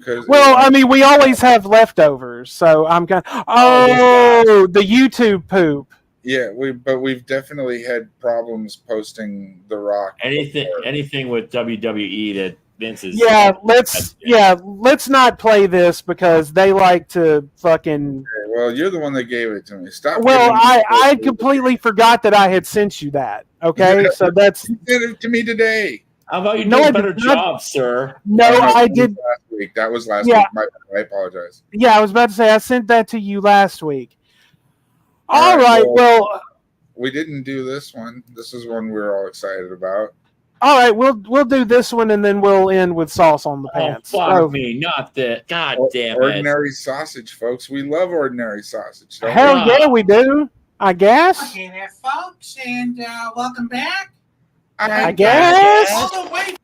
I mean, we always have leftovers, so I'm kind. The YouTube poop. Yeah, we've definitely had problems posting The Rock. Anything with WWE that Vince is. Let's not play this because they like to fucking. Okay, well, you're the one that gave it to me. Stop. Well, I completely forgot that I had sent you that. Okay, so that's. You did it to me today. How about you do a better job, sir? No, I did. Last week. That was last week. I apologize. Yeah, I was about to say I sent that to you last week. All right. Well, we didn't do this one. This is one we're all excited about. All right, we'll do this one and then we'll end with sauce on the pants. Fuck me, not that. God damn it. Ordinary sausage, folks. We love ordinary sausage. Hell yeah, we do. I guess. Okay there, folks, and welcome back. I guess. All the way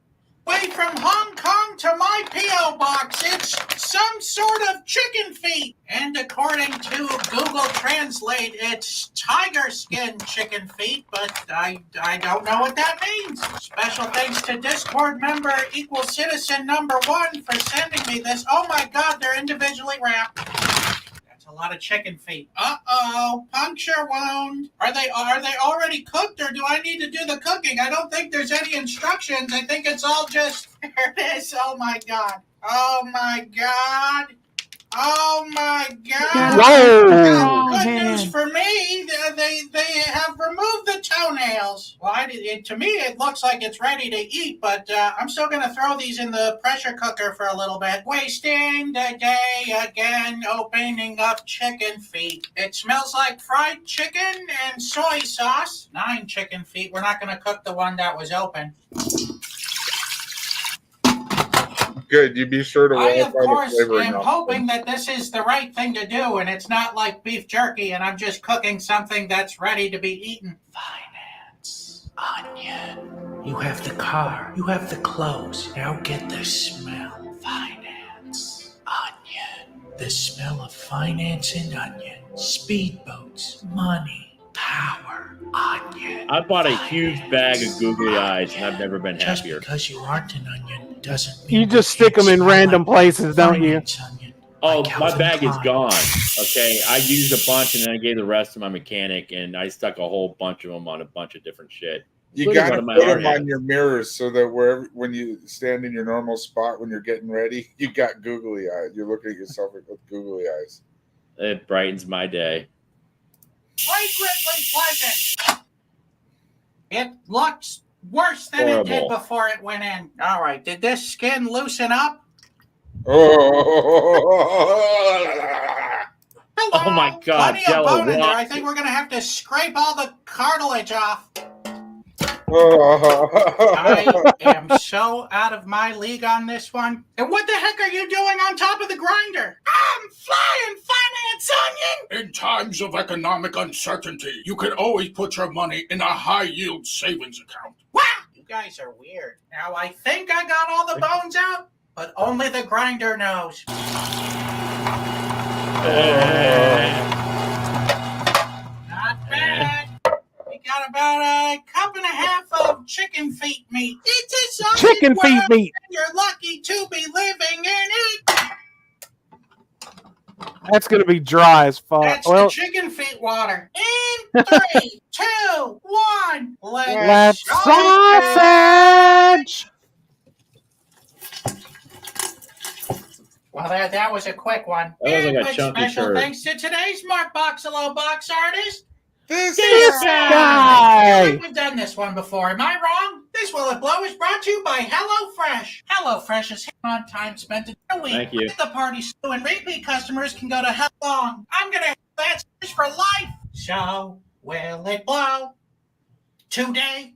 from Hong Kong to my P.O. box, it's some sort of chicken feet. And according to Google Translate, it's tiger skin chicken feet, but I don't know what that means. Special thanks to Discord member Equal Citizen number 1 for sending me this. Oh my God, they're individually wrapped. A lot of chicken feet. Uh-oh, puncture wound. Are they already cooked, or do I need to do the cooking? I don't think there's any instructions. I think it's all just there it is. Oh my God. Oh my God. Oh my God. Whoa. Good news for me. They have removed the toenails. Well, to me, it looks like it's ready to eat, but I'm still going to throw these in the pressure cooker for a little bit. Wasting the day again, opening up chicken feet. It smells like fried chicken and soy sauce. 9 chicken feet. We're not going to cook the one that was open. Good. You be sure to. I, of course, am hoping that this is the right thing to do, and it's not like beef jerky, and I'm just cooking something that's ready to be eaten. Finance. Onion. You have the car. You have the clothes. Now get the smell. Finance. Onion. The smell of finance and onion. Speedboats. Money. Power. Onion. I bought a huge bag of googly eyes, and I've never been happier. Just because you aren't an onion doesn't mean You just stick them in random places, don't you? Oh, my bag is gone. Okay, I used a bunch, and then I gave the rest to my mechanic, and I stuck a whole bunch of them on a bunch of different shit. You Including gotta one of my put hard them on hats. your mirrors so that when you stand in your normal spot when you're getting ready, you got googly eyes. You're looking at yourself with googly eyes. It brightens my day. Flagrantly pleasant. It looks worse than it did Horrible. before it went in. All right, did this skin loosen up? Oh my God, Plenty Jello! of bone in there. I What? think we're gonna have to scrape all the cartilage off. I am so out of my league on this one. And what the heck are you doing on top of the grinder? I'm flying, finance onion! In times of economic uncertainty, you can always put your money in a high-yield savings account. Wow! You guys are weird. Now, I think I got all the bones out, but only the grinder knows. Not bad. We got about a cup and a half of chicken feet meat. It's a sausage Chicken feet world, meat. and you're lucky to be living in it. That's going to be dry as fuck. That's Well, the chicken feet water. In 3, 2, 1. let's sausage. Well, that was a quick one. That was like a Big chunky special turd. thanks to today's Mark Boxalo box artist. This I guy. feel like we've done this one before. Am I wrong? This Will It Blow is brought to you by HelloFresh. HelloFresh is on time spent in a week. Thank you. The party stew and repeat customers can go to hell long. I'm going to have that service for life. So, will it blow today?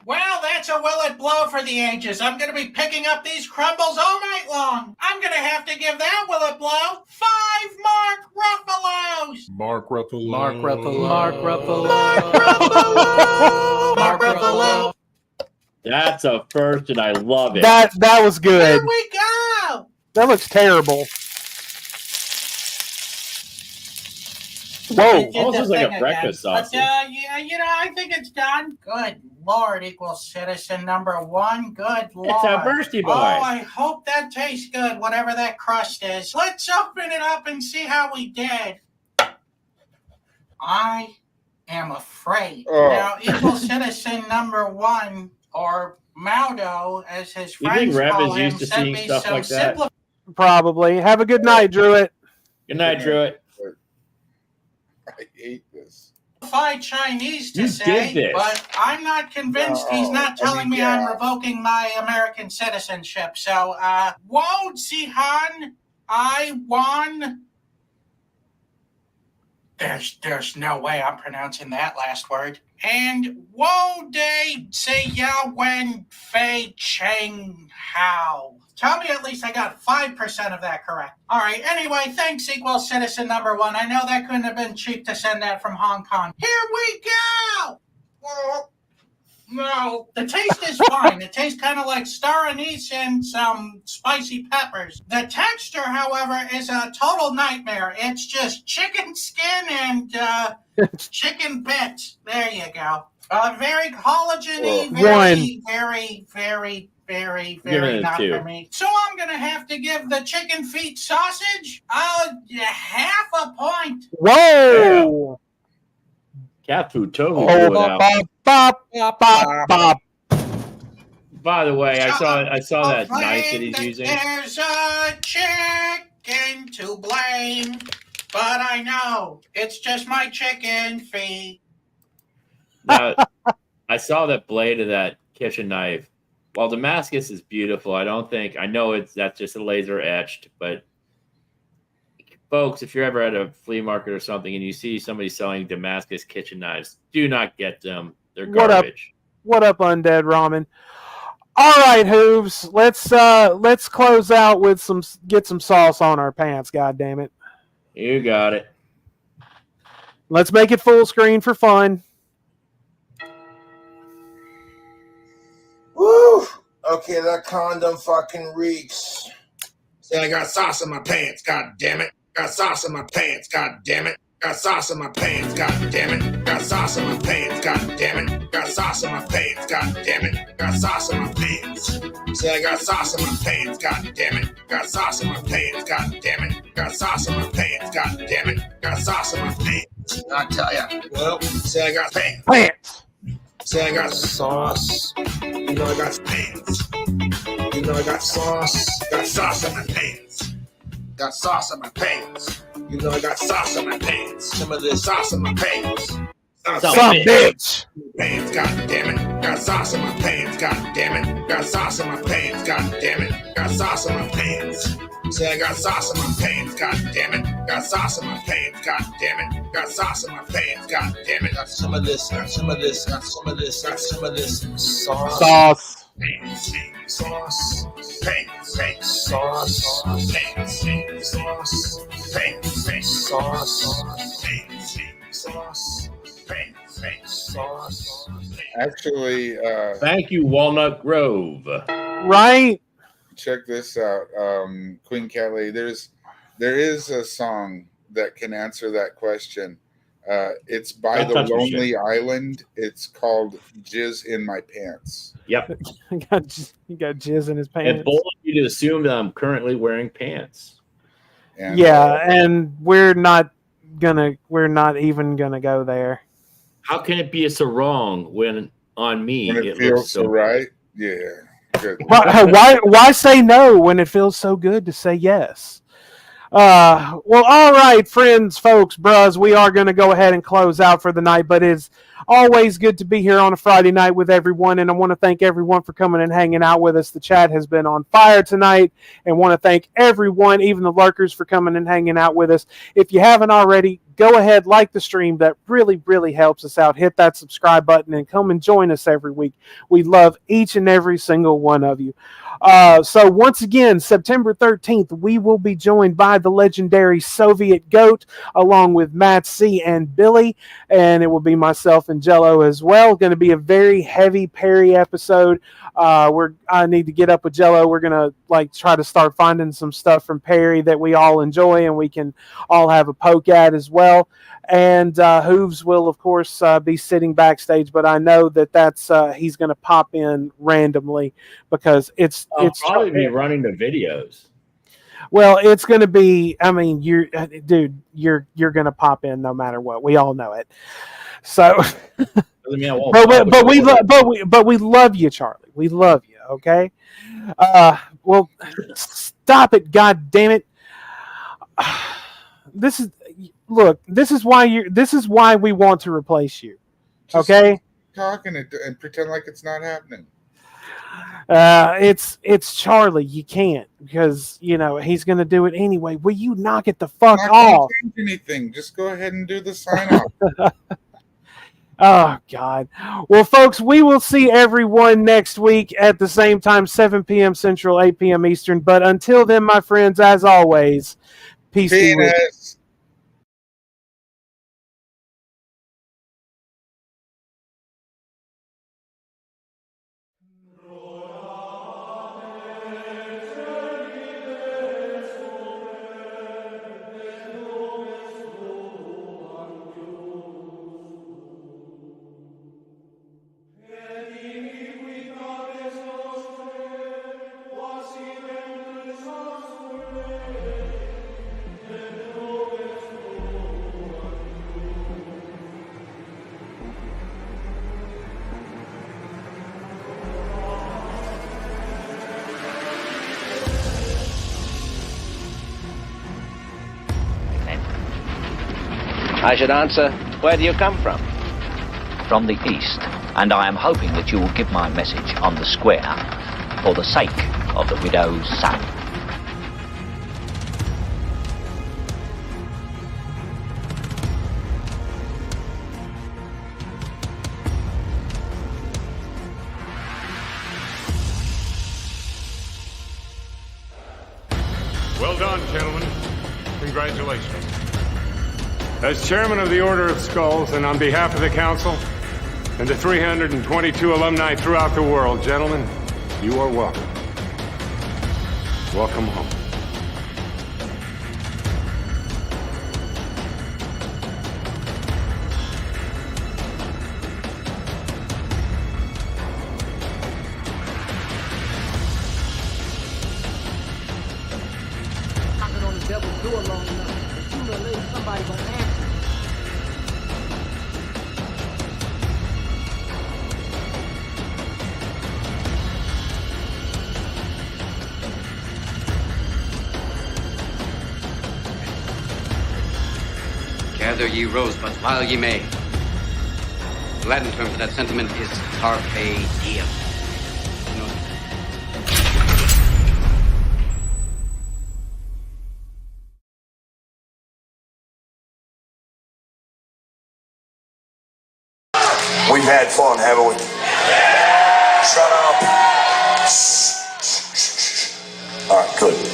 Well, that's a will it blow for the ages. I'm going to be picking up these crumbles all night long. I'm going to have to give that will it blow 5 Mark Ruffalos. Mark Ruffalo. Mark Ruffalo. Mark Ruffalo. Mark Ruffalo. That's a first, and I love it. That was good. Here we go. That looks terrible. Whoa. Did Almost the looks like a thing breakfast again. sausage. But, yeah, I think it's done. Good Lord, equal citizen number 1. Good Lord. It's a bursty boy. Oh, I hope that tastes good, whatever that crust is. Let's open it up and see how we did. I am afraid. Oh. Now, equal citizen number 1, or Maudo, as his You think friends Rev call is him, used to said seeing me stuff so like that? Probably. Have a good night, Druid. Good night, Druid. I hate this. simplified Chinese to You say, did this. but I'm not convinced he's not telling me I'm revoking my American citizenship. So, Wo Zihan, I won. There's no way I'm pronouncing that last word. And Wo De Se Ya Wen Fei Cheng Hao. Tell me at least I got 5% of that correct. All right, anyway, thanks, equal citizen number 1. I know that couldn't have been cheap to send that from Hong Kong. Here we go! No, the taste is fine. It tastes kind of like star anise and some spicy peppers. The texture, however, is a total nightmare. It's just chicken skin and chicken bits. There you go. Very collagen-y, very not for me. So I'm going to have to give the chicken feet sausage half a point. Whoa! Cat food total. Oh, blew it out. bop, bop, bop. By the way, I saw that knife that he's using. There's a chicken to blame, but I know it's just my chicken feet. Now, I saw that blade of that kitchen knife. While Damascus is beautiful, I know that's just a laser etched, but folks, if you're ever at a flea market or something and you see somebody selling Damascus kitchen knives, do not get them. They're garbage. What up, Undead Ramen? All right, Hooves. Let's close out with get some sauce on our pants. God damn it! You got it. Let's make it full screen for fun. Woo! Okay, that condom fucking reeks. See, I got sauce in my pants, god damn it. Got sauce in my pants, god damn it. Got sauce in my pants, god damn it. Got sauce in my pants, god damn it. Got sauce in my pants, god damn it. Got sauce in my pants. See, I got sauce in my pants, god damn it. Got sauce in my pants, god damn it. Got sauce in my pants, god damn it. Got sauce in my pants. I tell ya. Well, say I got pants. Pants. Say I got sauce. You know I got pants. You know I got sauce. Got sauce in my pants. Got sauce in my pants. You know I got sauce in my pants. Some of this sauce in my pants. Some bitch. Pants, god damn it. Got sauce in my pants, god damn it. Got sauce in my pants, god damn it. Got sauce in my pants. Say I got sauce in my pants, god damn it. Got sauce in my pants, god damn it. Got sauce in my pants, god damn it. Got some of this, got some of this, got some of this, got some of this sauce. Sauce. Pants, sauce, pants, sauce, pants, sauce, pants, sauce, sauce, sauce. Actually, thank you, Walnut Grove. Right. Check this out, Queen Kelly. There is a song that can answer that question. It's by Don't The touch my Lonely shit. Island. It's called "Jizz in My Pants." Yep. He got jizz in his It pants. bold of you to assume that I'm currently wearing pants. And, Yeah, and we're not even gonna go there. How can it be so wrong when on me when it it feels looks so right. Yeah. Good. Why say no when it feels so good to say yes? Well, all right, friends, folks, bros, we are going to go ahead and close out for the night, but it's always good to be here on a Friday night with everyone, and I want to thank everyone for coming and hanging out with us. The chat has been on fire tonight, and want to thank everyone, even the lurkers, for coming and hanging out with us. If you haven't already, go ahead, like the stream. That really, really helps us out. Hit that subscribe button and come and join us every week. We love each and every single one of you. So once again, September 13th, we will be joined by the legendary Soviet Goat, along with Matt C. and Billy, and it will be myself and Jello as well. Going to be a very heavy Perry episode. I need to get up with Jello. We're gonna try to start finding some stuff from Perry that we all enjoy and we can all have a poke at as well. And Hooves will, of course, be sitting backstage, but I know that's he's going to pop in randomly because it's probably be running the videos. Well, it's going to be. I mean, you're going to pop in no matter what. We all know it. So, but we love you, Charlie. We love you. Okay. Well, stop it! God damn it! This is why we want to replace you. Just okay. Talking and pretend like it's not happening. It's Charlie. You can't because he's going to do it anyway. Will you knock it the fuck Not off? gonna change anything. Just go ahead and do the sign off. Oh, God. Well, folks, we will see everyone next week at the same time, 7 p.m. Central, 8 p.m. Eastern. But until then, my friends, as always, peace be with you. I should answer, where do you come from? From the east, and I am hoping that you will give my message on the square for the sake of the widow's son. Well done, gentlemen. Congratulations. As chairman of the Order of Skulls, and on behalf of the council and the 322 alumni throughout the world, gentlemen, you are welcome. Welcome home. Knocking on the devil's door long enough, sooner or later somebody gonna answer. Gather ye rosebuds while ye may. The Latin term for that sentiment is carpe diem. We've had fun, haven't we? Shut up. All right, good.